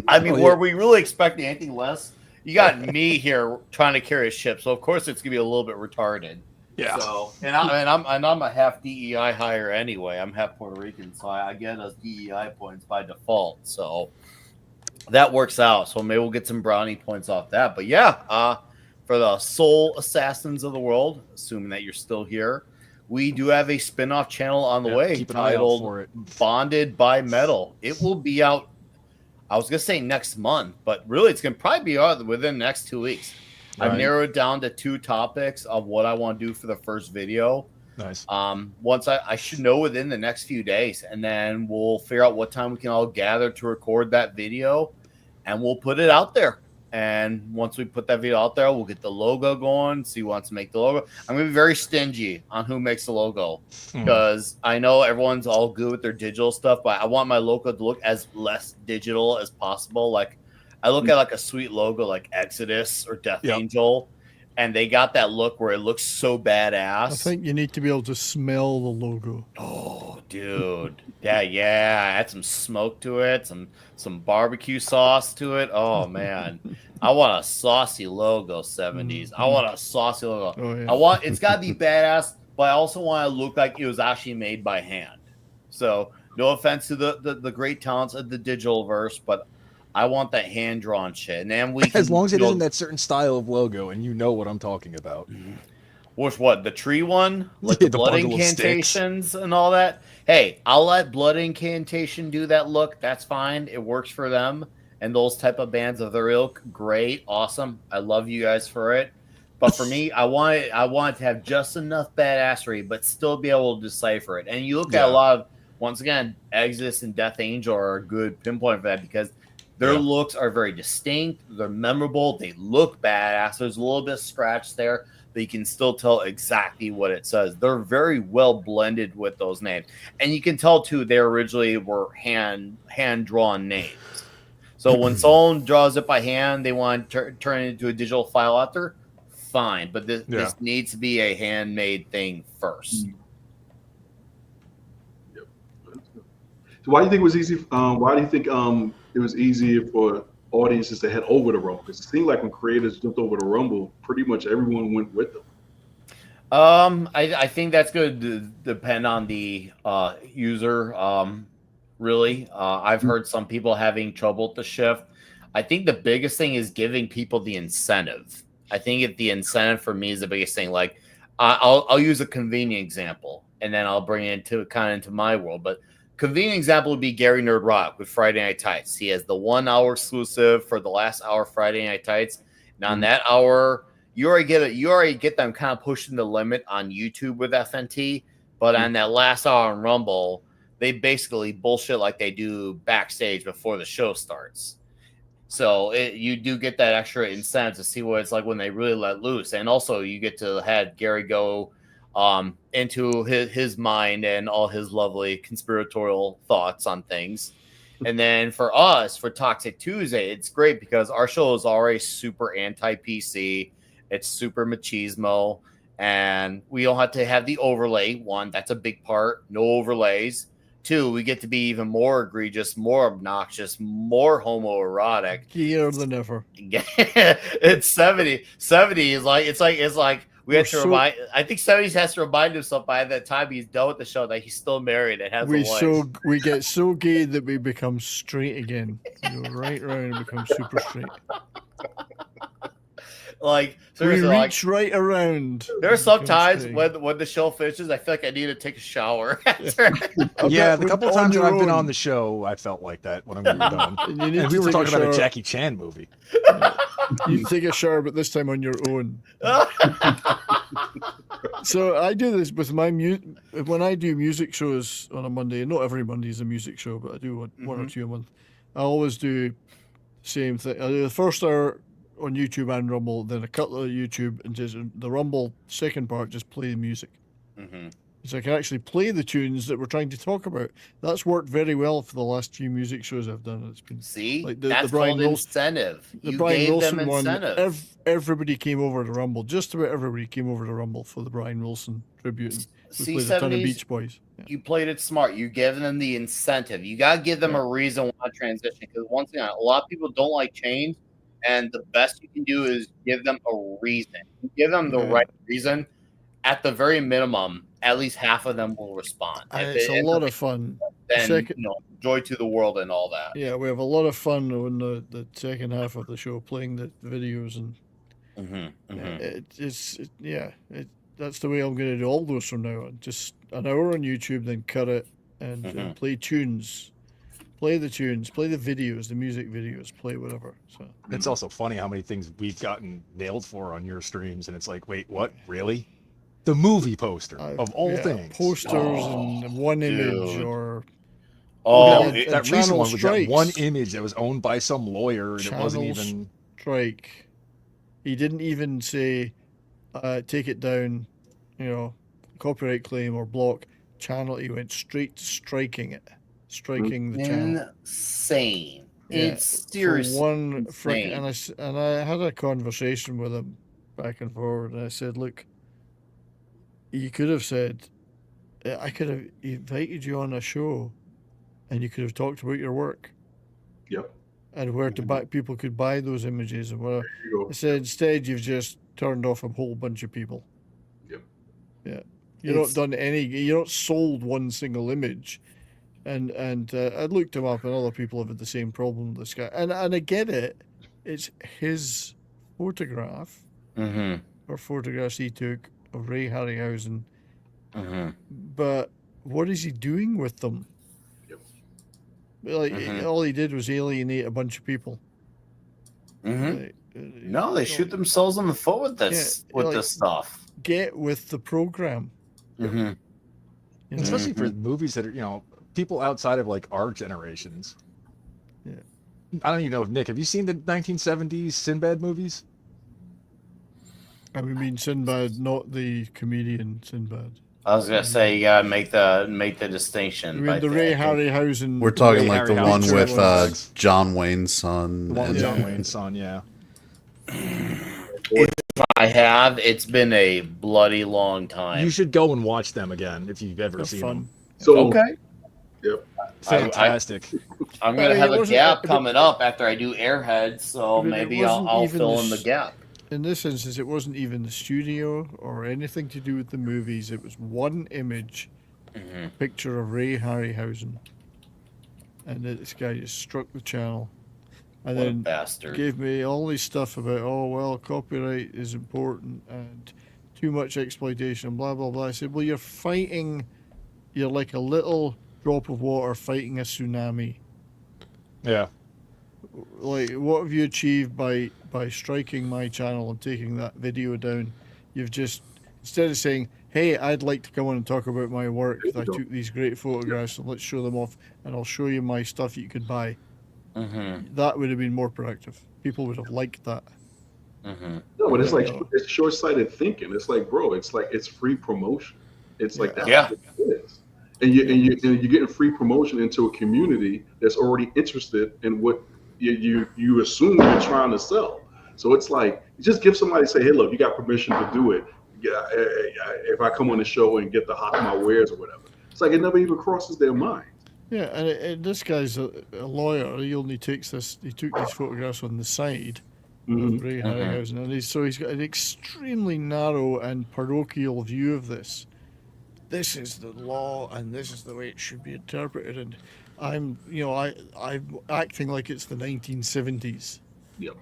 I mean, were we really expecting anything less? You got me here trying to carry a ship, so of course it's gonna be a little bit retarded. Yeah. So I'm a half DEI hire anyway. I'm half Puerto Rican, so I get us DEI points by default. So that works out. So maybe we'll get some brownie points off that. But yeah, for the soul assassins of the world, assuming that you're still here, we do have a spin-off channel on the way titled Bonded by Metal. It will be out, I was gonna say next month, but really it's gonna probably be out within the next 2 weeks. I've narrowed down to 2 topics of what I want to do for the first video. Nice. Once I should know within the next few days, and then we'll figure out what time we can all gather to record that video, and we'll put it out there. And once we put that video out there, we'll get the logo going, see who wants to make the logo. I'm going to be very stingy on who makes the logo, because I know everyone's all good with their digital stuff, but I want my logo to look as less digital as possible. I look at a sweet logo like Exodus or Death Angel, and they got that look where it looks so badass. I think you need to be able to smell the logo. Oh, dude. Yeah. Add some smoke to it, some barbecue sauce to it. Oh, man. I want a saucy logo, 70s. I want a saucy logo. Oh, yeah. It's got to be badass, but I also want to look like it was actually made by hand. So, no offense to the great talents of the digital verse, but I want that hand-drawn shit. And then as long as it isn't that certain style of logo, and you know what I'm talking about. Which what? The tree one? Like the blood incantations and all that? Hey, I'll let Blood Incantation do that look. That's fine. It works for them. And those type of bands of their ilk, great, awesome. I love you guys for it. But for me, I want it to have just enough badassery, but still be able to decipher it. And you look at a lot of, once again, Exodus and Death Angel are a good pinpoint for that, because their looks are very distinct. They're memorable. They look badass. There's a little bit of scratch there, but you can still tell exactly what it says. They're very well blended with those names. And you can tell, too, they originally were hand-drawn names. So when someone draws it by hand, they want to turn it into a digital file out there, fine. But this needs to be a handmade thing first. So why do you think it was easy? Why do you think it was easy for audiences to head over to Rumble? Because it seemed like when creators jumped over to Rumble, pretty much everyone went with them. I think that's going to depend on the user. Really, I've heard some people having trouble with the shift. I think the biggest thing is giving people the incentive. I think the incentive for me is the biggest thing. Like, I'll use a convenient example, and then I'll bring it into my world. But convenient example would be Gary Nerd Rock with Friday Night Tights. He has the 1 hour exclusive for the last hour Friday Night Tights. Now, in that hour, you already get them kind of pushing the limit on YouTube with FNT. But on that last hour on Rumble, they basically bullshit like they do backstage before the show starts. So you do get that extra incentive to see what it's like when they really let loose. And also you get to have Gary go into his mind and all his lovely conspiratorial thoughts on things. And then for us, for Toxic Tuesday, it's great because our show is already super anti-PC. It's super machismo. And we don't have to have the overlay. One, that's a big part. No overlays. Two, we get to be even more egregious, more obnoxious, more homoerotic. Gear than ever. It's 70. 70 is like it's like we have to remind. I think 70s has to remind himself by the time he's done with the show that he's still married and has a wife. We get so gay that we become straight again. You go right round and become super straight. Like we seriously, reach right around. There are some times when the show finishes, I feel like I need to take a shower after. Yeah, the couple of times that I've been on the show, I felt like that when we were done. And we were talking about a Jackie Chan movie. You take a shower, but this time on your own. So I do this with my when I do music shows on a Monday. Not every Monday is a music show, but I do one or two a month. I always do the same thing. I do the first hour on YouTube and Rumble, then a couple of YouTube, and just the Rumble second part, just play the music. So I can actually play the tunes that we're trying to talk about. That's worked very well for the last few music shows I've done. It's been like that's called incentive. The Brian Wilson one. Everybody came over to Rumble. Just about everybody came over to Rumble for the Brian Wilson tribute. And we played a ton of Beach Boys. Yeah. You played it smart. You gave them the incentive. You gotta give them a reason why to transition. Because once again, a lot of people don't like change. And the best you can do is give them a reason. You give them the right reason. At the very minimum, at least half of them will respond. It's a lot of fun. Then, joy to the world and all that. Yeah, we have a lot of fun on the second half of the show, playing the videos and that's the way I'm going to do all those from now on. Just an hour on YouTube, then cut it and play tunes. Play the tunes, play the videos, the music videos, play whatever. So it's also funny how many things we've gotten nailed for on your streams, and it's like, wait, what? Really? The movie poster of all things. Posters and one image or that recent one was that one image that was owned by some lawyer, and it wasn't even strike. He didn't even say take it down, copyright claim or block channel. He went straight to striking it. Striking the channel. Insane. It's seriously one freaking, and I had a conversation with him back and forward, and I said, look, you could have said, I could have invited you on a show, and you could have talked about your work. Yep. And where to buy, people could buy those images and whatever. I said, instead, you've just turned off a whole bunch of people. Yep. Yeah. You're not sold one single image. And I looked him up, and other people have had the same problem with this guy. And I get it. It's his photograph, or photographs he took of Ray Harryhausen. But what is he doing with them? Like, all he did was alienate a bunch of people. No, they shoot themselves in the foot with this this stuff. Get with the program. Especially for movies that are, people outside of like our generations. Yeah. I don't even know if Nick, have you seen the 1970s Sinbad movies? I mean Sinbad, not the comedian Sinbad. I was gonna say you gotta make the distinction. I mean the Ray Harryhausen. We're talking like the one with John Wayne's son. The one with John Wayne's son, yeah. If I have, it's been a bloody long time. You should go and watch them again if you've ever seen them. So okay. Yep. Fantastic. I'm I gonna mean, have it a wasn't- gap but- coming up after I do Airhead, so But it maybe wasn't I'll even fill in the the gap. In this instance, it wasn't even the studio or anything to do with the movies. It was one image, Hmm. picture of Ray Harryhausen, and this guy just struck the channel, and What a then bastard. gave me all this stuff about, oh well, copyright is important and too much exploitation, blah blah blah. I said, well, you're like a little drop of water fighting a tsunami. Yeah. Like, what have you achieved by striking my channel and taking that video down? You've just, instead of saying, hey, I'd like to come on and talk about my work, I took these great photographs and let's show them off, and I'll show you my stuff you could buy. Mm-hmm. That would have been more productive. People would have liked that. Mm-hmm. No, but it's like Yeah. it's short-sighted thinking. It's like, bro, it's free promotion. It's like that's Yeah. what it is. And you're getting free promotion into a community that's already interested in what you assume you're trying to sell. So it's like, you just give somebody, say, hey, look, you got permission to do it. Yeah, if I come on the show and get the hot my wares or whatever, it's like it never even crosses their mind. Yeah, and this guy's a lawyer. He only took these photographs on the side of Ray Harryhausen, and he's got an extremely narrow and parochial view of this. This is the law, and this is the way it should be interpreted. And I'm acting like it's the 1970s. Yep.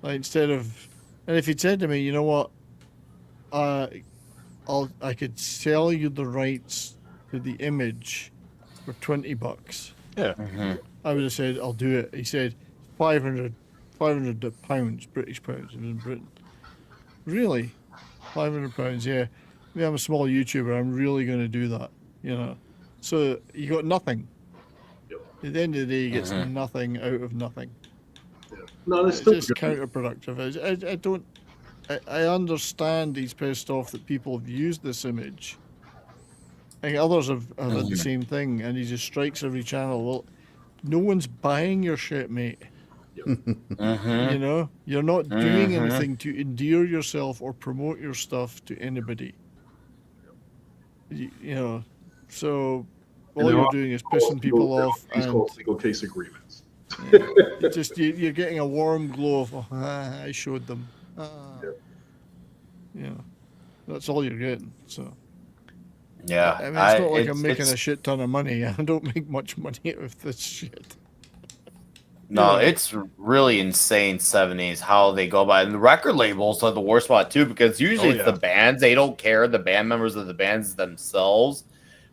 Like, instead of, and if he'd said to me, you know what, I could sell you the rights to the image for $20. Yeah. Mm-hmm. I would have said, I'll do it. He said, 500 pounds, British pounds. It was in Britain. Really? 500 pounds, yeah. I mean, I'm a small YouTuber. I'm really going to do that, you know. So you got nothing. Yep. At the end of the day, he gets nothing out of nothing. No, that's It's still just counterproductive. I understand he's pissed off that people have used this image. I think others have had the same thing, and he just strikes every channel. Well, no one's buying your shit, mate. Mm-hmm. You know, you're not doing anything to endear yourself or promote your stuff to anybody. You know, so all you're doing is pissing people off, These and called single case agreements. you're getting a warm glow of, oh, I showed them. You know, that's all you're getting. So. Yeah. I mean, it's not like I'm making a shit ton of money. I don't make much money out of this shit. No, Yeah. it's really insane 70s how they go by. And the record labels are the worst spot too, because usually it's the bands. They don't care, the band members of the bands themselves,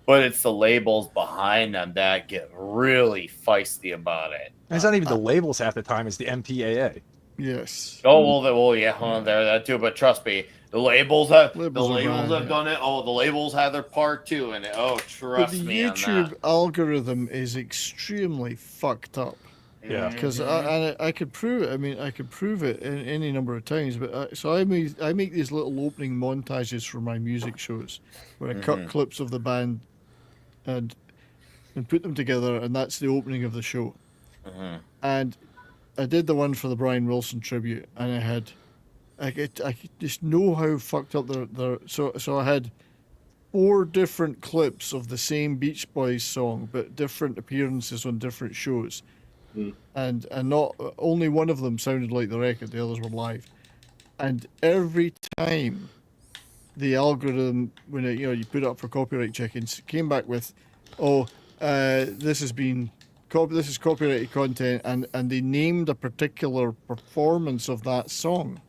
but it's the labels behind them that get really feisty about it. And it's not even the labels half the time, it's the MPAA. Yes. Oh, well, yeah, there that too. But trust me, the labels have Labels are bad, yeah. done it. Oh, the labels have their part too, and But trust the me on YouTube that. algorithm is extremely fucked up. Yeah. Because I could prove it. I mean, I could prove it in any number of times. But so I make these little opening montages for my music shows, where I cut clips of the band, and put them together, and that's the opening of the show. And I did the one for the Brian Wilson tribute, and I could just know how fucked up they're. So I had 4 different clips of the same Beach Boys song, but different appearances on different shows. And not only one of them sounded like the record, the others were live. And every time the algorithm, when you put it up for copyright check-ins, came back with, this is copyrighted content, and they named a particular performance of that song.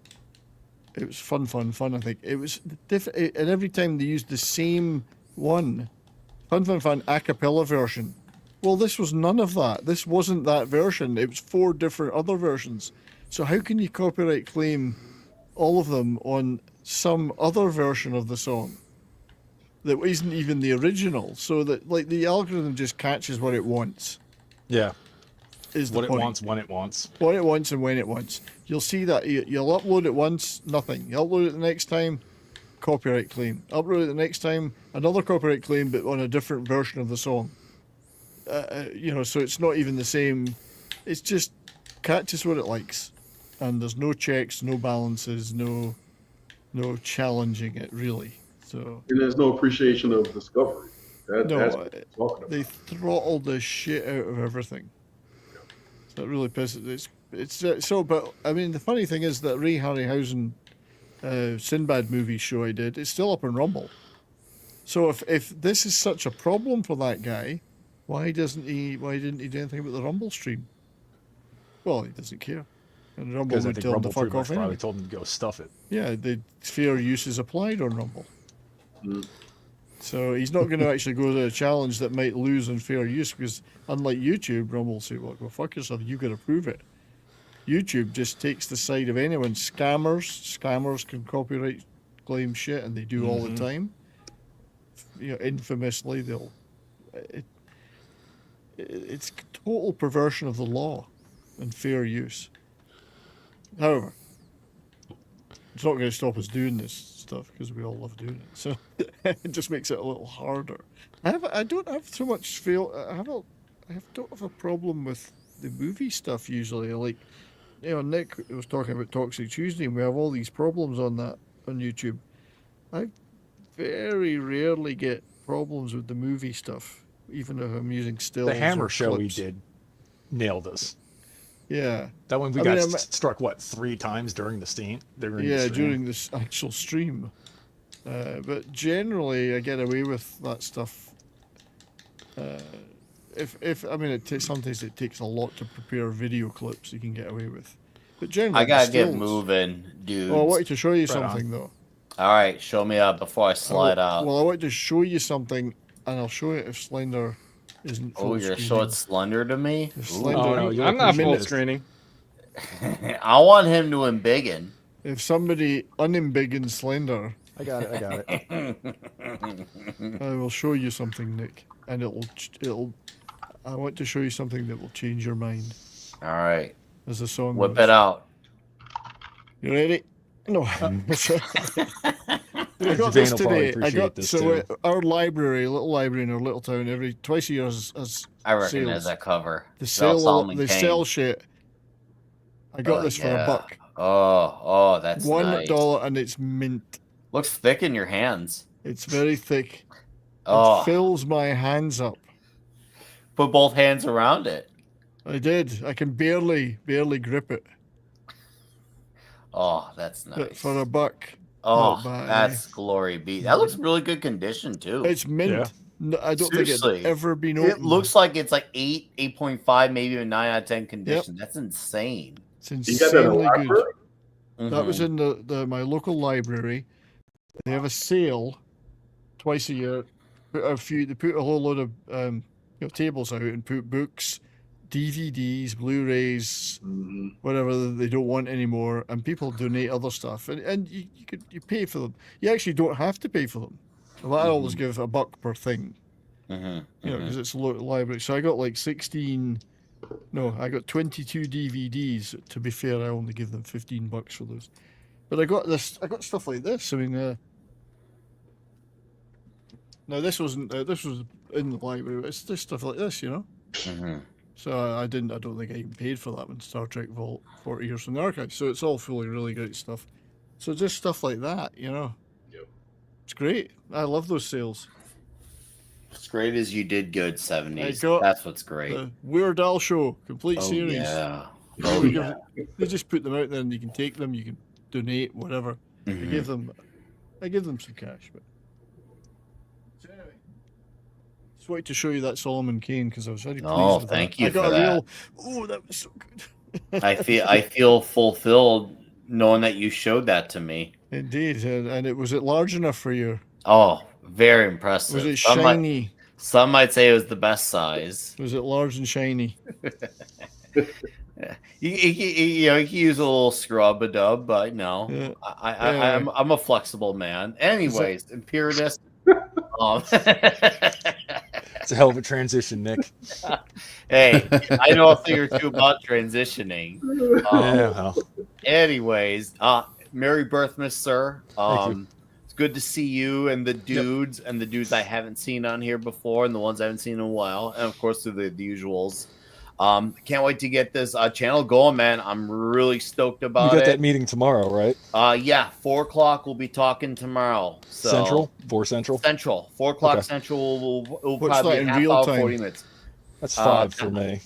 It was fun. I think it was and every time they used the same one, fun a cappella version. Well, this was none of that. This wasn't that version. It was 4 different other versions. So how can you copyright claim all of them on some other version of the song that isn't even the original? So that, like, the algorithm just catches what it wants. Yeah. Is the What it point. wants, when it wants. What it wants and when it wants. You'll see that you'll upload it once, nothing. You upload it the next time, copyright claim. Upload it the next time, another copyright claim, but on a different version of the song. So it's not even the same. It's just catches what it likes, and there's no checks, no balances, no challenging it really. So And there's no appreciation of discovery. That's No, what I'm talking they about. throttle the shit out of everything. That really pisses. It's so. But I mean, the funny thing is that Ray Harryhausen, Sinbad movie show I did, it's still up on Rumble. So if this is such a problem for that guy, why didn't he do anything about the Rumble stream? Well, he doesn't care. And Rumble Because I would think tell him to Rumble fuck pretty much off probably anyway. told him to go stuff it. Yeah, the fair use is applied on Rumble. Mm. So he's not going to actually go to a challenge that might lose on fair use because, unlike YouTube, Rumble will say, well, go fuck yourself, you got to prove it. YouTube just takes the side of anyone. Scammers can copyright claim shit, and they do all the time. You know, infamously, it's total perversion of the law and fair use. However, it's not going to stop us doing this stuff because we all love doing it. So it just makes it a little harder. I don't have so much don't have a problem with the movie stuff usually. Like, you know, Nick was talking about Toxic Tuesday, and we have all these problems on that on YouTube. I very rarely get problems with the movie stuff, even if I'm using stills. The Hammer or show clips. we did nailed us. Yeah. That one we I got mean, struck, what, 3 times during the stream? During this actual stream. But generally, I get away with that stuff. Sometimes it takes a lot to prepare video clips you can get away with. But generally, I gotta stills. get moving, dude. Oh, I wanted to show you Right something on. though. All right, show me up before I slide out. Well, I wanted to show you something, and I'll show it if Slender isn't. Oh, full you're gonna show screening. it Slender to me? If Ooh. Slender, Oh, no, you're I'm not full minute. screening. I want him to embiggen. If somebody unembiggen Slender, I got it. I will show you something, Nick, and it'll. I want to show you something that will change your mind. All right, As the song whip goes. it out. You ready? No. I Dane got this will probably today. appreciate this too. Our library, little library in our little town, twice a year has I recognize sales. that cover. They It's all sell Solomon they Kane. sell shit. I got Oh, this for yeah. $1. Oh, that's nice. $1 and it's mint. Looks thick in your hands. It's very thick. Oh, It fills my hands up. put both hands around it. I did. I can barely grip it. Oh, that's But nice. for $1. Oh, not bad, that's glory be. That looks really good condition too. It's mint. Yeah. No, I don't Seriously. think it's ever been It opened. looks like it's like 8.5, maybe a 9 out of 10 condition. That's insane. It's You got that in the insanely good. library? That was Mhm. in my local library. They have a sale twice a year. They put a whole load of tables out and put books, DVDs, Blu-rays, Mhm. whatever they don't want anymore, and people donate other stuff, and you pay for them. You actually don't have to pay for them. Well, I always give $1 per thing, Mhm. you know, because it's a local library. So I got like 16. No, I got 22 DVDs. To be fair, I only give them $15 for those. But I got this. I got stuff like this. I mean, now this wasn't. This was in the library. But it's just stuff like this, you know. Mhm. So I didn't. I don't think I even paid for that one. Star Trek Vault, 40 years from the archive. So it's all fully really great stuff. So just stuff like that, you know. Yep. It's great. I love those sales. As great as you did good 70s. got That's what's great. The Weird Al Show complete Oh, series. yeah. You Oh, know, yeah. They just put them out there, and you can take them. You can donate whatever. I Mhm. give them some cash. But so anyway, just wanted to show you that Solomon Kane because I was very pleased Oh, with thank that. you I got for a that. real. Oh, that was so good. I feel fulfilled knowing that you showed that to me. Indeed, and was it large enough for you? Oh, very impressive. Was it Some shiny? some might say it was the best size. Was it large and shiny? You know, you can use a little scrub a dub, but no, Yeah. I'm a flexible man. Anyways, Imperius. It's a hell of a transition, Nick. Hey, I know a thing or two about transitioning. Yeah, well, Anyways, Merry Birthmas, sir. Thank you. It's good to see you and the dudes I haven't seen on here before and the ones I haven't seen in a while, and of course the usuals. Can't wait to get this channel going, man. I'm really stoked You about got it. that meeting tomorrow, right? Yeah, 4 o'clock. We'll be talking tomorrow. So, Central? 4 Central? Central. 4 o'clock Okay. Central. We'll What's probably that in half real hour, time? 40 minutes. That's 5 for me.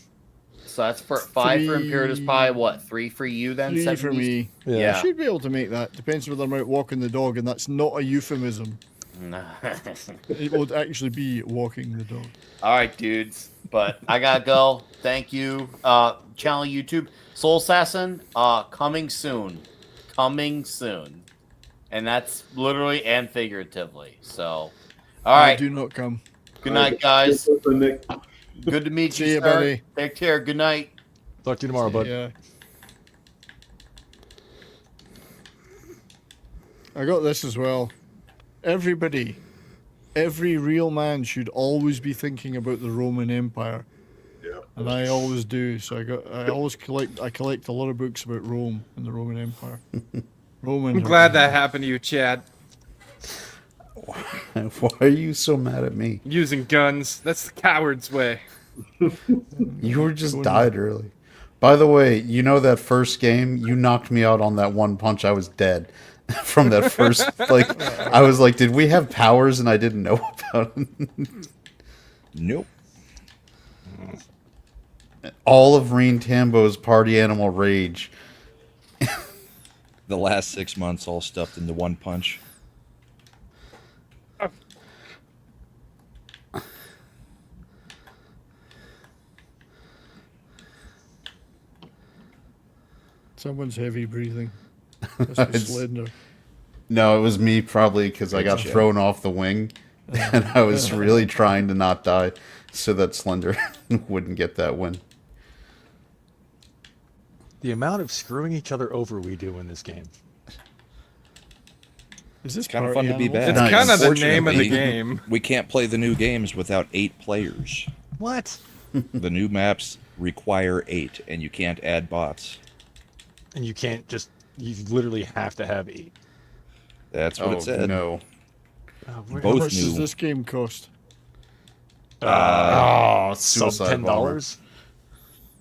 So that's for 5 for Imperator's, Three- probably what, 3 for you then? 3 for 70s? me. Yeah. Yeah. I should be able to make that. Depends whether I'm out walking the dog, and that's not a euphemism. It would actually be walking the dog. All right, dudes. But I gotta go. Thank you. Channel YouTube. Soul Assassin, coming soon. Coming soon. And that's literally and figuratively. So, all I right. do not come. Good night, guys. Nick. Good to meet See you, ya, sir. buddy. Take care. Good night. Talk to you tomorrow, bud. Yeah. I got this as well. Everybody, every real man should always be thinking about the Roman Empire, Yeah. and I always do. So I collect a lot of books about Rome and the Roman Empire. Roman. I'm glad that happened to you, Chad. Why are you so mad at me? Using guns. That's the coward's way. You were just died early. By the way, you know that first game, you knocked me out on that one punch. I was dead from that first. Like, I was like, did we have powers and I didn't know about it? Nope. All of Reen Tambo's party animal rage. The last 6 months all stuffed into one punch. Someone's heavy breathing. Must be It's- Slender. No, it was me probably because I got thrown off the wing, and I was really trying to not die, so that Slender wouldn't get that win. The amount of screwing each other over we do in this game. Is this Kind of party fun to be animals? bad. It's kind of the name of the Unfortunately, game. We can't play the new games without 8 players. What? The new maps require 8, and you can't add bots. And you can't just, you literally have to have 8. That's what it said. No. How Both much does new. this game cost? Sub Suicide $10.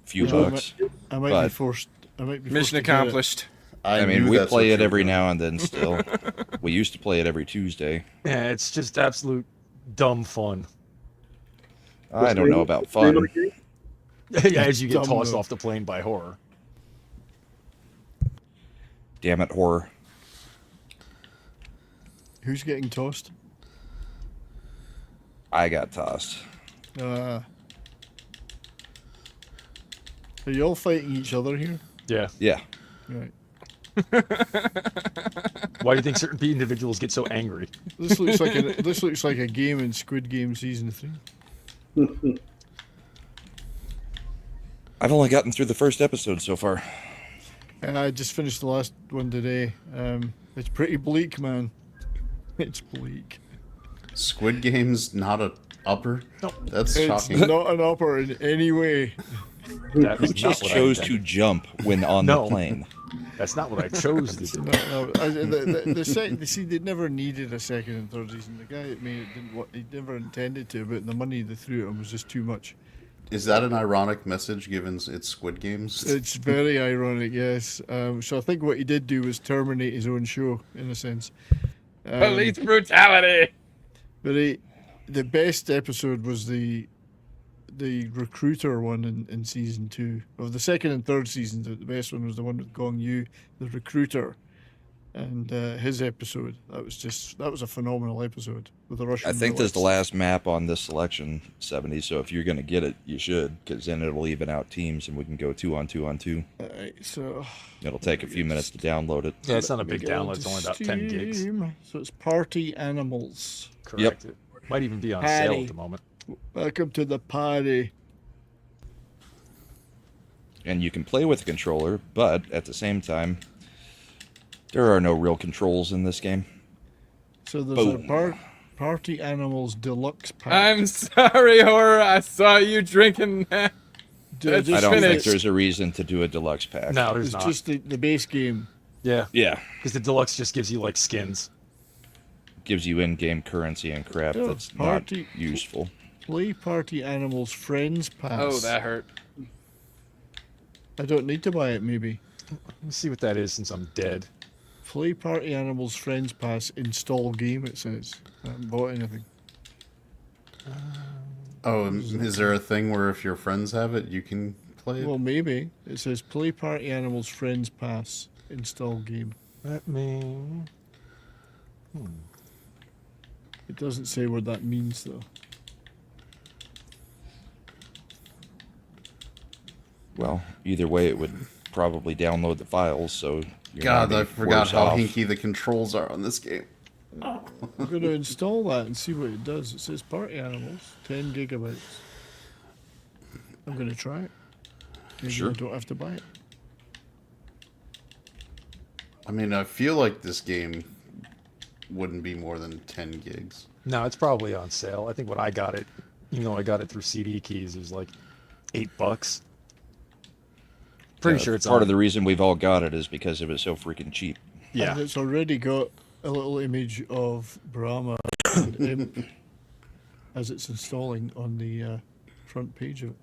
Few Yeah, bucks. I might be But- forced. I might be forced Mission to get it. accomplished. I mean, knew we that's play what it you every were now and then still. We used to play it every Tuesday. Yeah, it's just absolute dumb fun. I don't know about fun. As you get Dumb tossed though. off the plane by horror. Damn it, horror. Who's getting tossed? I got tossed. Are you all fighting each other here? Yeah. Yeah. Right. Why do you think certain individuals get so angry? This looks like a game in Squid Game season 3. I've only gotten through the first episode so far. And I just finished the last one today. It's pretty bleak, man. It's bleak. Squid Game's not a upper. Nope. That's It's shocking. not an upper in any way. That Who was not just what I chose intended. to jump when on No. the plane? That's not what I chose to do. They never needed a second and third season. The guy that made it didn't. He never intended to, but the money they threw at him was just too much. Is that an ironic message given it's Squid Games? It's very ironic, yes. So I think what he did do was terminate his own show, in a sense. Police brutality. But the best episode was the recruiter one in season 2 of the second and third seasons. The best one was the one with Gong Yu, the recruiter, and his episode. That was a phenomenal episode with the Russian. I think this is the roulette. last map on this selection, 70. So if you're going to get it, you should, because then it'll even out teams and we can go 2-on-2-on-2. Alright, so It'll take a few minutes to download it. Yeah, it's not a let me big go download. to It's only about 10 gigs. Steam. So it's Party Animals. Correct. It might even be on sale Patty. at the moment. Welcome to the party. And you can play with a controller, but at the same time, there are no real controls in this game. So there's Boom. a Party Animals Deluxe Pack. I'm sorry, horror. I saw you drinking that. Just I don't think finished. there's a reason to do a deluxe pack. No, there's It's not. just the base game. Yeah, Yeah, because the deluxe just gives you like skins. gives you in-game currency and crap Yeah, that's not party- useful. Play Party Animals Friends Pass. Oh, that hurt. I don't need to buy it, maybe. Let me see what that is since I'm dead. Play Party Animals Friends Pass install game, it says. I haven't bought anything. Oh, and is there a thing where if your friends have it, you can play it? Well, maybe. It says Play Party Animals Friends Pass install game. Let me. It doesn't say what that means, though. Well, either way, it would probably download the files, so you're God, gonna I be forgot worse how off. hinky the controls are on this game. I'm going to install that and see what it does. It says Party Animals, 10 gigabytes. I'm going to try it. Maybe Sure. I don't have to buy it. I mean, I feel like this game wouldn't be more than 10 gigs. No, it's probably on sale. I think when I got it, even though I got it through CD keys, it was like $8. Pretty sure it's part on. of the reason we've all got it is because it was so freaking cheap. Yeah. And it's already got a little image of Brahma and Imp as it's installing on the front page of it.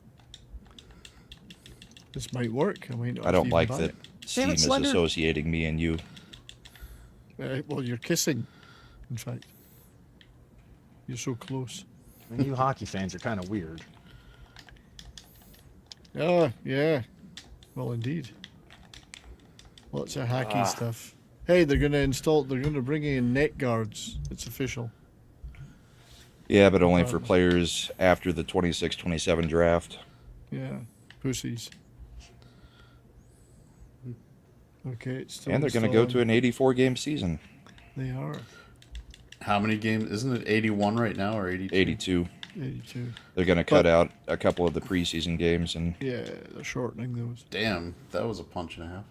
This might work. I might not I don't even like buy that Steam is Slender. associating me and you. it. Well, you're kissing, in fact. You're so close. I mean, you hockey fans are kind of weird. Oh, yeah. Well, indeed. Lots of hacky stuff. Hey, they're going to bring in net guards. It's official. Yeah, but only for players after the 26-27 draft. Yeah. Pussies. Okay, it's still And they're going to go to installing. an 84-game season. They are. How many games? Isn't it 81 right now or 82? 82. 82. They're going to cut out a couple of the preseason games, and Yeah, they're shortening those. Damn, that was a punch and a half.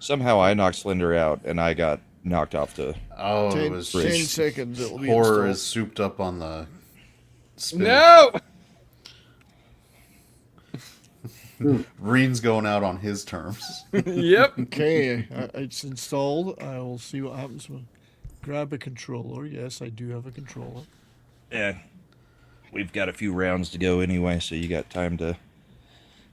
somehow I knocked Slender out, and I got knocked off to... Oh, it 10, was 10 Bridge. seconds. It'll be horror installed. is souped up on the spinach. No! Reen's going out on his terms. Yep. Okay, it's installed. I will see what happens. Grab a controller. Yes, I do have a controller. Yeah. We've got a few rounds to go anyway, so you got time to...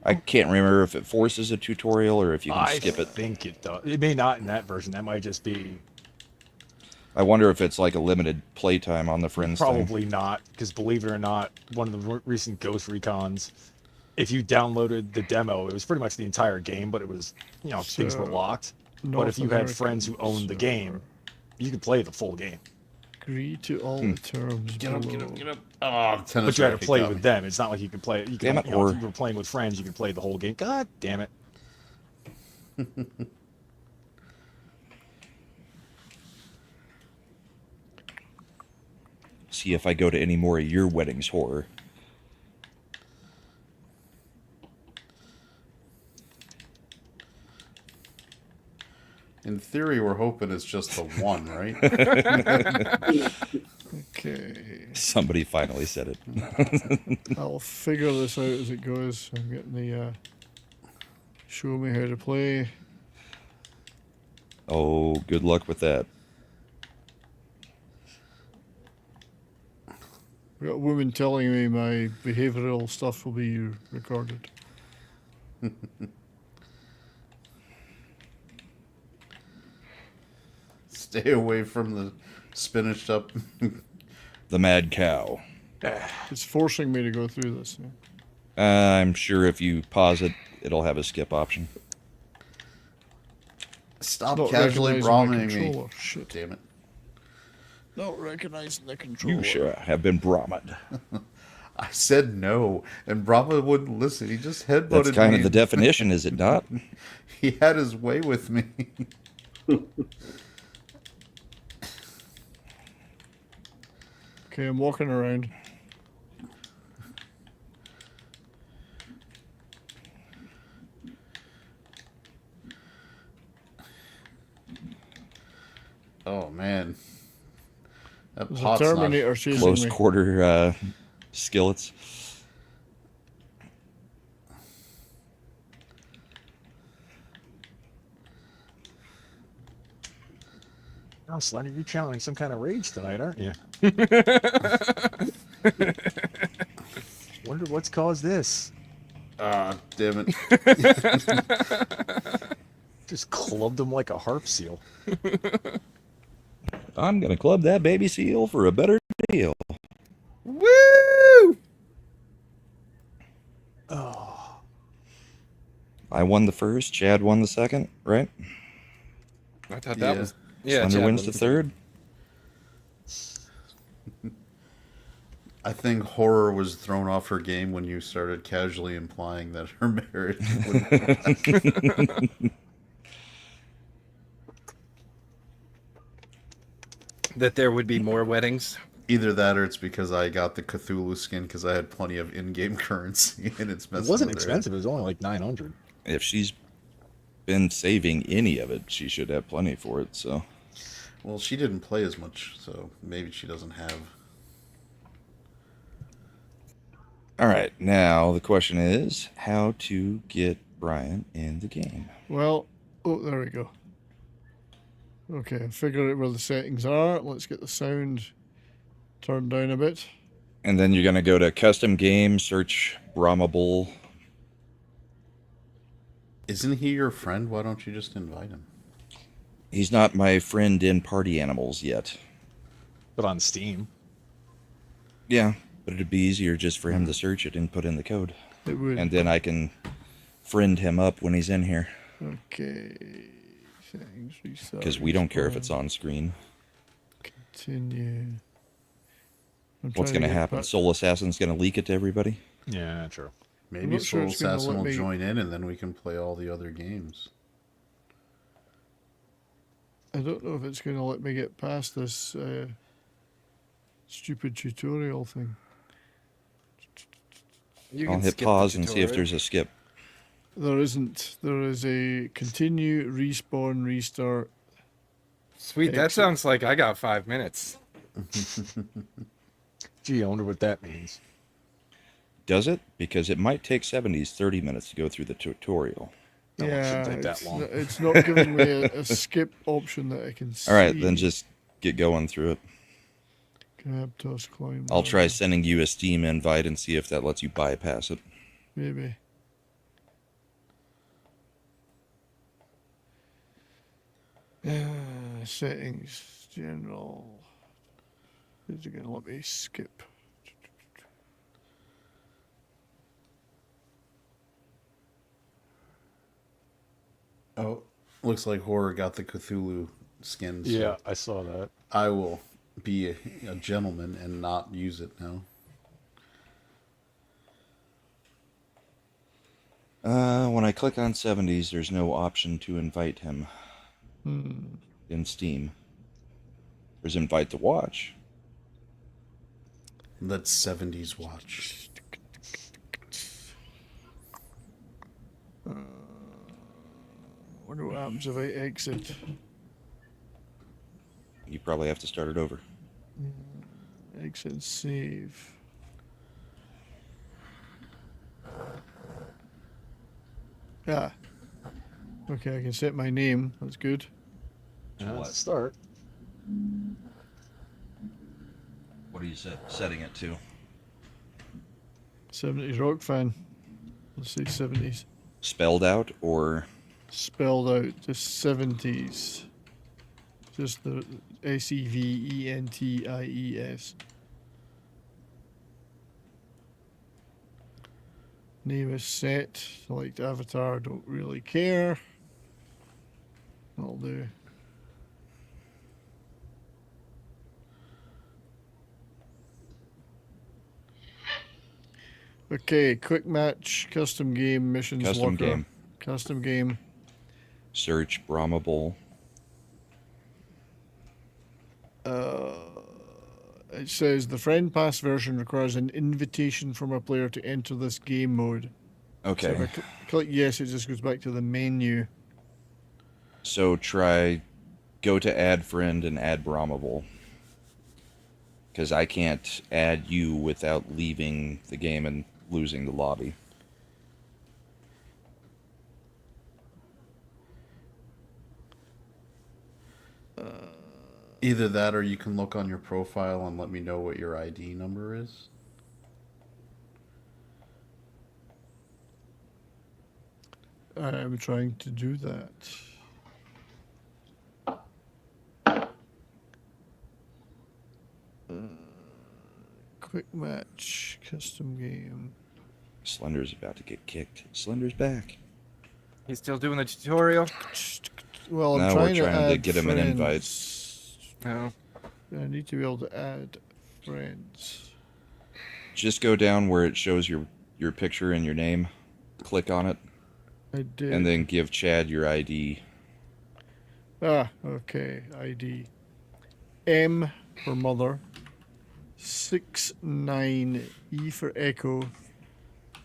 I can't remember if it forces a tutorial or if you can skip I it. think it does. It may not in that version. That might just be I wonder if it's like a limited playtime on the Friends thing. probably not, because believe it or not, one of the recent Ghost Recons, if you downloaded the demo, it was pretty much the entire game, but it was, things were So, locked. But North if you had friends who American owned the game, you could play the full game. Agree to all the terms. Get up, below. get up, get up. Oh, tennis But you had to racket play got with me. them. It's not like you could play. You could, Damn it, if or- you were playing with friends, you could play the whole game. God damn it! See if I go to any more of your weddings, horror. In theory, we're hoping it's just the one, right? Okay, Somebody finally said it. I'll figure this out as it goes. I'm getting the show me how to play. Oh, good luck with that. We got a woman telling me my behavioural stuff will be recorded. Stay away from the spinach up. The Mad Cow. It's forcing me to go through this. Yeah. I'm sure if you pause it, it'll have a skip option. Stop Not casually recognising my brahmaning me. controller. Shit. Damn it. Not recognizing the controller. You sure have been Brahman. I said no, and Brahma wouldn't listen. He just headbutted That's kind me. of the definition, is it not? He had his way with me. Okay, I'm walking around. Oh man, that There's a pot's not. Terminator chasing Close me. quarter skillets. Oh, Slender, you're channeling some kind of rage tonight, aren't you? Wonder what's caused this. Ah, damn it. Just clubbed him like a harp seal. I'm gonna club that baby seal for a better deal. Woo! Oh. I won the first, Chad won the second, right? I thought that Yeah. was Slender Chad wins the was- third. I think horror was thrown off her game when you started casually implying that her marriage would... that there would be more weddings. Either that or it's because I got the Cthulhu skin because I had plenty of in-game currency and it's It messing wasn't with her. expensive. It was only like 900. If she's been saving any of it, she should have plenty for it. So Well, she didn't play as much, so maybe she doesn't have... all right, now the question is how to get Brian in the game. Well, oh, there we go. Okay, figure out where the settings are. Let's get the sound turned down a bit. And then you're gonna go to custom game, search Brahma Bull. Isn't he your friend? Why don't you just invite him? He's not my friend in Party Animals yet. But on Steam. Yeah, but it'd be easier just for him to search it and put in the code. It would. And then I can friend him up when he's in here. Okay. Settings, restart, Because we don't care if respawn, it's on screen. Continue. I'm What's trying going to get happen? back- Soul Assassin's going to leak it to everybody? Yeah, true. Maybe not sure Soul it's gonna Assassin let will me- join in and then we can play all the other games. I don't know if it's going to let me get past this stupid tutorial thing. You I'll can hit skip the pause and see if tutorial. there's a skip. There isn't. There is a continue, respawn, restart. Sweet, that Exit. sounds like I got 5 minutes. Gee, I wonder what that means. Does it? Because it might take 70s 30 minutes to go through the tutorial. That one shouldn't take that it's long. It's not giving me a skip option that I can see. All right, then just get going through it. Grab, toss, climb. I'll try sending you a Steam invite and see if that lets you bypass it. Maybe. Settings, general. Is it going to let me skip? Oh, looks like horror got the Cthulhu skin. So Yeah, I saw that. I will be a gentleman and not use it now. When I click on 70s, there's no option to invite him Hmm. in Steam. There's invite to watch. Let's 70s watch. Wonder what happens if I exit. You probably have to start it over. Exit, save. Ah. Okay, I can set my name. That's good. Yeah, that's a start. What are you setting it to? 70s rock fan. Let's say 70s. Spelled out or Spelled out, just 70s. Just the SEVENTIES. Name is set. Select avatar, don't really care. That'll do. Okay, quick match, custom game, missions, custom locker. game? Custom game. Search Brahma Bull. It says the friend pass version requires an invitation from a player to enter this game mode. So Okay. if I click yes, it just goes back to the menu. So go to add friend and add Brahma Bull. Because I can't add you without leaving the game and losing the lobby. Either that or you can look on your profile and let me know what your ID number is. I'm trying to do that. Quick match, custom game. Slender's about to get kicked. Slender's back. He's still doing the tutorial. Well, I'm Now trying, we're trying to add get him an invite. friends. No. I need to be able to add friends. Just go down where it shows your picture and your name. Click on it, I did. and then give Chad your ID. Okay. ID. M for mother. 69 E for echo.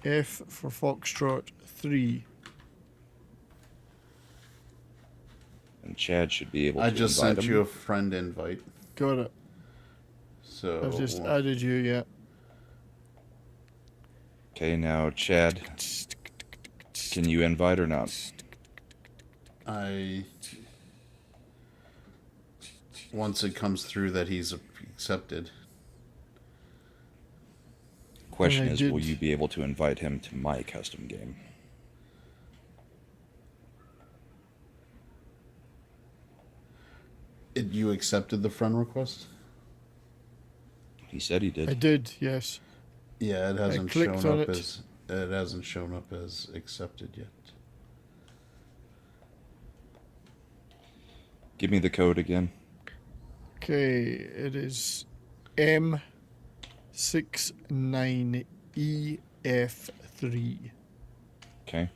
F for foxtrot 3. And Chad should be able to I just invite sent him. you a friend invite. Got it. So I've just added you, yeah. Okay, now Chad, can you invite or not? once it comes through that he's accepted. Question And I is, will did. you be able to invite him to my custom game? You accepted the friend request? He said he I did. did, yes. Yeah, it hasn't clicked shown on up it. as it hasn't shown up as accepted yet. Give me the code again. Okay, it is M69EF3. Okay.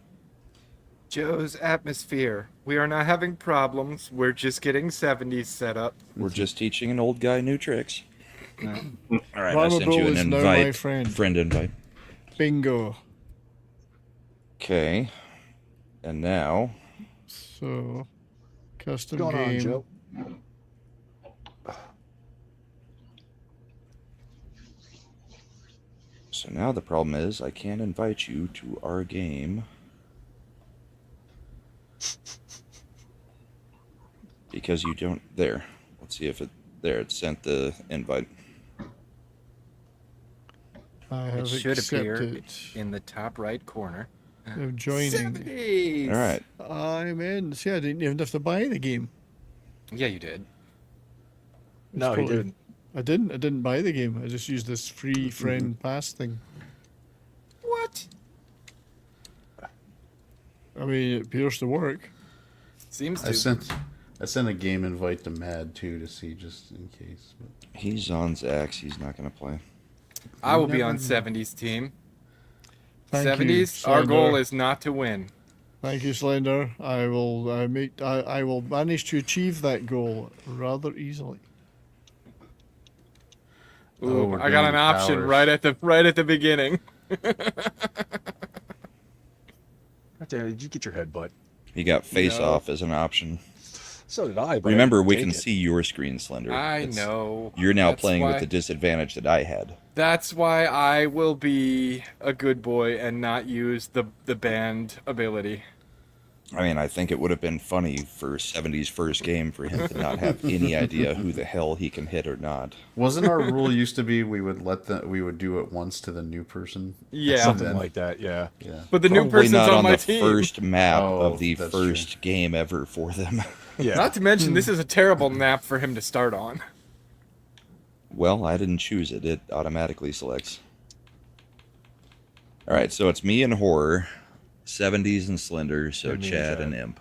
Joe's atmosphere. We are not having problems. We're just getting 70s set up. We're just teaching an old guy new tricks. All right, I Rama sent Bro you an is now invite. my friend. Friend invite. Bingo. Okay. And now, So, custom What's going on, game. Joe? so now the problem is I can't invite you to our game because you don't. There. Let's see if it. There, it sent the invite. I It have should appear accepted. in the top right corner. I'm joining. 70s! All right. I'm in. See, I didn't even have to buy the game. Yeah, you did. No, he didn't. I didn't. I didn't buy the game. I just used this free friend pass thing. What? I mean, it appears to work. Seems I to. sent a game invite to Mad too to see just in case. But He's on Zax. He's not going to play. I will be never on know. 70s team. Thank you, 70s, our goal Slender. is not to win. Thank you, Slender. I will I will manage to achieve that goal rather easily. Ooh, we're I got an gaining option powers. right at the beginning. Did you get your headbutt? He got face No. off as an option. So did I. But I Remember, didn't we take can it. see your screen, Slender. I It's- know. You're now That's playing why- with the disadvantage that I had. That's why I will be a good boy and not use the banned ability. I mean, I think it would have been funny for 70's first game for him to not have any idea who the hell he can hit or not. wasn't our rule used to be we would do it once to the new person? Yeah. Something then- like that, yeah. Yeah. But the new Probably person's not on my the team. first map Oh, of the that's first game ever for them. Yeah. Not to mention, this is a terrible map for him to start on. Well, I didn't choose it. It automatically selects. All right, so it's me and Horror, 70's and Slender, so And me and Chad Chad. and Imp.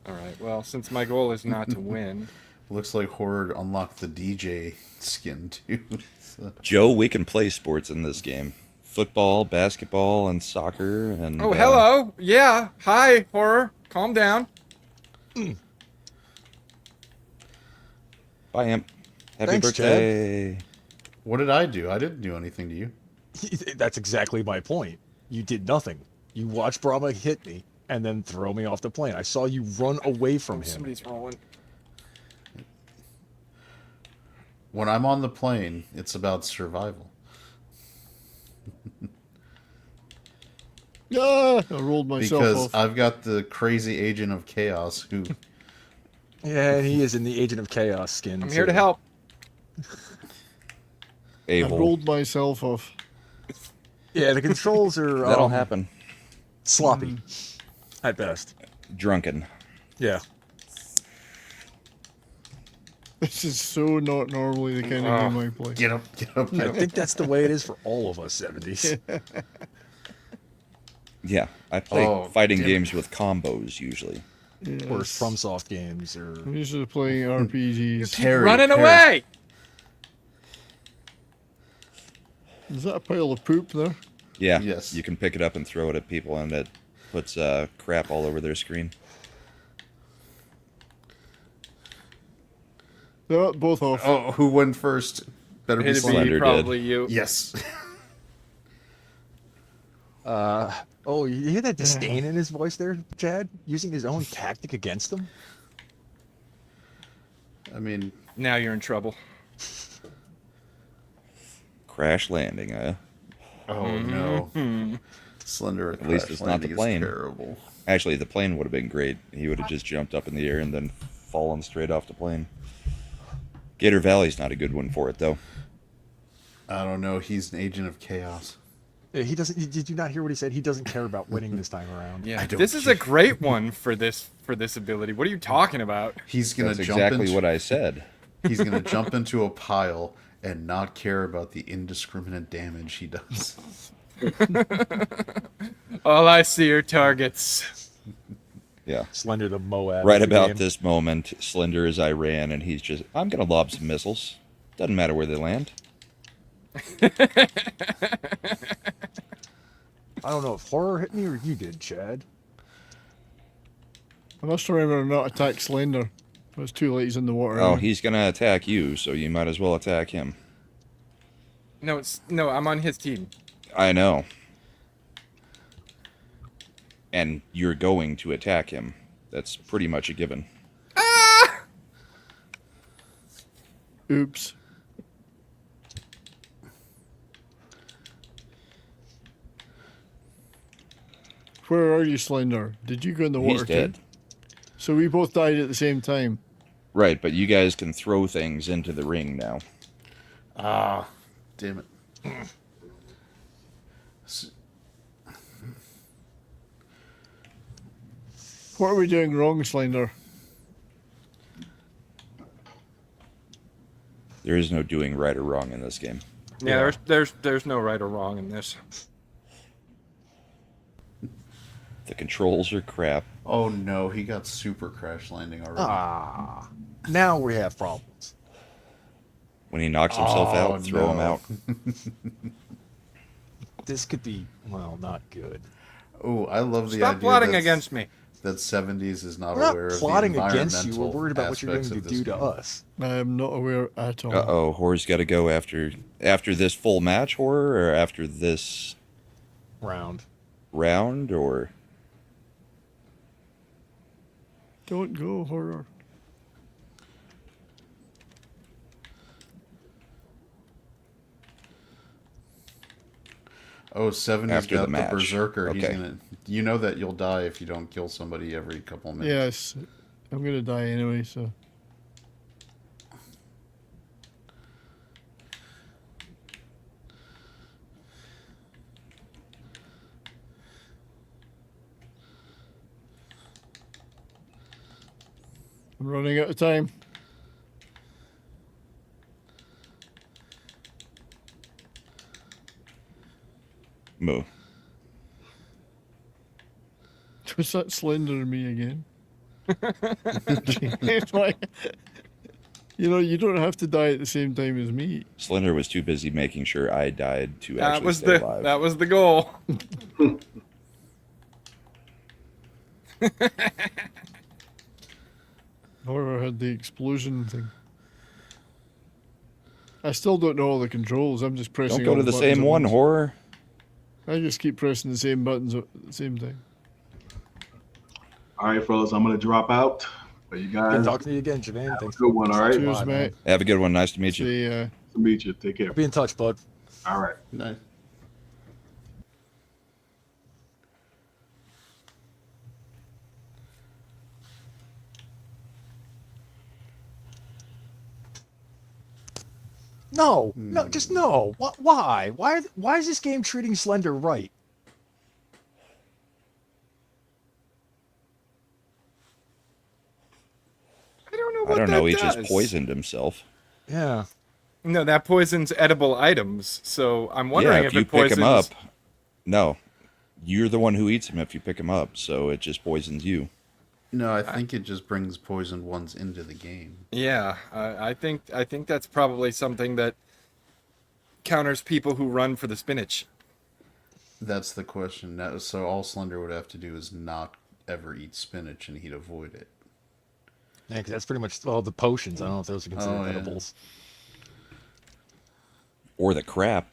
All right. Well, since my goal is not to win, Looks like Horde unlocked the DJ skin too. So- Joe, we can play sports in this game. Football, basketball, and soccer. And oh hello, yeah, hi, Horror, calm down. Bye, Imp. Happy Thanks, birthday. What did I do? I didn't do anything to you. That's exactly my point. You did nothing. You watched Brahma hit me and then throw me off the plane. I saw you run away from him. Somebody's rolling. When I'm on the plane, it's about survival. Ah, I rolled myself Because off. I've got the crazy agent of chaos who Yeah, he is in the Agent of Chaos skin. I'm here to too. help. I Abel. rolled myself off. Yeah, the controls are That'll happen. sloppy at best. Drunken. Yeah. This is so not normally the kind of game I play. Get up, get up. I think that's the way it is for all of us 70s. Yeah, I play Oh, fighting damn it. games with combos usually. Or Yes. FromSoft games or I'm usually playing RPGs. Terry, Running Terry. away! Is that a pile of poop there? Yeah. Yes. You can pick it up and throw it at people, and it puts crap all over their screen. They're both off. Oh, who went first? Better be It'd Slender be did. probably you. Yes. oh, you hear that disdain in his voice there, Chad? Using his own tactic against them? I mean, Now you're in trouble. Crash landing, oh no. Hmm. Slender At least crash it's not the landing is plane. terrible. Actually, the plane would have been great. He would have just jumped up in the air and then fallen straight off the plane. Gator Valley's not a good one for it, though. I don't know. He's an agent of chaos. Yeah, he doesn't. Did you not hear what he said? He doesn't care about winning this time around. Yeah, I don't this is a great one for this ability. What are you talking about? He's gonna That's jump exactly into, what I said. He's gonna jump into a pile and not care about the indiscriminate damage he does. All I see are targets. Yeah. Slender the Moab. Right of the about game. this moment, Slender is Iran, and he's just, I'm going to lob some missiles. Doesn't matter where they land. I don't know if horror hit me or you did, Chad. I must remember to not attack Slender. It was too late. He's in the water. Oh, anyway. he's going to attack you, so you might as well attack him. No, I'm on his team. I know. And you're going to attack him. That's pretty much a given. Oops. Where are you, Slender? Did you go in the water He's too? dead. So we both died at the same time. Right, but you guys can throw things into the ring now. Ah, damn it. What are we doing wrong, Slender? There is no doing right or wrong in this game. Yeah, there's no right or wrong in this. The controls are crap. Oh no, he got super crash landing already. Ah, now we have problems. When he knocks himself Oh, out, throw him no. out. This could be, well, not good. Oh, I love the Stop idea plotting that's- against me. that 70s is not We're aware not of plotting the against you. We're environmental worried about what you're going aspects to of this do to game. us. I am not aware at all. Uh-oh, Horror's got to go after this full match, Horror, or after this Round. round, or... Don't go, Horror. Oh, 70's After got the the, match. Berserker. He's Okay. gonna. You know that you'll die if you don't kill somebody every couple of minutes. Yes. I'm going to die anyway, so. I'm running out of time. Moo. Was that Slender me again? It's like, you don't have to die at the same time as me. Slender was too busy making sure I died to That actually was stay the alive. that was the goal. Horror had the explosion thing. I still don't know all the controls. I'm just pressing. Don't go all to the buttons same at one, once. Horror. I just keep pressing the same buttons at the same time. All right, fellas, I'm gonna drop out. But you guys, Good talking to you again, Jermaine. Thanks. good one. All right, Cheers, Bye, mate. Have a good one. Nice to meet you. See, to meet you. Take care. Be in touch, bud. All right. Nice. No, no, just no. Why? Why is this game treating Slender right? I don't know I what don't that know. He does. just poisoned himself. Yeah. No, that poisons edible items. So I'm wondering Yeah, if if you it pick poisons. him up, no, you're the one who eats him if you pick him up. So it just poisons you. No, I think it just brings poisoned ones into the game. Yeah, I think that's probably something that counters people who run for the spinach. That's the question. Now, so all Slender would have to do is not ever eat spinach, and he'd avoid it. Yeah, because that's pretty much the potions. I don't know if those are considered Oh, yeah. edibles. Or the crap.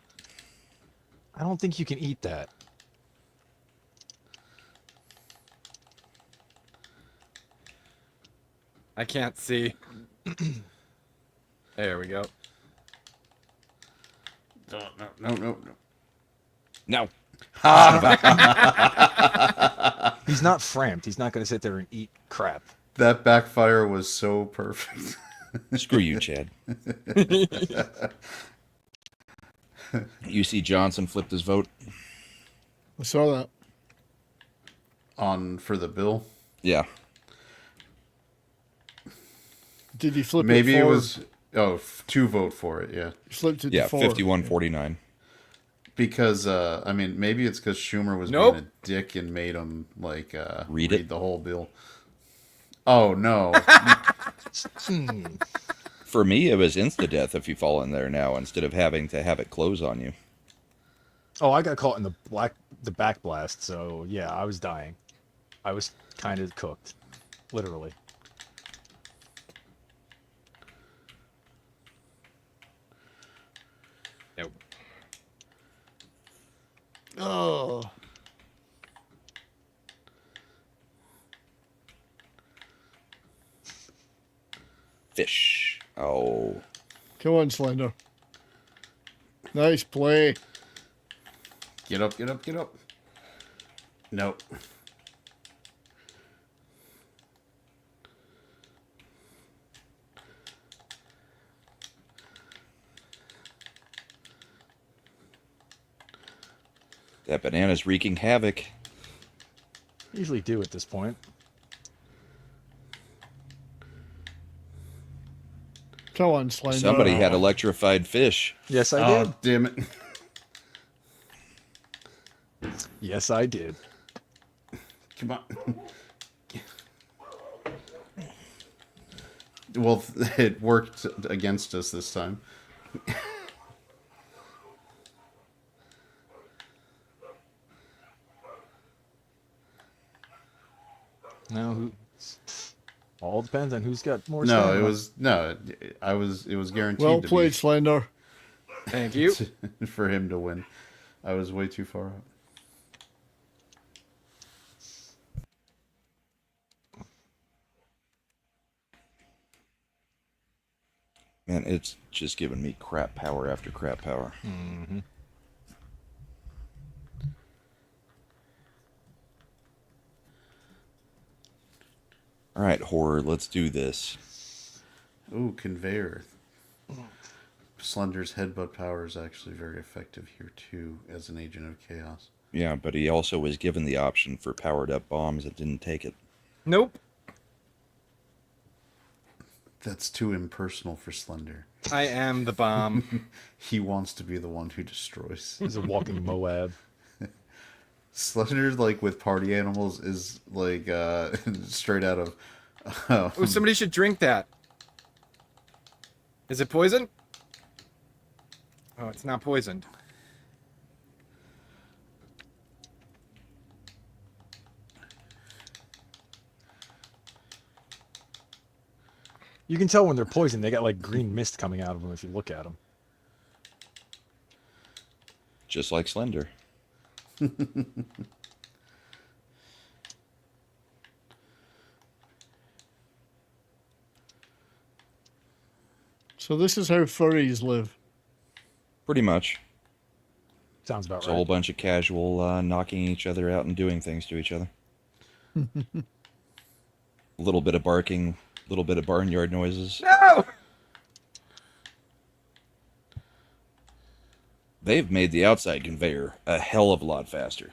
I don't think you can eat that. I can't see. There we go. No. No. He's not framed. He's not going to sit there and eat crap. That backfire was so perfect. Screw you, Chad. You see Johnson flipped his vote? I saw that. For the bill. Yeah. Did he flip Maybe it it forward? was to vote for it. Yeah. He flipped it Yeah, forward. 51-49. Because I mean, maybe it's because Schumer was Nope. being a dick and made him like Read it. the whole bill. Oh no! For me, it was insta-death if you fall in there now instead of having to have it close on you. Oh, I got caught in the back blast. So yeah, I was dying. I was kind of cooked, literally. Nope. Oh, Fish. Oh. come on, Slender. Nice play. Get up! Get up! Get up! Nope. That banana's wreaking havoc. Usually do at this point. Come on, Slender. Somebody had electrified fish. Yes, I Oh did. damn it! Yes, I did. Come on. Well, it worked against us this time. No, all depends on who's got more. No, stamina. it was no. It was guaranteed. Well to played, be, Slender. Thank you. for him to win. I was way too far out. Man, it's just giving me crap power after crap power. Mm-hmm. All right, horror, let's do this. Ooh, conveyor. Slender's headbutt power is actually very effective here too, as an agent of chaos. Yeah, but he also was given the option for powered up bombs and didn't take it. Nope. That's too impersonal for Slender. I am the bomb. He wants to be the one who destroys. He's a walking Moab. Slender, like with party animals, is like straight out of. Oh, somebody should drink that. Is it poison? Oh, it's not poisoned. You can tell when they're poisoned. They got like green mist coming out of them if you look at them. Just like Slender. So this is how furries live. Pretty much. Sounds about It's a right. whole bunch of casual knocking each other out and doing things to each other. A little bit of barking, a little bit of barnyard noises. No! They've made the outside conveyor a hell of a lot faster.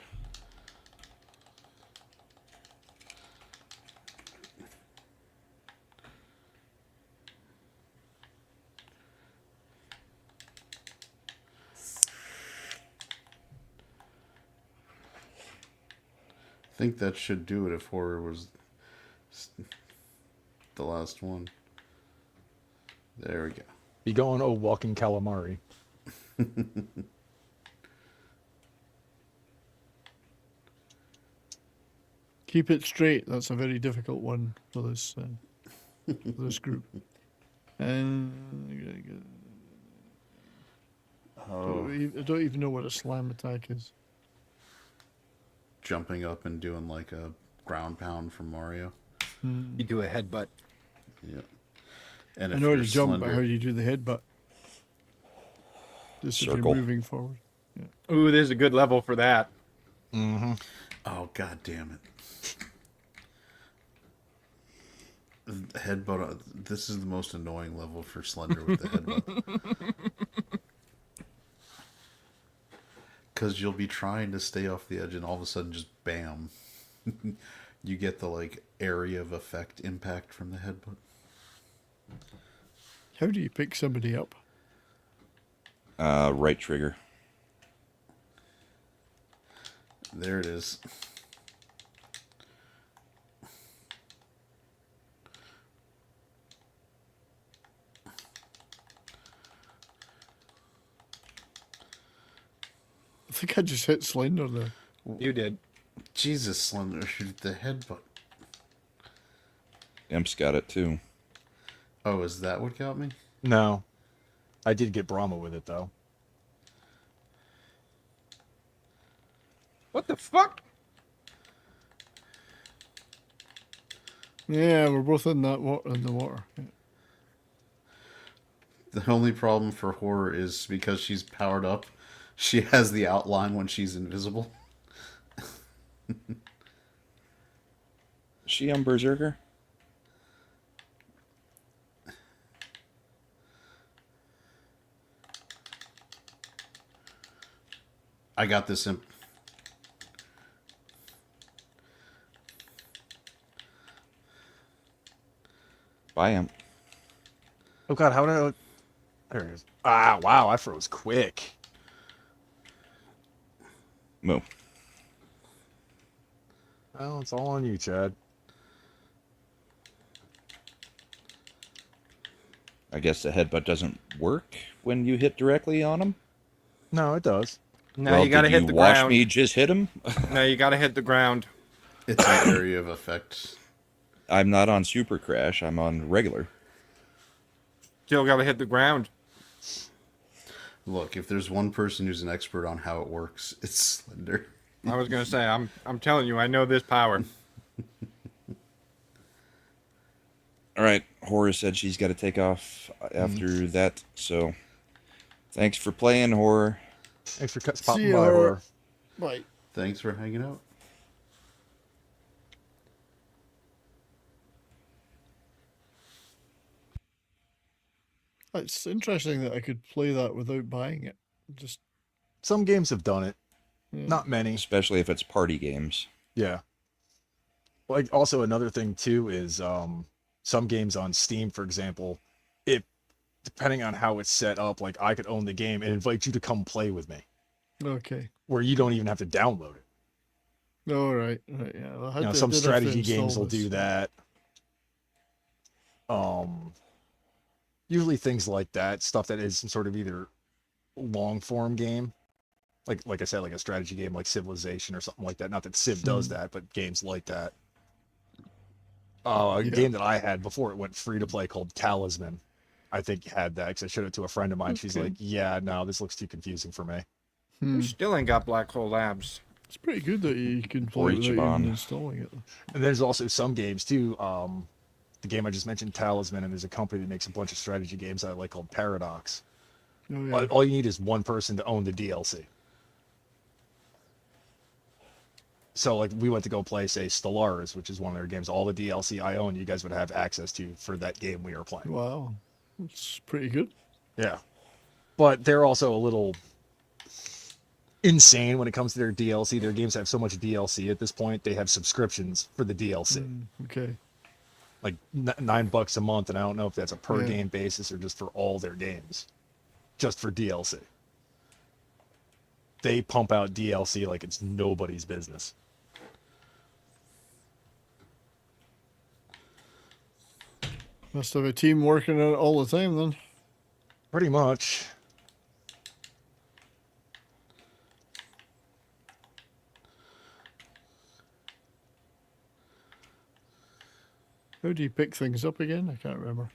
I think that should do it if horror was the last one. There we go. Be going, oh, walking calamari. Keep it straight. That's a very difficult one for this group. And I don't even know what a slam attack is. Jumping up and doing like a ground pound from Mario. You do a headbutt. Yeah. And I if know you're to jump, but slender- how do you do the headbutt? Just if Circle. you're moving forward. Ooh, there's a good level for that. Mm-hmm. Oh, god damn it. Headbutt. This is the most annoying level for Slender with the headbutt. Because you'll be trying to stay off the edge and all of a sudden just bam. You get the like area of effect impact from the headbutt. How do you pick somebody up? Right trigger. There it is. I think I just hit Slender there. You did. Jesus, Slender, the headbutt. Imp's got it too. Oh, is that what got me? No. I did get Brahma with it, though. What the fuck? Yeah, we're both in that in the water. Yeah. The only problem for horror is because she's powered up, she has the outline when she's invisible. Is she on Berserker? I got this imp. Bye, Imp. Oh god, how did I... There it is. Ah, wow, I froze quick. Moo. Well, it's all on you, Chad. I guess the headbutt doesn't work when you hit directly on him. No, it does. No, Well, you gotta did hit you the watch ground. me just hit him? No, you gotta hit the ground. It's an area of effect. I'm not on Super Crash. I'm on regular. Still gotta hit the ground. Look, if there's one person who's an expert on how it works, it's Slender. I was gonna say, I'm telling you, I know this power. All right. Horror said she's got to take off after that. So, thanks for playing, Horror. Thanks for See popping you, by, Horror. Horror. Right. Thanks for hanging out. It's interesting that I could play that without buying it. Just Some games have done it. yeah. Not many. Especially if it's party games. Yeah. Like, also another thing, too, is some games on Steam, for example, it depending on how it's set up, like, I could own the game and invite you to come play with me, Okay. where you don't even have to download it. All right. Right. Yeah. Well, I You know, had to- some did have to strategy games install will this. do that. Usually things like that, stuff that is some sort of either long form game, like I said, like a strategy game like Civilization or something like that. Not that Civ does that, but games like that. A Yeah. game that I had before it went free to play called Talisman, I think had that because I showed it to a friend of mine. She's Okay. like, "Yeah, no, this looks too confusing for me." Hmm. We still ain't got Black Hole Labs. It's pretty good that you can play Or it without Ichiban. even installing it. And there's also some games too. The game I just mentioned, Talisman, and there's a company that makes a bunch of strategy games that I like called Paradox. Oh, yeah. All you need is one person to own the DLC. So, like, we went to go play, say, Stellaris, which is one of their games. All the DLC I own, you guys would have access to for that game we were playing. Wow. It's pretty good. Yeah. But they're also a little insane when it comes to their DLC. Their games have so much DLC at this point. They have subscriptions for the DLC, Okay. like $9 a month, and I don't know if that's a per Yeah. game basis or just for all their games, just for DLC. They pump out DLC like it's nobody's business. Must have a team working on it all the time then. Pretty much. How do you pick things up again? I can't remember.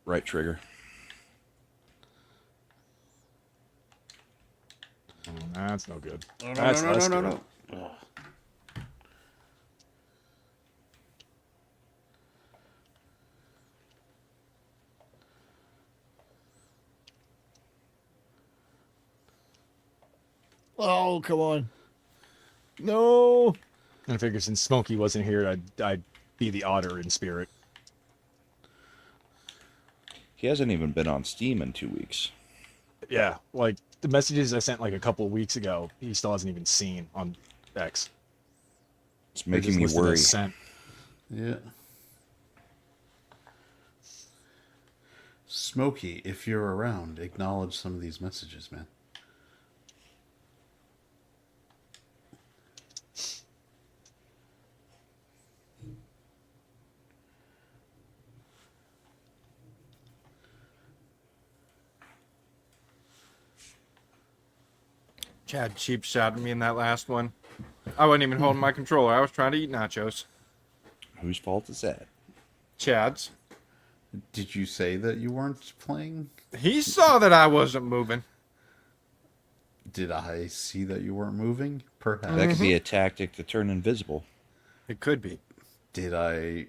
Right trigger. That's no good. No, That's no, no, less no, good. no, no. Oh, come on. No. And I figured since Smokey wasn't here, I'd be the otter in spirit. He hasn't even been on Steam in 2 weeks. Yeah, like the messages I sent like a couple of weeks ago, he still hasn't even seen on X. It's They're making just me listed worry. as sent. Yeah. Smokey, if you're around, acknowledge some of these messages, man. Chad cheap shot me in that last one. I wasn't even holding my controller. I was trying to eat nachos. Whose fault is that? Chad's. Did you say that you weren't playing? He saw that I wasn't moving. Did I see that you weren't moving? Perhaps. That could be a tactic to turn invisible. It could be. Did I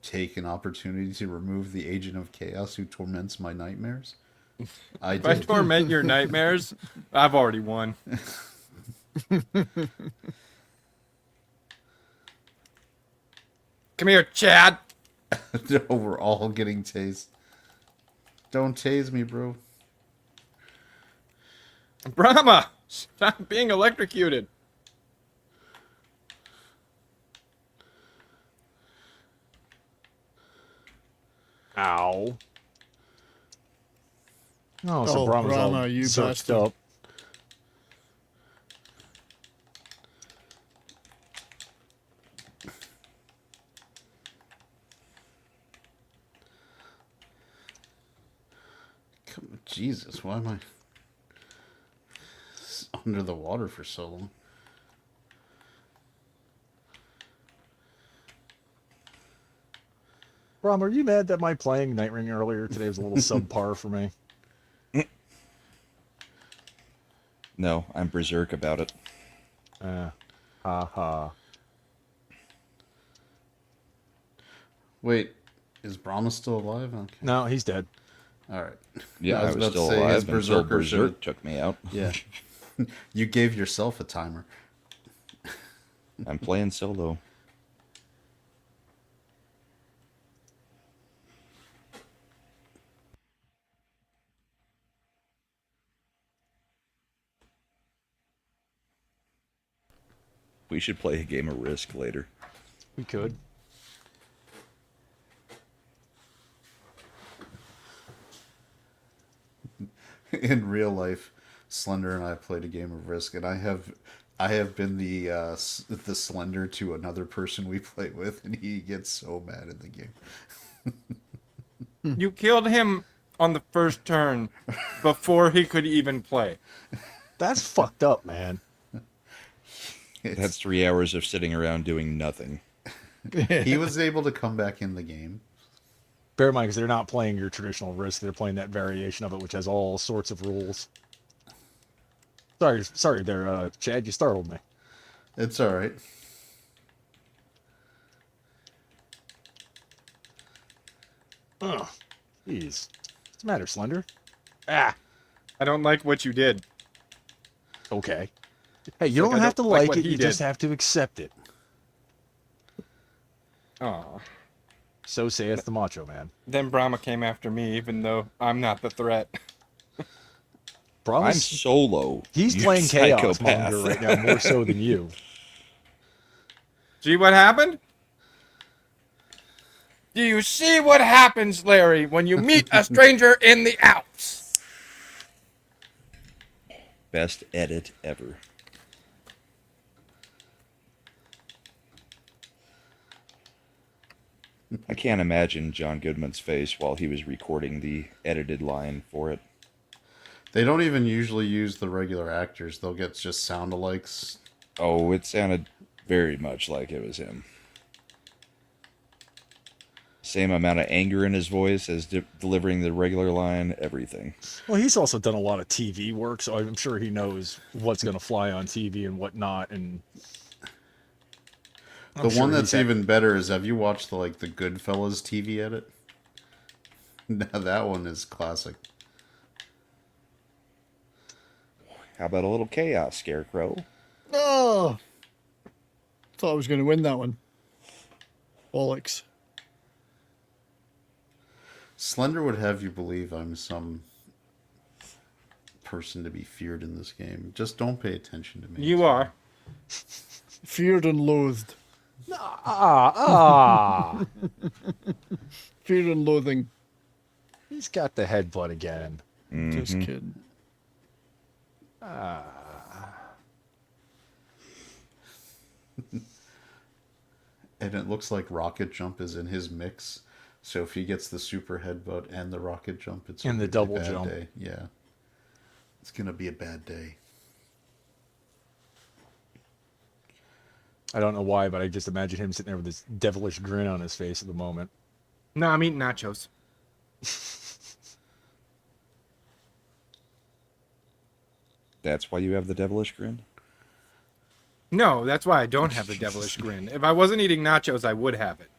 take an opportunity to remove the agent of chaos who torments my nightmares? I If I did. torment your nightmares, I've already won. Come here, Chad. No, we're all getting tased. Don't tase me, bro. Brahma, stop being electrocuted. Ow. Oh, so Oh, Brahma's all Brahma, you zerked bastard. up. Jesus, why am I under the water for so long? Brahma, are you mad that my playing Night Ring earlier today was a little subpar for me? No, I'm berserk about it. Ha ha. Wait, is Brahma still alive? Okay. No, he's dead. All right. Yeah, I was about to still say, his alive until berserker Berserk should've- took me out. Yeah. You gave yourself a timer. I'm playing solo. We should play a game of Risk later. We could. In real life, Slender and I played a game of Risk, and I have been the Slender to another person we play with, and he gets so mad at the game. You killed him on the first turn before he could even play. That's fucked up, man. That's 3 hours of sitting around doing nothing. He was able to come back in the game. Bear in mind, because they're not playing your traditional Risk, they're playing that variation of it, which has all sorts of rules. Sorry there, Chad, you startled me. It's all right. Ugh. Jeez. What's the matter, Slender? Ah. I don't like what you did. Okay. Hey, you Like, don't I have to don't like like what it, he you just did. have to accept it. Oh. So saith the Macho Man. Then Brahma came after me, even though I'm not the threat. problem I'm is solo. he's you playing Chaos psychopath. Monger right now more so than you. See what happened? Do you see what happens, Larry, when you meet a stranger in the Alps? Best edit ever. I can't imagine John Goodman's face while he was recording the edited line for it. They don't even usually use the regular actors. They'll get just sound-alikes. Oh, it sounded very much like it was him. Same amount of anger in his voice as delivering the regular line, everything. Well, he's also done a lot of TV work, so I'm sure he knows what's going to fly on TV and what not. And The one that's even better is, have you watched the Goodfellas TV edit? No, that one is classic. How about a little chaos, Scarecrow? Oh, thought I was going to win that one. Bollocks. Slender would have you believe I'm some person to be feared in this game. Just don't pay attention to me. You are. Feared and loathed. Fear and loathing. He's got the headbutt again. Just kidding. And it looks like Rocket Jump is in his mix. So if he gets the super headbutt and the rocket jump, it's And the gonna be a double bad jump. Day. Yeah, it's gonna be a bad day. I don't know why, but I just imagine him sitting there with this devilish grin on his face at the moment. No, I'm eating nachos. That's why you have the devilish grin? No, that's why I don't have the devilish grin. If I wasn't eating nachos, I would have it.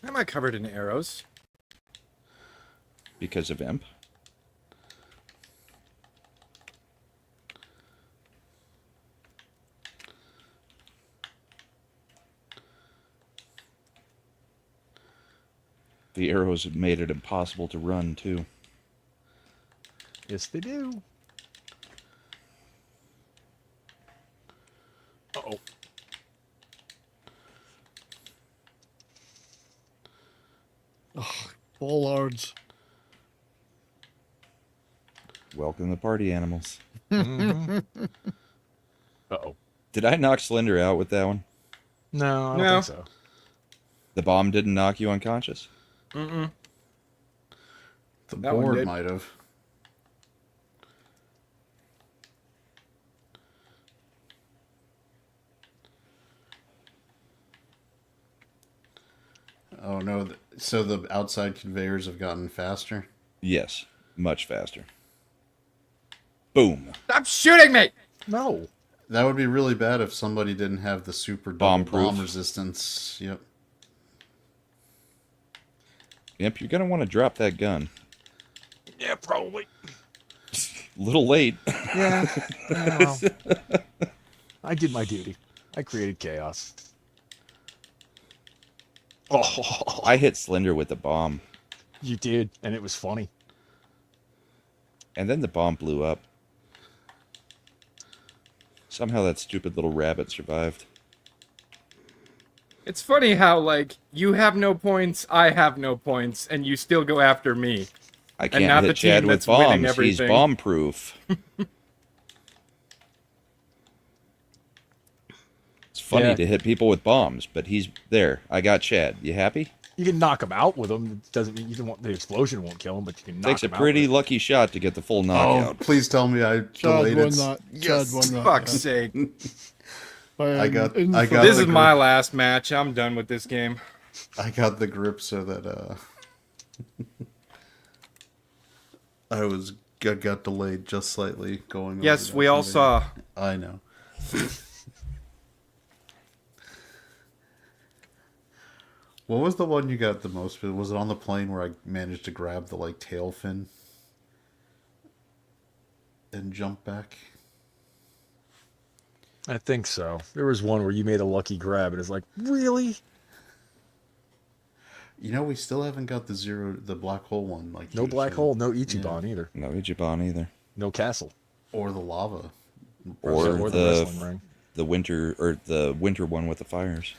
Am I covered in arrows? Because of Imp? The arrows have made it impossible to run, too. Yes, they do. Uh-oh. Oh, bollards. Welcome to the party, animals. Uh-oh. Did I knock Slender out with that one? No, I don't No. think so. The bomb didn't knock you unconscious? Mm-mm. The That one board did. might have. Oh no! So the outside conveyors have gotten faster. Yes, much faster. Boom. Stop shooting me! No. That would be really bad if somebody didn't have the super Bomb double bomb proof. resistance. Yep. Imp, you're going to want to drop that gun. Yeah, probably. Little late. Yeah. Well, I did my duty. I created chaos. Oh, I hit Slender with the bomb, you did, and it was funny. and then the bomb blew up. Somehow that stupid little rabbit survived. It's funny how, like, you have no points, I have no points, and you still go after me. I not can't the hit Chad team with that's winning bombs. He's everything. bomb-proof. It's funny Yeah. to hit people with bombs, but he's there. I got Chad. You happy? You can knock him out with them. It doesn't mean you can. The explosion won't kill him, but you can knock Takes a him out pretty with it. lucky shot to get the full Oh, knockout. please tell me I Chad delayed won it. that. Yes. Chad won that. Fuck's sake. I got this This the is my grip. last match. I'm done with this game. I got the grip so that I got delayed just slightly going. Yes, over we that all video. saw. I know. What was the one you got the most? Was it on the plane where I managed to grab the tail fin and jump back? I think so. There was one where you made a lucky grab, and it's like, really? You know, we still haven't got the black hole one. Like No you black said. hole, no Ichiban either. No Ichiban either. No castle. Or the lava. Or the the wrestling ring. the winter one with the fires.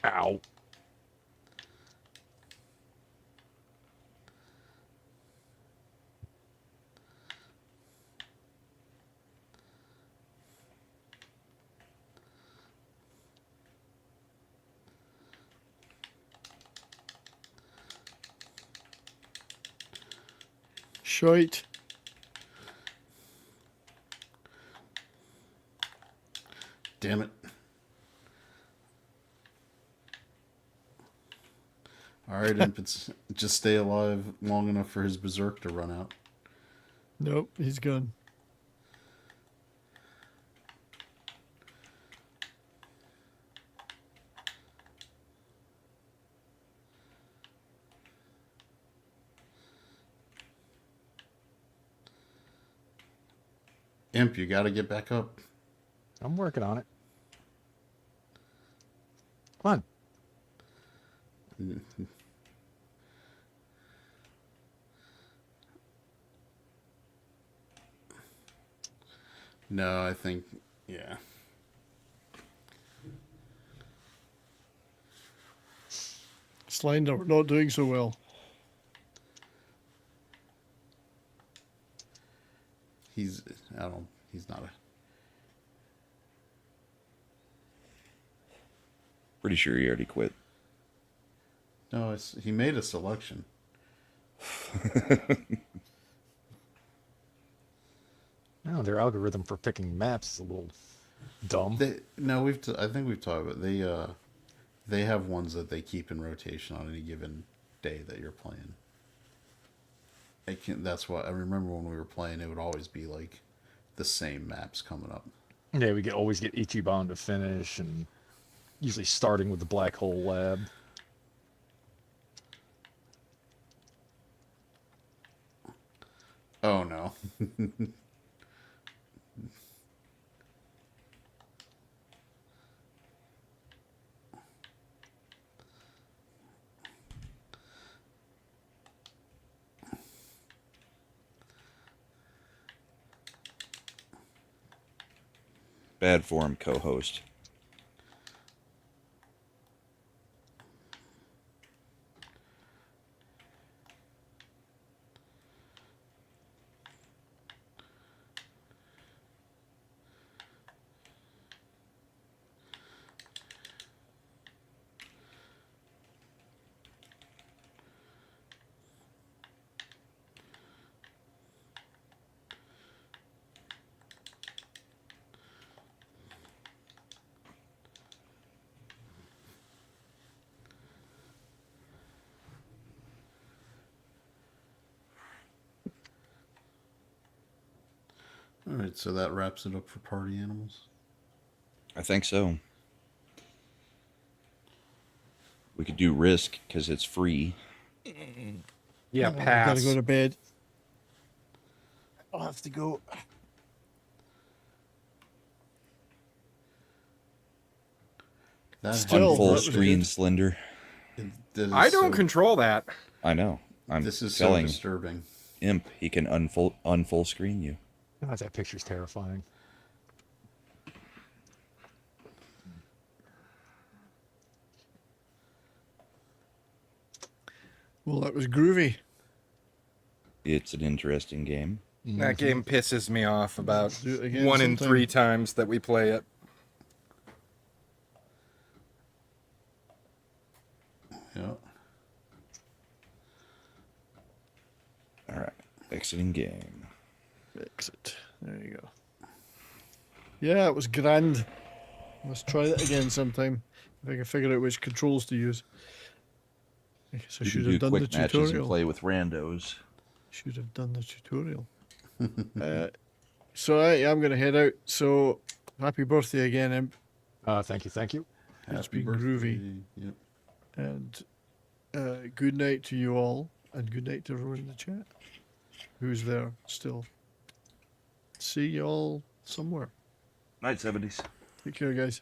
Ow. Shite. Damn it. Alright, Imp, just stay alive long enough for his berserk to run out. Nope, he's gone. Imp, you gotta get back up. I'm working on it. Come on. No, I think, yeah. Slender, we're not doing so well. He's not a... Pretty sure he already quit. No, he made a selection. No, their algorithm for picking maps is a little dumb. I think we've talked about they have ones that they keep in rotation on any given day that you're playing. That's why I remember when we were playing, it would always be like the same maps coming up. Yeah, we always get Ichiban to finish, and usually starting with the Black Hole Lab. Oh no. Bad form co-host. All right, so that wraps it up for party animals. I think so. We could do Risk because it's free. Yeah, Oh, pass. Gotta go to bed. I'll have to go. That Still, On full that was screen good. Slender. I don't control that. I know. I'm This is so telling disturbing. Imp he can unfull screen you. God, that picture's terrifying. Well, that was groovy. It's an interesting game. That game pisses me off about Do it again 1 in sometime. 3 times that we play it. Yeah. All right. Exiting game. Exit. There you go. Yeah, it was grand. Let's try that again sometime. If I can figure out which controls to use. I guess I You should can have do done the quick matches and tutorial. play with randos. Should have done the tutorial. So I'm going to head out. So happy birthday again, Imp. Thank you, thank you. It's Happy been groovy. Yep. And good night to you all. And good night to everyone in the chat who's there still. see you all somewhere. Night 70s. Take care, guys.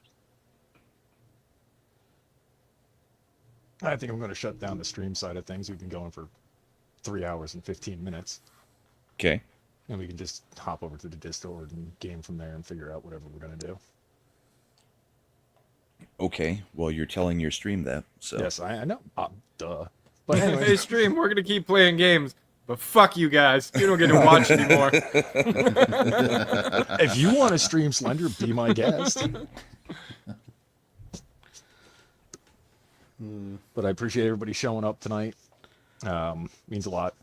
I think I'm going to shut down the stream side of things. We've been going for 3 hours and 15 minutes. Okay. And we can just hop over to the Discord and game from there and figure out whatever we're going to do. Okay. Well, you're telling your stream that. So. Yes, I know. Duh. But anyway. Hey, stream, we're gonna keep playing games, but fuck you guys. You don't get to watch anymore. If you want to stream Slender, be my guest. But I appreciate everybody showing up tonight. Means a lot.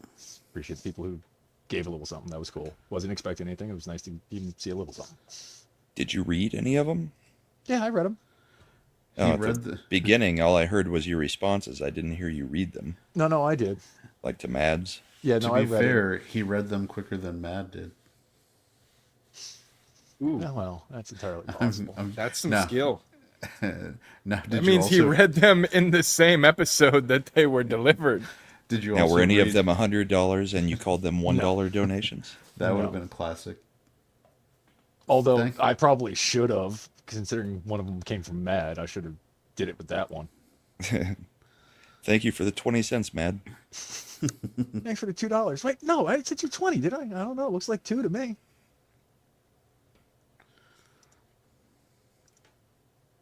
Appreciate the people who gave a little something. That was cool. Wasn't expecting anything. It was nice to even see a little something. Did you read any of them? Yeah, I read them. At the beginning, all I heard was your responses. I didn't hear you read them. No, I did. Like to Mads? Yeah, To no, I be read fair, he read them quicker than Mad did. Ooh, Yeah, well, that's entirely possible. that's some No. skill. Now, did That you means he also- read them in the same episode that they were delivered. Did you Now, also were any read... of them $100 and you called them $1 donations? That would have No. been a classic. Although Thank you. I probably should have, considering one of them came from Mad. I should have did it with that one. Thank you for the 20 cents, Mad. Thanks for the $2. Wait, no, I said you 20, did I? I don't know. It looks like 2 to me.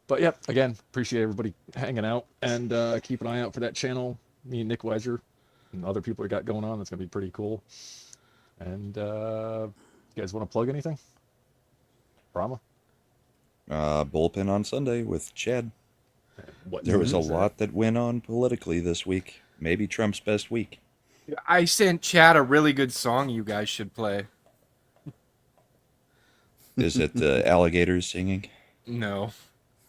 But yep, again, appreciate everybody hanging out and keep an eye out for that channel. Me and Nick Wedger and other people we got going on. That's gonna be pretty cool. And you guys want to plug anything? Brahma? Bullpen on Sunday with Chad. What There was a is that? lot that went on politically this week. Maybe Trump's best week. I sent Chad a really good song you guys should play. Is it the alligators singing? No.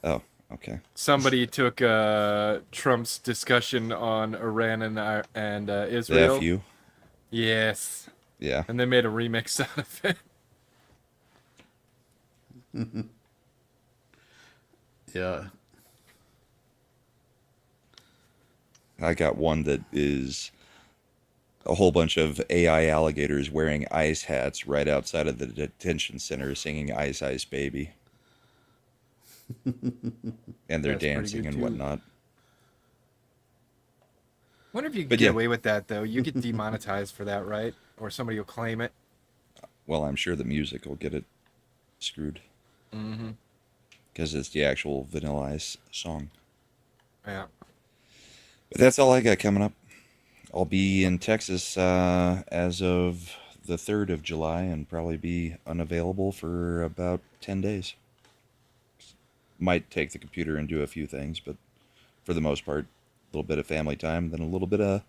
Oh, okay. Somebody took Trump's discussion on Iran and The Israel. FU. Yes. Yeah. And they made a remix out of it. Yeah. I got one that is a whole bunch of AI alligators wearing ice hats right outside of the detention center singing Ice Ice Baby. And they're That's pretty dancing good, and too. whatnot. Wonder if you could But get yeah. away with that though. You get demonetized for that, right? Or somebody will claim it. Well, I'm sure the music will get it screwed Mm-hmm. because it's the actual Vanilla Ice song. Yeah. But that's all I got coming up. I'll be in Texas as of the 3rd of July and probably be unavailable for about 10 days. Might take the computer and do a few things, but for the most part, a little bit of family time, then a little bit of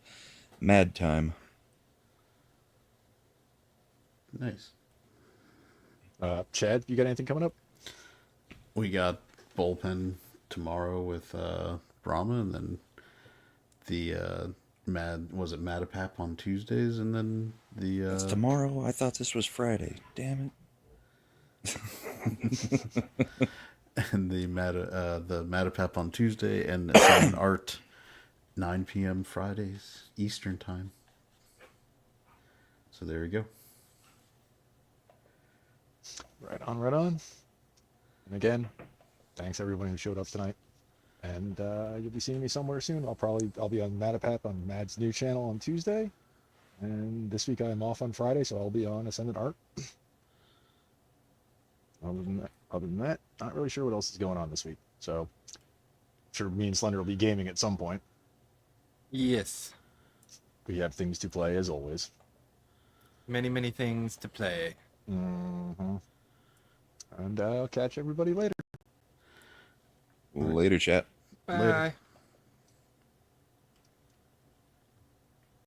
mad time. Nice. Chad, you got anything coming up? We got Bullpen tomorrow with Brahma, and then the Matapap on Tuesdays, and then the It's tomorrow. I thought this was Friday. Damn it. and the Matapap on Tuesday, and Ascendant Art 9 p.m. Fridays Eastern time. So there you go. Right on, right on. And again, thanks everyone who showed up tonight. And you'll be seeing me somewhere soon. I'll be on Matapap on Mad's new channel on Tuesday. And this week I'm off on Friday, so I'll be on Ascendant Art. Other than that, not really sure what else is going on this week. So I'm sure me and Slender will be gaming at some point. Yes. We have things to play as always. Many, many things to play. Mm-hmm. And I'll catch everybody later. Later, chat. Bye. Later.